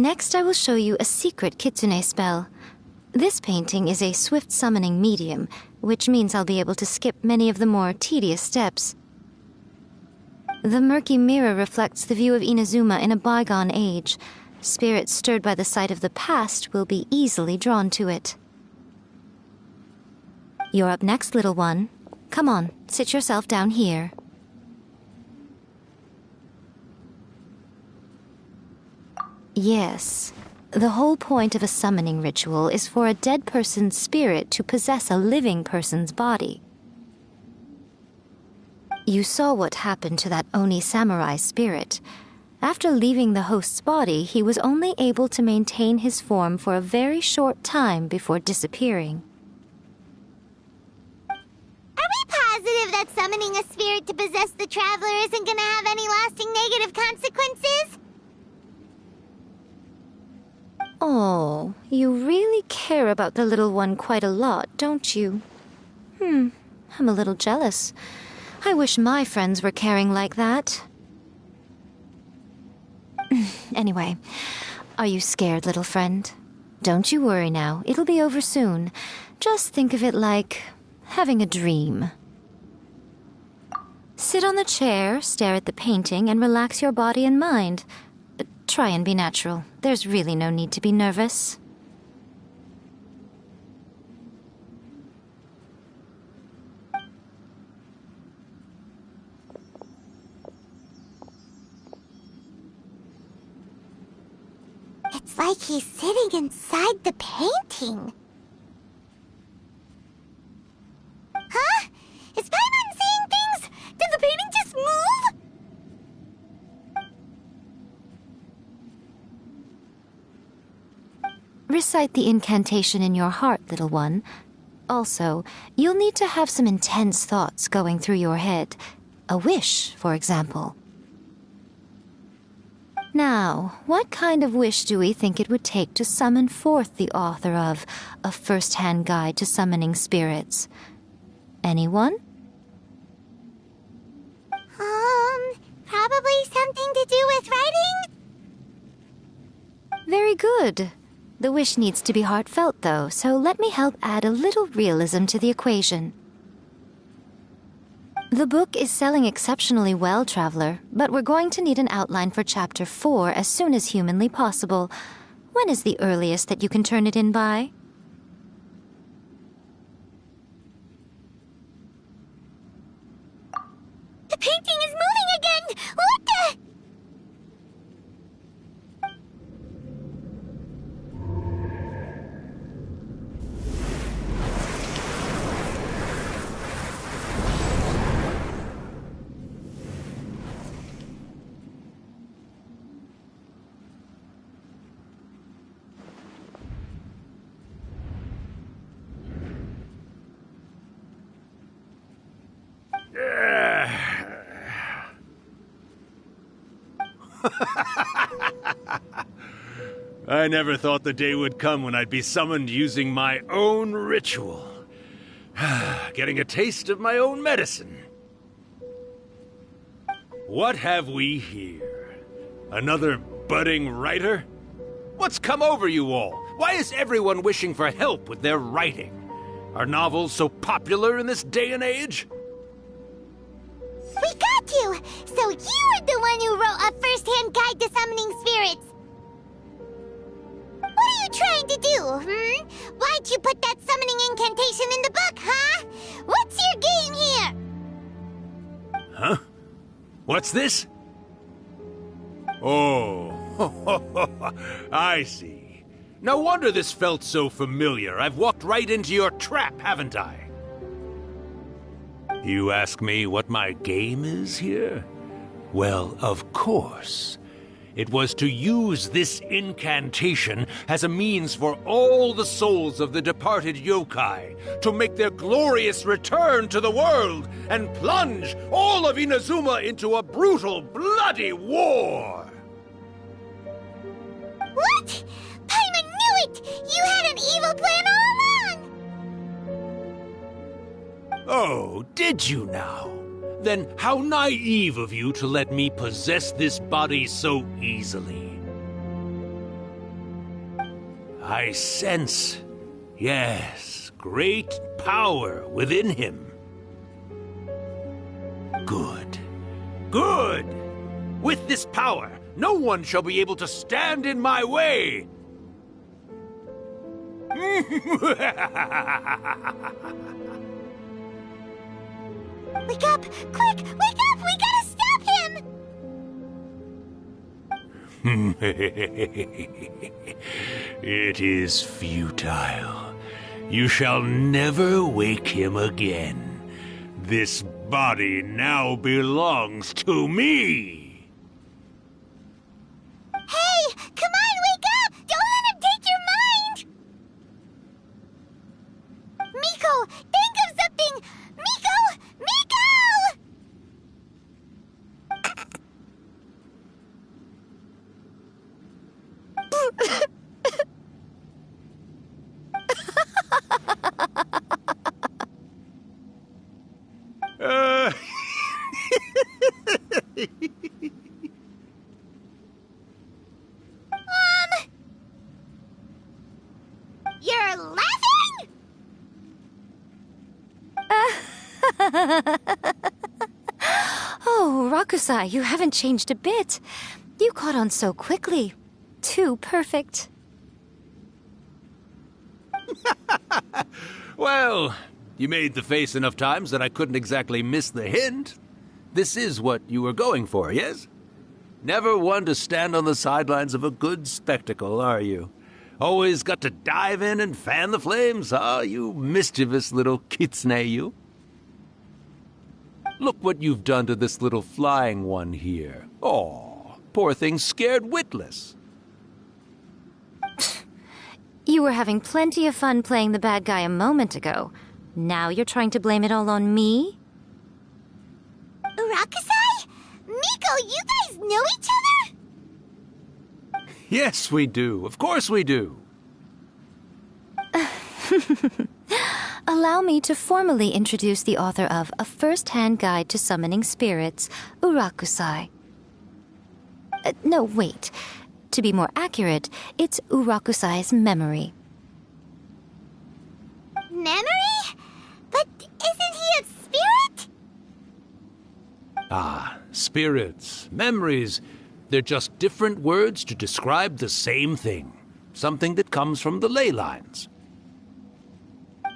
Next, I will show you a secret kitsune spell. This painting is a swift summoning medium, which means I'll be able to skip many of the more tedious steps. The murky mirror reflects the view of Inazuma in a bygone age. Spirits stirred by the sight of the past will be easily drawn to it. You're up next, little one. Come on, sit yourself down here. Yes. The whole point of a summoning ritual is for a dead person's spirit to possess a living person's body. You saw what happened to that Oni samurai spirit. After leaving the host's body, he was only able to maintain his form for a very short time before disappearing. Are we positive that summoning a spirit to possess the traveler isn't gonna have any lasting negative consequences? Oh, you really care about the little one quite a lot, don't you? I'm a little jealous. I wish my friends were caring like that. Anyway, are you scared, little friend? Don't you worry now, it'll be over soon. Just think of it like having a dream. Sit on the chair, stare at the painting, and relax your body and mind. Try and be natural. There's really no need to be nervous. It's like he's sitting inside the painting. Huh? Is Paimon seeing things? Did the painting just move? Recite the incantation in your heart, little one. Also, you'll need to have some intense thoughts going through your head. A wish, for example. Now, what kind of wish do we think it would take to summon forth the author of A First-Hand Guide to Summoning Spirits? Anyone? Probably something to do with writing? Very good. The wish needs to be heartfelt, though, so let me help add a little realism to the equation. The book is selling exceptionally well, Traveler, but we're going to need an outline for Chapter 4 as soon as humanly possible. When is the earliest that you can turn it in by? The painting is moving again! What the... I never thought the day would come when I'd be summoned using my own ritual. Getting a taste of my own medicine. What have we here? Another budding writer? What's come over you all? Why is everyone wishing for help with their writing? Are novels so popular in this day and age? We got you! So you are the one who wrote A First-Hand Guide to Summoning Spirits! What are you trying to do, Why'd you put that summoning incantation in the book, huh? What's your game here? Huh? What's this? Oh, I see. No wonder this felt so familiar. I've walked right into your trap, haven't I? You ask me what my game is here? Well, of course. It was to use this incantation as a means for all the souls of the departed yokai to make their glorious return to the world and plunge all of Inazuma into a brutal, bloody war! What? Paimon knew it! You had an evil plan all along! Oh, did you now? Then how naive of you to let me possess this body so easily. I sense, yes, great power within him. Good. Good! With this power, no one shall be able to stand in my way! Wake up! Quick! Wake up! We gotta stop him! It is futile. You shall never wake him again. This body now belongs to me! Hey! Come on, wake up! Don't let him take your mind! Miko! Think of something! Miko! Miko! You're laughing? Oh, Rakusai, you haven't changed a bit. You caught on so quickly. Too perfect. Well, you made the face enough times that I couldn't exactly miss the hint. This is what you were going for, yes? Never one to stand on the sidelines of a good spectacle, are you? Always got to dive in and fan the flames, huh? You mischievous little kitsune, you. Look what you've done to this little flying one here. Oh, poor thing scared witless. You were having plenty of fun playing the bad guy a moment ago. Now you're trying to blame it all on me? Rakusai? Miko, you guys know each other? Yes, we do. Of course we do. Allow me to formally introduce the author of A First-Hand Guide to Summoning Spirits, Urakusai. No, wait. To be more accurate, it's Urakusai's memory. Memory? But isn't he a spirit? Ah, spirits, memories. They're just different words to describe the same thing. Something that comes from the ley lines.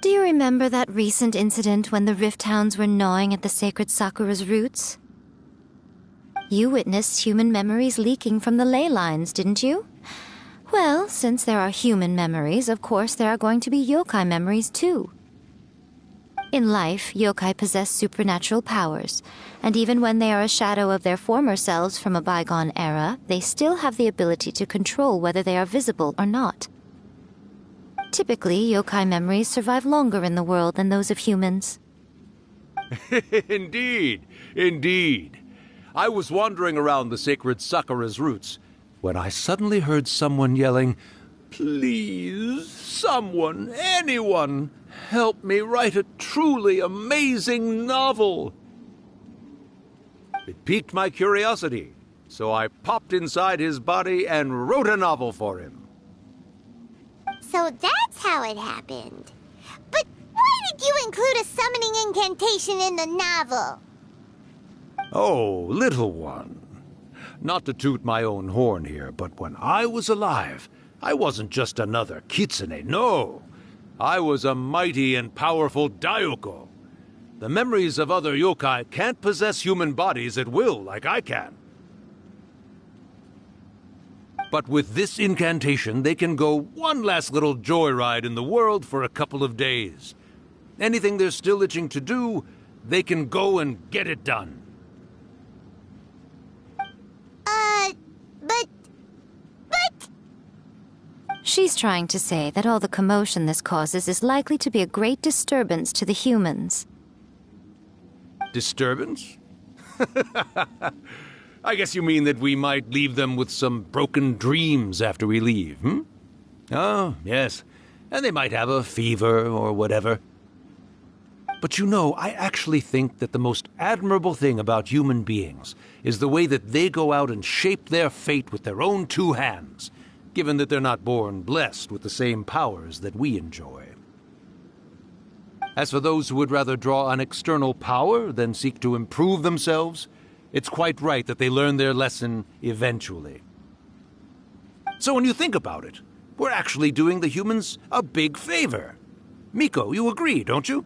Do you remember that recent incident when the Rift Hounds were gnawing at the sacred Sakura's roots? You witnessed human memories leaking from the ley lines, didn't you? Well, since there are human memories, of course there are going to be yokai memories too. In life, yokai possess supernatural powers, and even when they are a shadow of their former selves from a bygone era, they still have the ability to control whether they are visible or not. Typically, yokai memories survive longer in the world than those of humans. Indeed, indeed. I was wandering around the sacred Sakura's roots when I suddenly heard someone yelling, "Please, someone, anyone, help me write a truly amazing novel." It piqued my curiosity, so I popped inside his body and wrote a novel for him. So that's how it happened. But why did you include a summoning incantation in the novel? Oh, little one. Not to toot my own horn here, but when I was alive, I wasn't just another kitsune, no. I was a mighty and powerful Daiyoko. The memories of other yokai can't possess human bodies at will like I can. But with this incantation, they can go one last little joyride in the world for a couple of days. Anything they're still itching to do, they can go and get it done. But... She's trying to say that all the commotion this causes is likely to be a great disturbance to the humans. Disturbance? I guess you mean that we might leave them with some broken dreams after we leave, hmm? Oh, yes. And they might have a fever or whatever. But you know, I actually think that the most admirable thing about human beings is the way that they go out and shape their fate with their own two hands. given that they're not born blessed with the same powers that we enjoy. As for those who would rather draw on external power than seek to improve themselves, it's quite right that they learn their lesson eventually. So when you think about it, we're actually doing the humans a big favor. Miko, you agree, don't you?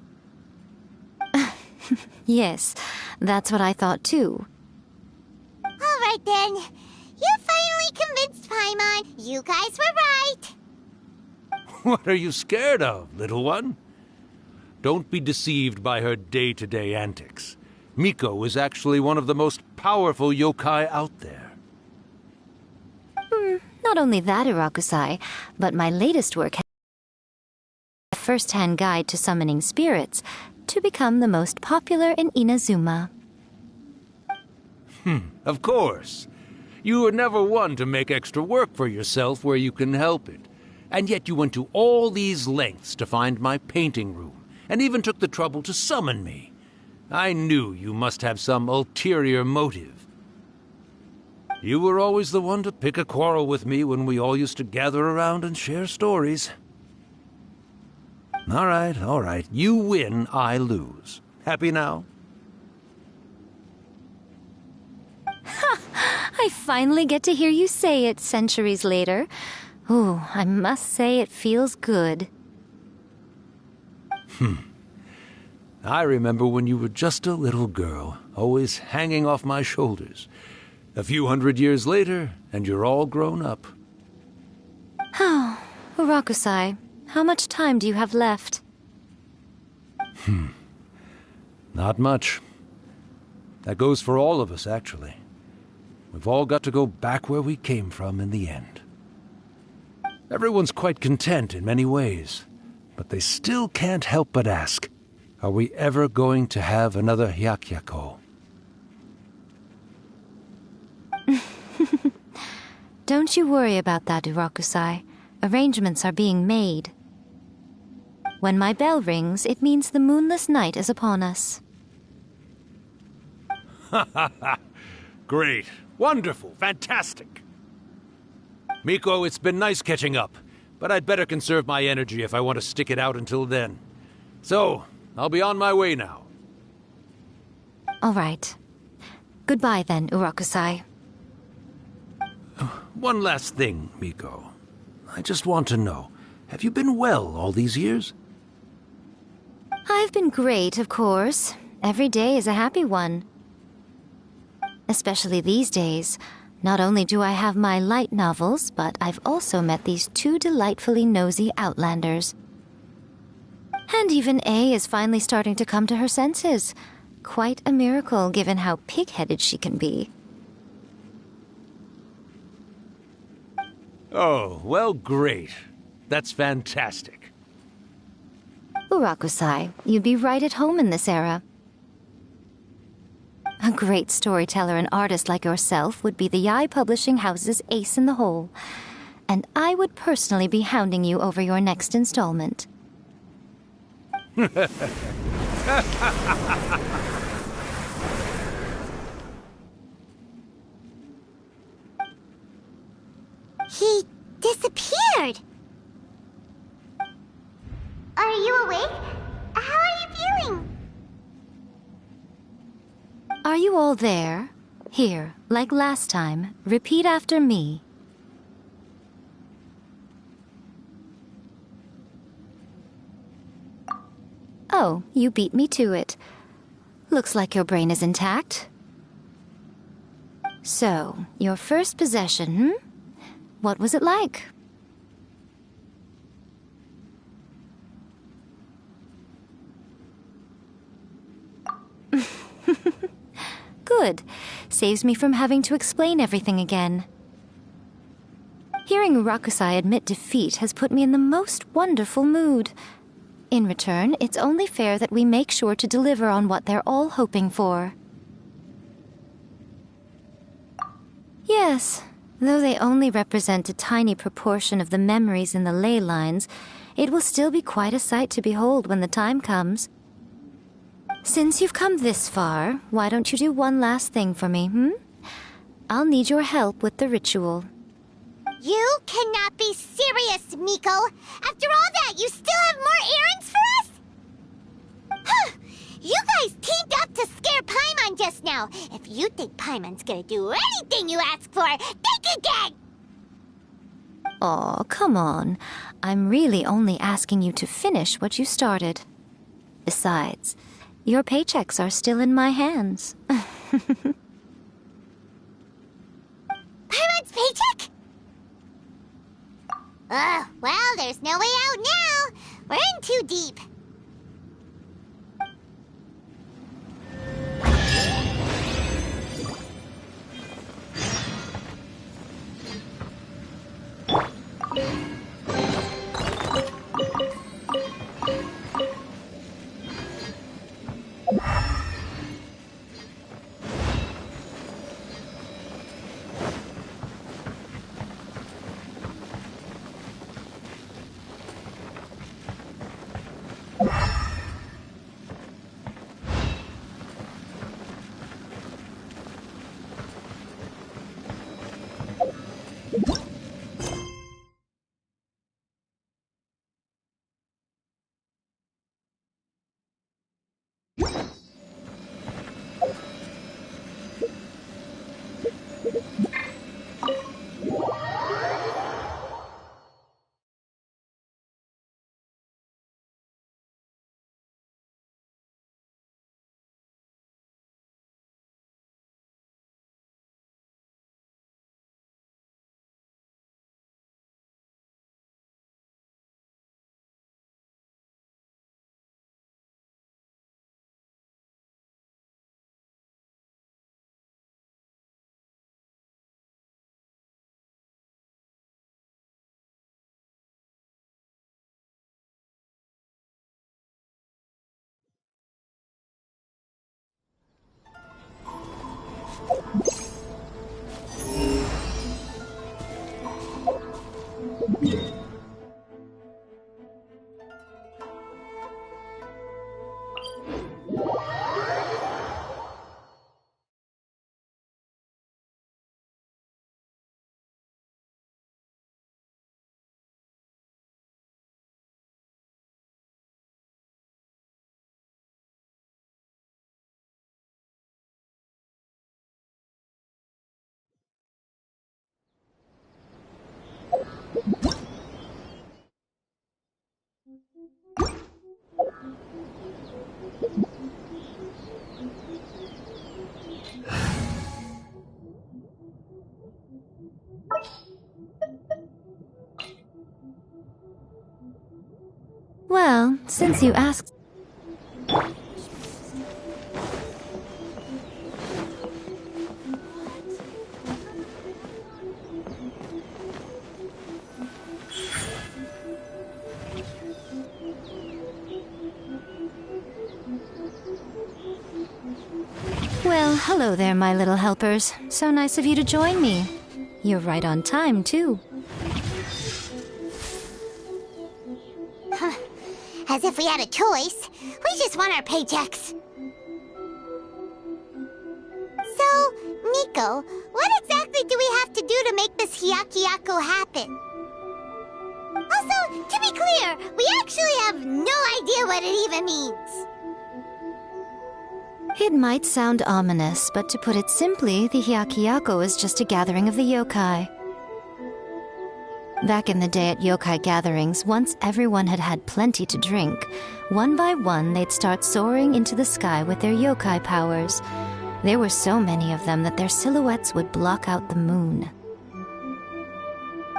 Yes, that's what I thought too. All right then. You finally convinced Paimon. You guys were right. What are you scared of, little one? Don't be deceived by her day-to-day antics. Miko is actually one of the most powerful yokai out there. Not only that, Irakusai, but my latest work has a first-hand guide to summoning spirits to become the most popular in Inazuma. Of course. You were never one to make extra work for yourself where you can help it. And yet you went to all these lengths to find my painting room, and even took the trouble to summon me. I knew you must have some ulterior motive. You were always the one to pick a quarrel with me when we all used to gather around and share stories. All right. You win, I lose. Happy now? I finally get to hear you say it centuries later. Ooh, I must say it feels good. I remember when you were just a little girl, always hanging off my shoulders. A few 100 years later, and you're all grown up. Oh, Urakusai, how much time do you have left? Not much. That goes for all of us, actually. We've all got to go back where we came from in the end. Everyone's quite content in many ways, but they still can't help but ask, are we ever going to have another Hyakyako? Don't you worry about that, Urakusai. Arrangements are being made. When my bell rings, it means the moonless night is upon us. Great. Wonderful. Fantastic. Miko, it's been nice catching up, but I'd better conserve my energy if I want to stick it out until then. So, I'll be on my way now. All right. Goodbye then, Urakusai. One last thing, Miko. I just want to know, have you been well all these years? I've been great, of course. Every day is a happy one. Especially these days. Not only do I have my light novels, but I've also met these two delightfully nosy outlanders. And even A is finally starting to come to her senses. Quite a miracle, given how pig-headed she can be. Oh, well, great. That's fantastic. Urakusai, you'd be right at home in this era. A great storyteller and artist like yourself would be the Yae Publishing House's ace in the hole. And I would personally be hounding you over your next installment. He disappeared. Are you awake? How are you feeling? Are you all there? Here, like last time, repeat after me. Oh, you beat me to it. Looks like your brain is intact. So, your first possession, What was it like? Good. Saves me from having to explain everything again. Hearing Urakusai admit defeat has put me in the most wonderful mood. In return, it's only fair that we make sure to deliver on what they're all hoping for. Yes, though they only represent a tiny proportion of the memories in the ley lines, it will still be quite a sight to behold when the time comes. Since you've come this far, why don't you do one last thing for me, I'll need your help with the ritual. You cannot be serious, Miko! After all that, you still have more errands for us? Huh! You guys teamed up to scare Paimon just now. If you think Paimon's gonna do anything you ask for, think again! Aw, come on. I'm really only asking you to finish what you started. Besides, your paychecks are still in my hands. Paimon's paycheck? Well, there's no way out now. We're in too deep. Well, since you asked... Well, hello there, my little helpers. So nice of you to join me. You're right on time, too. As if we had a choice. We just want our paychecks. So, Miko, what exactly do we have to do to make this Hyakuyaku happen? Also, to be clear, we actually have no idea what it even means. It might sound ominous, but to put it simply, the Hyakuyaku is just a gathering of the yokai. Back in the day at yokai gatherings, once everyone had had plenty to drink, one by one they'd start soaring into the sky with their yokai powers. There were so many of them that their silhouettes would block out the moon.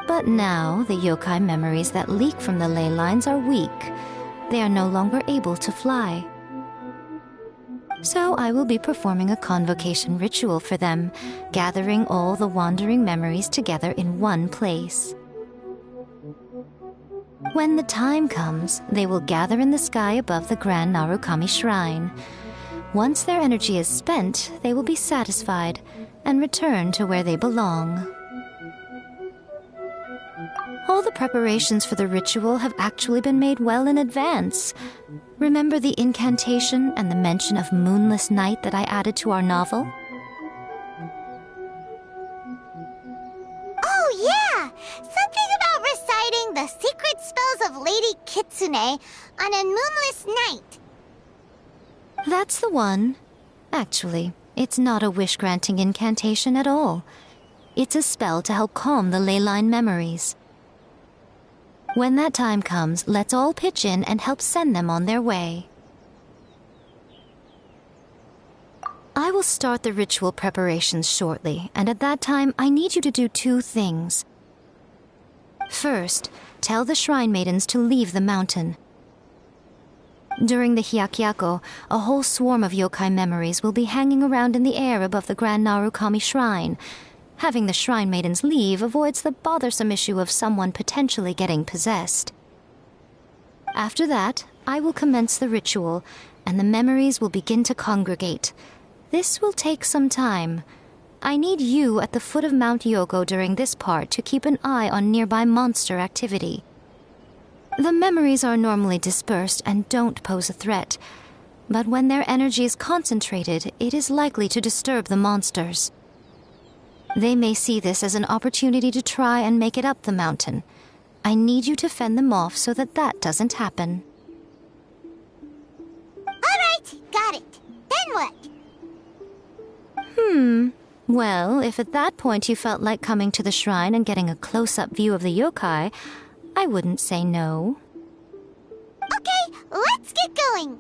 But now, the yokai memories that leak from the ley lines are weak. They are no longer able to fly. So I will be performing a convocation ritual for them, gathering all the wandering memories together in one place. When the time comes, they will gather in the sky above the Grand Narukami Shrine. Once their energy is spent, they will be satisfied and return to where they belong. All the preparations for the ritual have actually been made well in advance. Remember the incantation and the mention of moonless night that I added to our novel? Oh, yeah! Lady Kitsune on a moonless night. That's the one. Actually, it's not a wish-granting incantation at all. It's a spell to help calm the ley line memories. When that time comes, let's all pitch in and help send them on their way. I will start the ritual preparations shortly, and at that time, I need you to do 2 things. First, tell the Shrine Maidens to leave the mountain. During the Hyakyako, a whole swarm of yokai memories will be hanging around in the air above the Grand Narukami Shrine. Having the Shrine Maidens leave avoids the bothersome issue of someone potentially getting possessed. After that, I will commence the ritual, and the memories will begin to congregate. This will take some time. I need you at the foot of Mount Yogo during this part to keep an eye on nearby monster activity. The memories are normally dispersed and don't pose a threat, but when their energy is concentrated, it is likely to disturb the monsters. They may see this as an opportunity to try and make it up the mountain. I need you to fend them off so that doesn't happen. Alright, got it. Then what? Well, if at that point you felt like coming to the shrine and getting a close-up view of the yokai, I wouldn't say no. Okay, let's get going.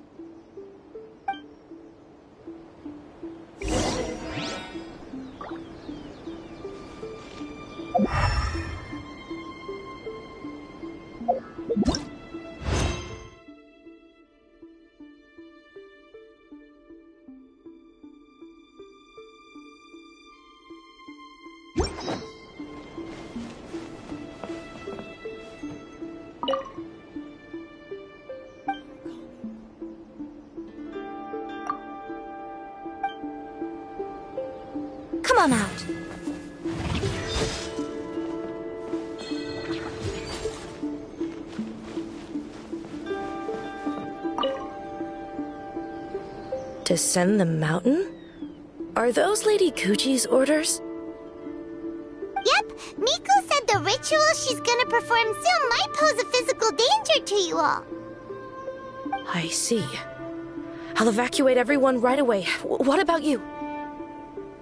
Come on out. Descend the mountain? Are those Lady Kuji's orders? Yep, Miku said the ritual she's gonna perform soon might pose a physical danger to you all. I see. I'll evacuate everyone right away. What about you?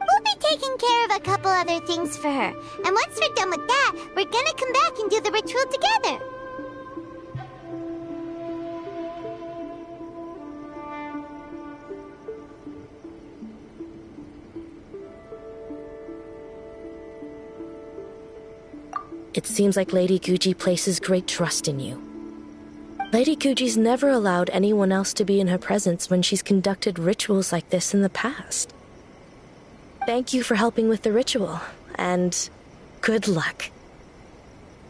We'll be taking care of a couple other things for her. And once we're done with that, we're gonna come back and do the ritual together. It seems like Lady Guji places great trust in you. Lady Guji's never allowed anyone else to be in her presence when she's conducted rituals like this in the past. Thank you for helping with the ritual, and good luck.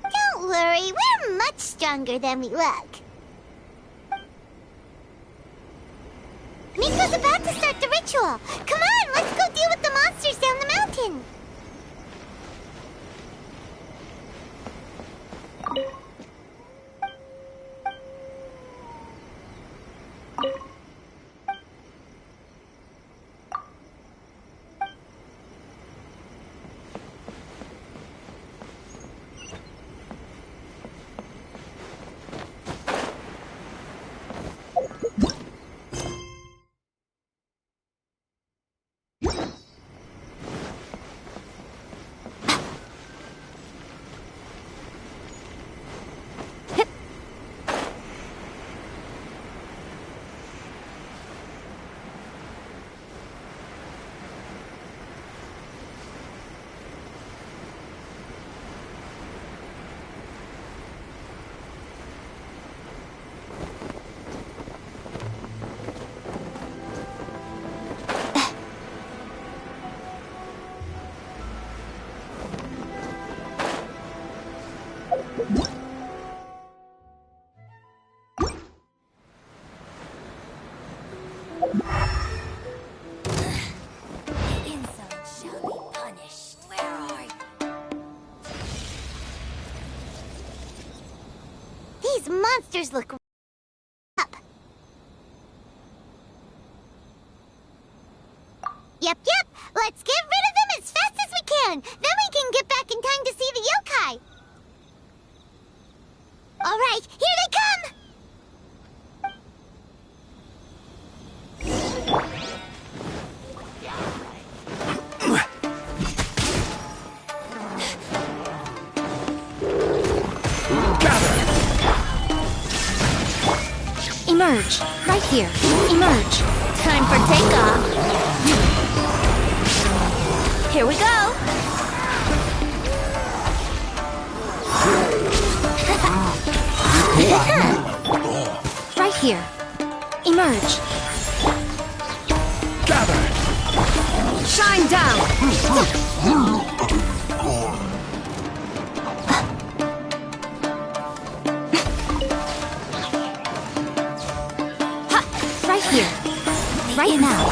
Don't worry, we're much stronger than we look. Miko's about to start the ritual. Come on, let's go deal with the monsters down the mountain. These monsters look up. Yep. Let's get rid of them as fast as we can. Then we can get back in time to see the yokai. All right, here they come. Emerge. Right here. Emerge. Time for takeoff. Here we go. Right here. Emerge. Gather. Shine down. Right here. Right now.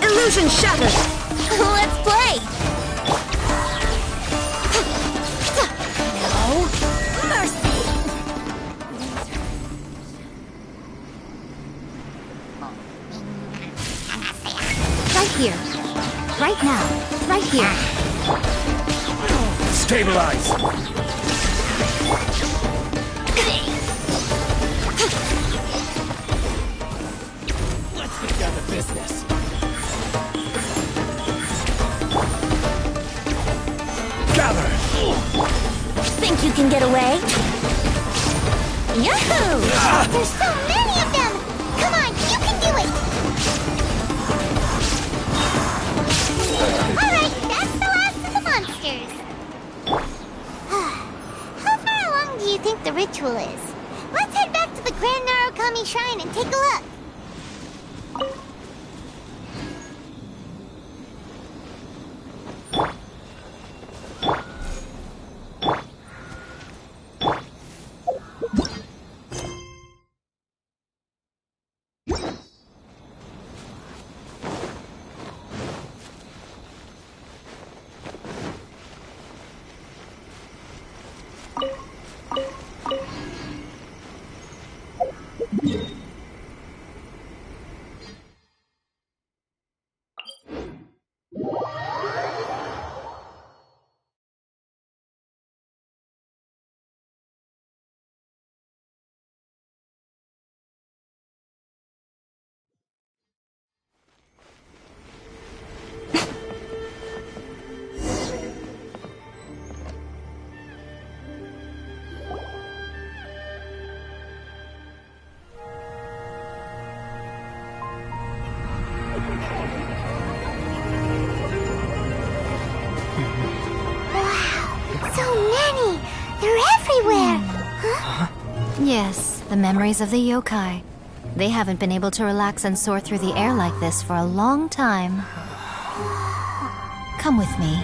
Illusion shattered. Let's play. No mercy. Right here. Right now. Right here. Stabilize. Let's get down to business. Gather. Think you can get away? Yahoo! There's so many of them! Come on, you can do it! Alright, that's the last of the monsters. How far along do you think the ritual is? Let's head back to the Grand Narukami Shrine and take a look. Yes, the memories of the yokai. They haven't been able to relax and soar through the air like this for a long time. Come with me.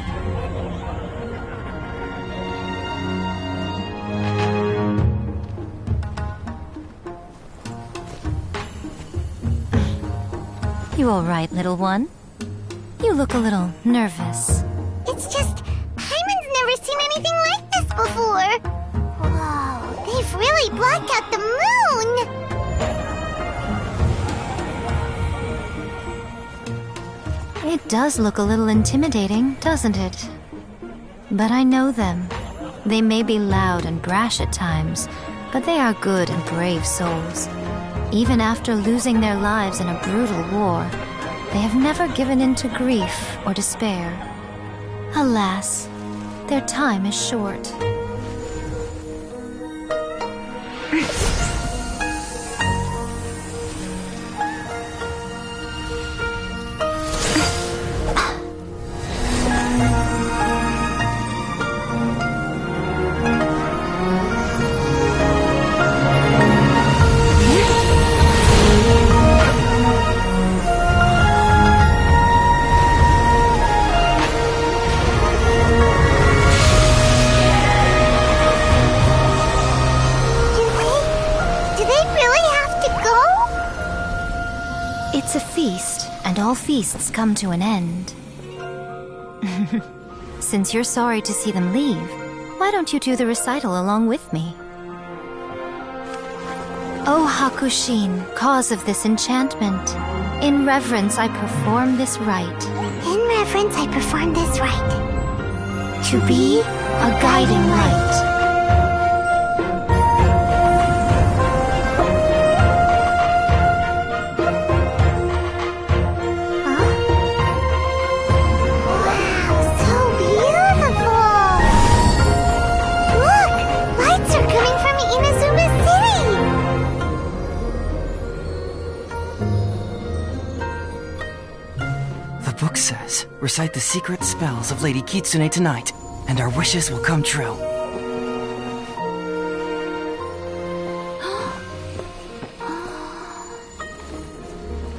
You all right, little one? You look a little nervous. It's just, Hyman's never seen anything like this before. Whoa, they've really blocked out the moon! It does look a little intimidating, doesn't it? But I know them. They may be loud and brash at times, but they are good and brave souls. Even after losing their lives in a brutal war, they have never given in to grief or despair. Alas, their time is short. It's a feast, and all feasts come to an end. Since you're sorry to see them leave, why don't you do the recital along with me? O Hakushin, cause of this enchantment, in reverence I perform this rite. In reverence I perform this rite. To be a guiding light. Look! Lights are coming from Inazuma's city! Recite the secret spells of Lady Kitsune tonight, and our wishes will come true.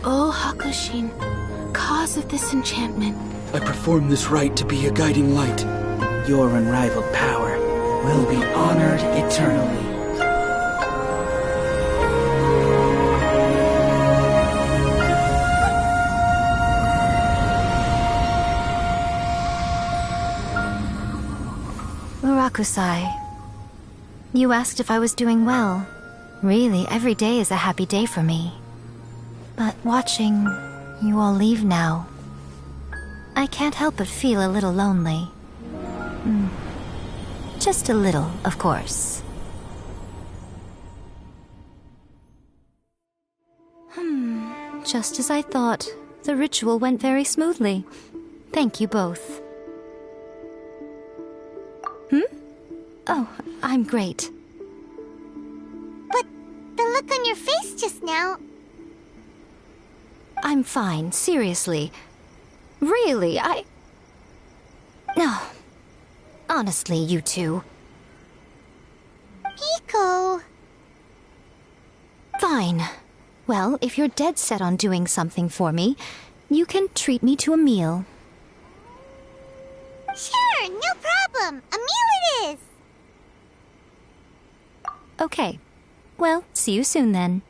Oh, Hakushin, cause of this enchantment. I perform this rite to be a guiding light. Your unrivaled power will be honored eternally. Murakusai, you asked if I was doing well. Really, every day is a happy day for me. But watching you all leave now, I can't help but feel a little lonely. Just a little, of course. Just as I thought. The ritual went very smoothly. Thank you both. Oh, I'm great. But the look on your face just now... I'm fine, seriously. Really, No. Honestly, you two. Pico... Fine. Well, if you're dead set on doing something for me, you can treat me to a meal. Sure, no problem. A meal it is. Okay. Well, see you soon then.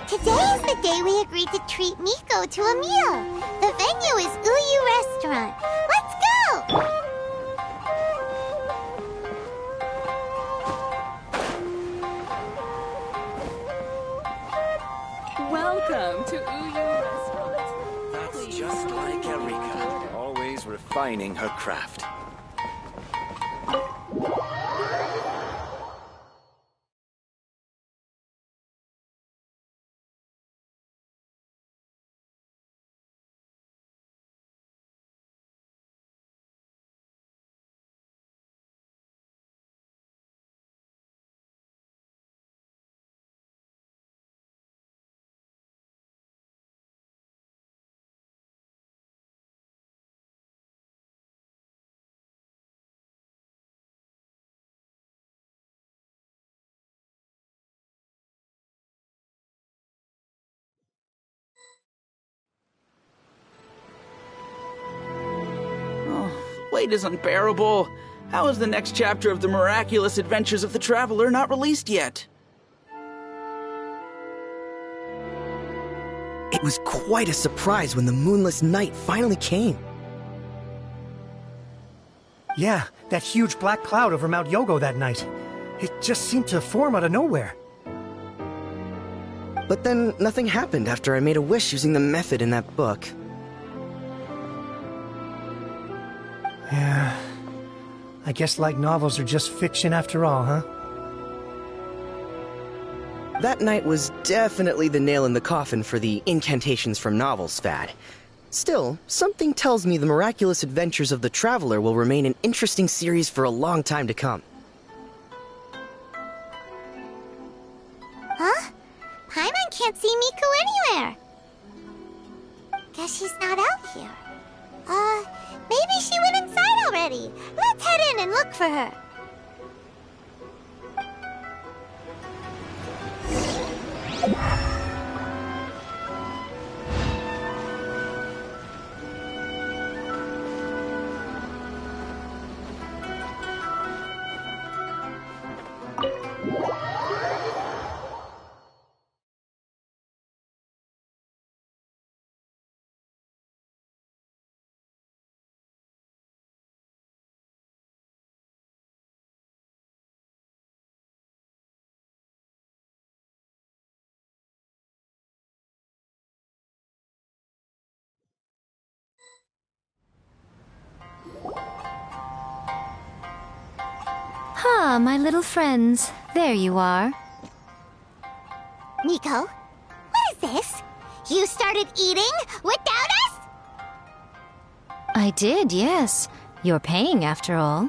Today is the day we agreed to treat Miko to a meal. The venue is Uyu Restaurant. Let's go! Welcome to Uyu Restaurant. That's just like Erika, always refining her craft. wait is unbearable. How is the next chapter of the miraculous adventures of the Traveler not released yet? It was quite a surprise when the moonless night finally came. Yeah, that huge black cloud over Mount Yogo that night. It just seemed to form out of nowhere. But then nothing happened after I made a wish using the method in that book. Yeah. I guess light novels are just fiction after all, huh? That night was definitely the nail in the coffin for the incantations from novels fad. Still, something tells me the miraculous adventures of the Traveler will remain an interesting series for a long time to come. Huh? Paimon can't see Miko anywhere. Guess she's not out here. Maybe she went inside already. Let's head in and look for her. Ah, my little friends. There you are. Miko, what is this? You started eating without us? I did, yes. You're paying after all.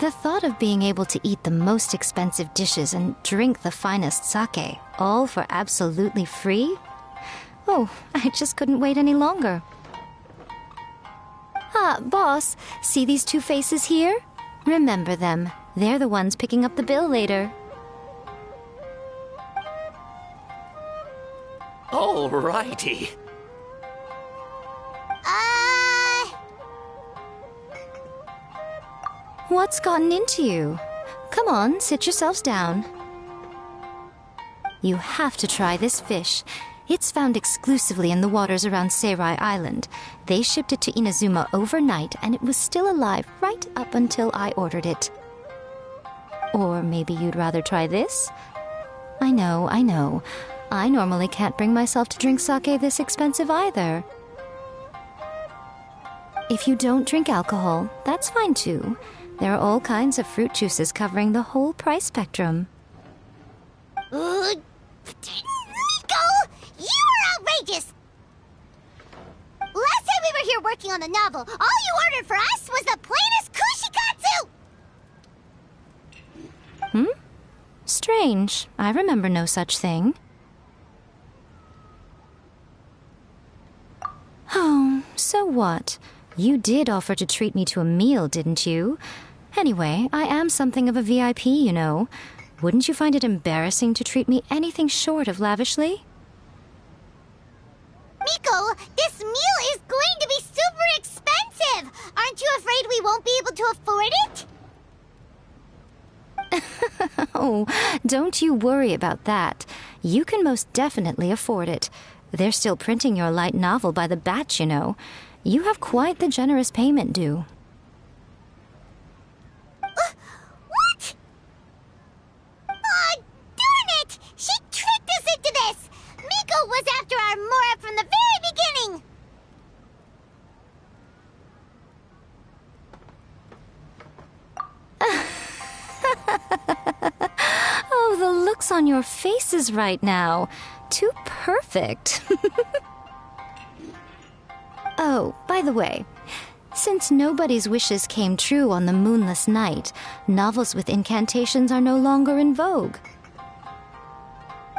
The thought of being able to eat the most expensive dishes and drink the finest sake, all for absolutely free? Oh, I just couldn't wait any longer. Ah, boss, see these two faces here? Remember them. They're the ones picking up the bill later. Alrighty. What's gotten into you? Come on, sit yourselves down. You have to try this fish. It's found exclusively in the waters around Seirai Island. They shipped it to Inazuma overnight, and it was still alive right up until I ordered it. Or maybe you'd rather try this? I know. I normally can't bring myself to drink sake this expensive either. If you don't drink alcohol, that's fine too. There are all kinds of fruit juices covering the whole price spectrum. Miko! You are outrageous! Last time we were here working on the novel, all you ordered for us was the plainest kushikatsu! Strange. I remember no such thing. Oh, so what? You did offer to treat me to a meal, didn't you? Anyway, I am something of a VIP, you know. Wouldn't you find it embarrassing to treat me anything short of lavishly? Miko, this meal is going to be super expensive! Aren't you afraid we won't be able to afford it? Oh, don't you worry about that. You can most definitely afford it. They're still printing your light novel by the batch, you know. You have quite the generous payment due. What? Aw, darn it! She tricked us into this! Miko was after our Mora from the very beginning! Oh, the looks on your faces right now. Too perfect. Oh, by the way, since nobody's wishes came true on the moonless night, novels with incantations are no longer in vogue.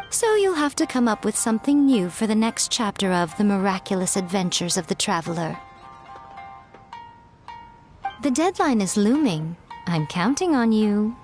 So you'll have to come up with something new for the next chapter of The Miraculous Adventures of the Traveler. The deadline is looming. I'm counting on you.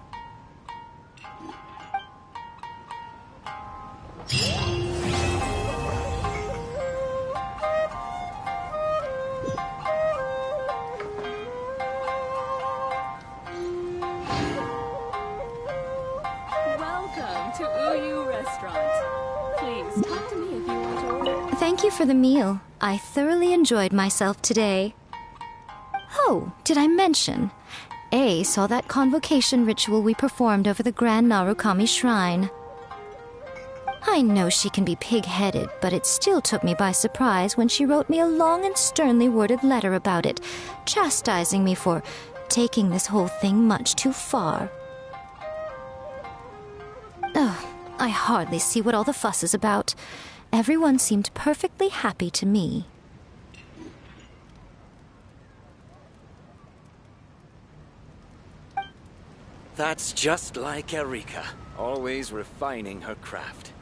you for the meal. I thoroughly enjoyed myself today. Oh, did I mention? A saw that convocation ritual we performed over the Grand Narukami Shrine. I know she can be pig-headed, but it still took me by surprise when she wrote me a long and sternly worded letter about it, chastising me for taking this whole thing much too far. Ugh, I hardly see what all the fuss is about. Everyone seemed perfectly happy to me. That's just like Erika, always refining her craft.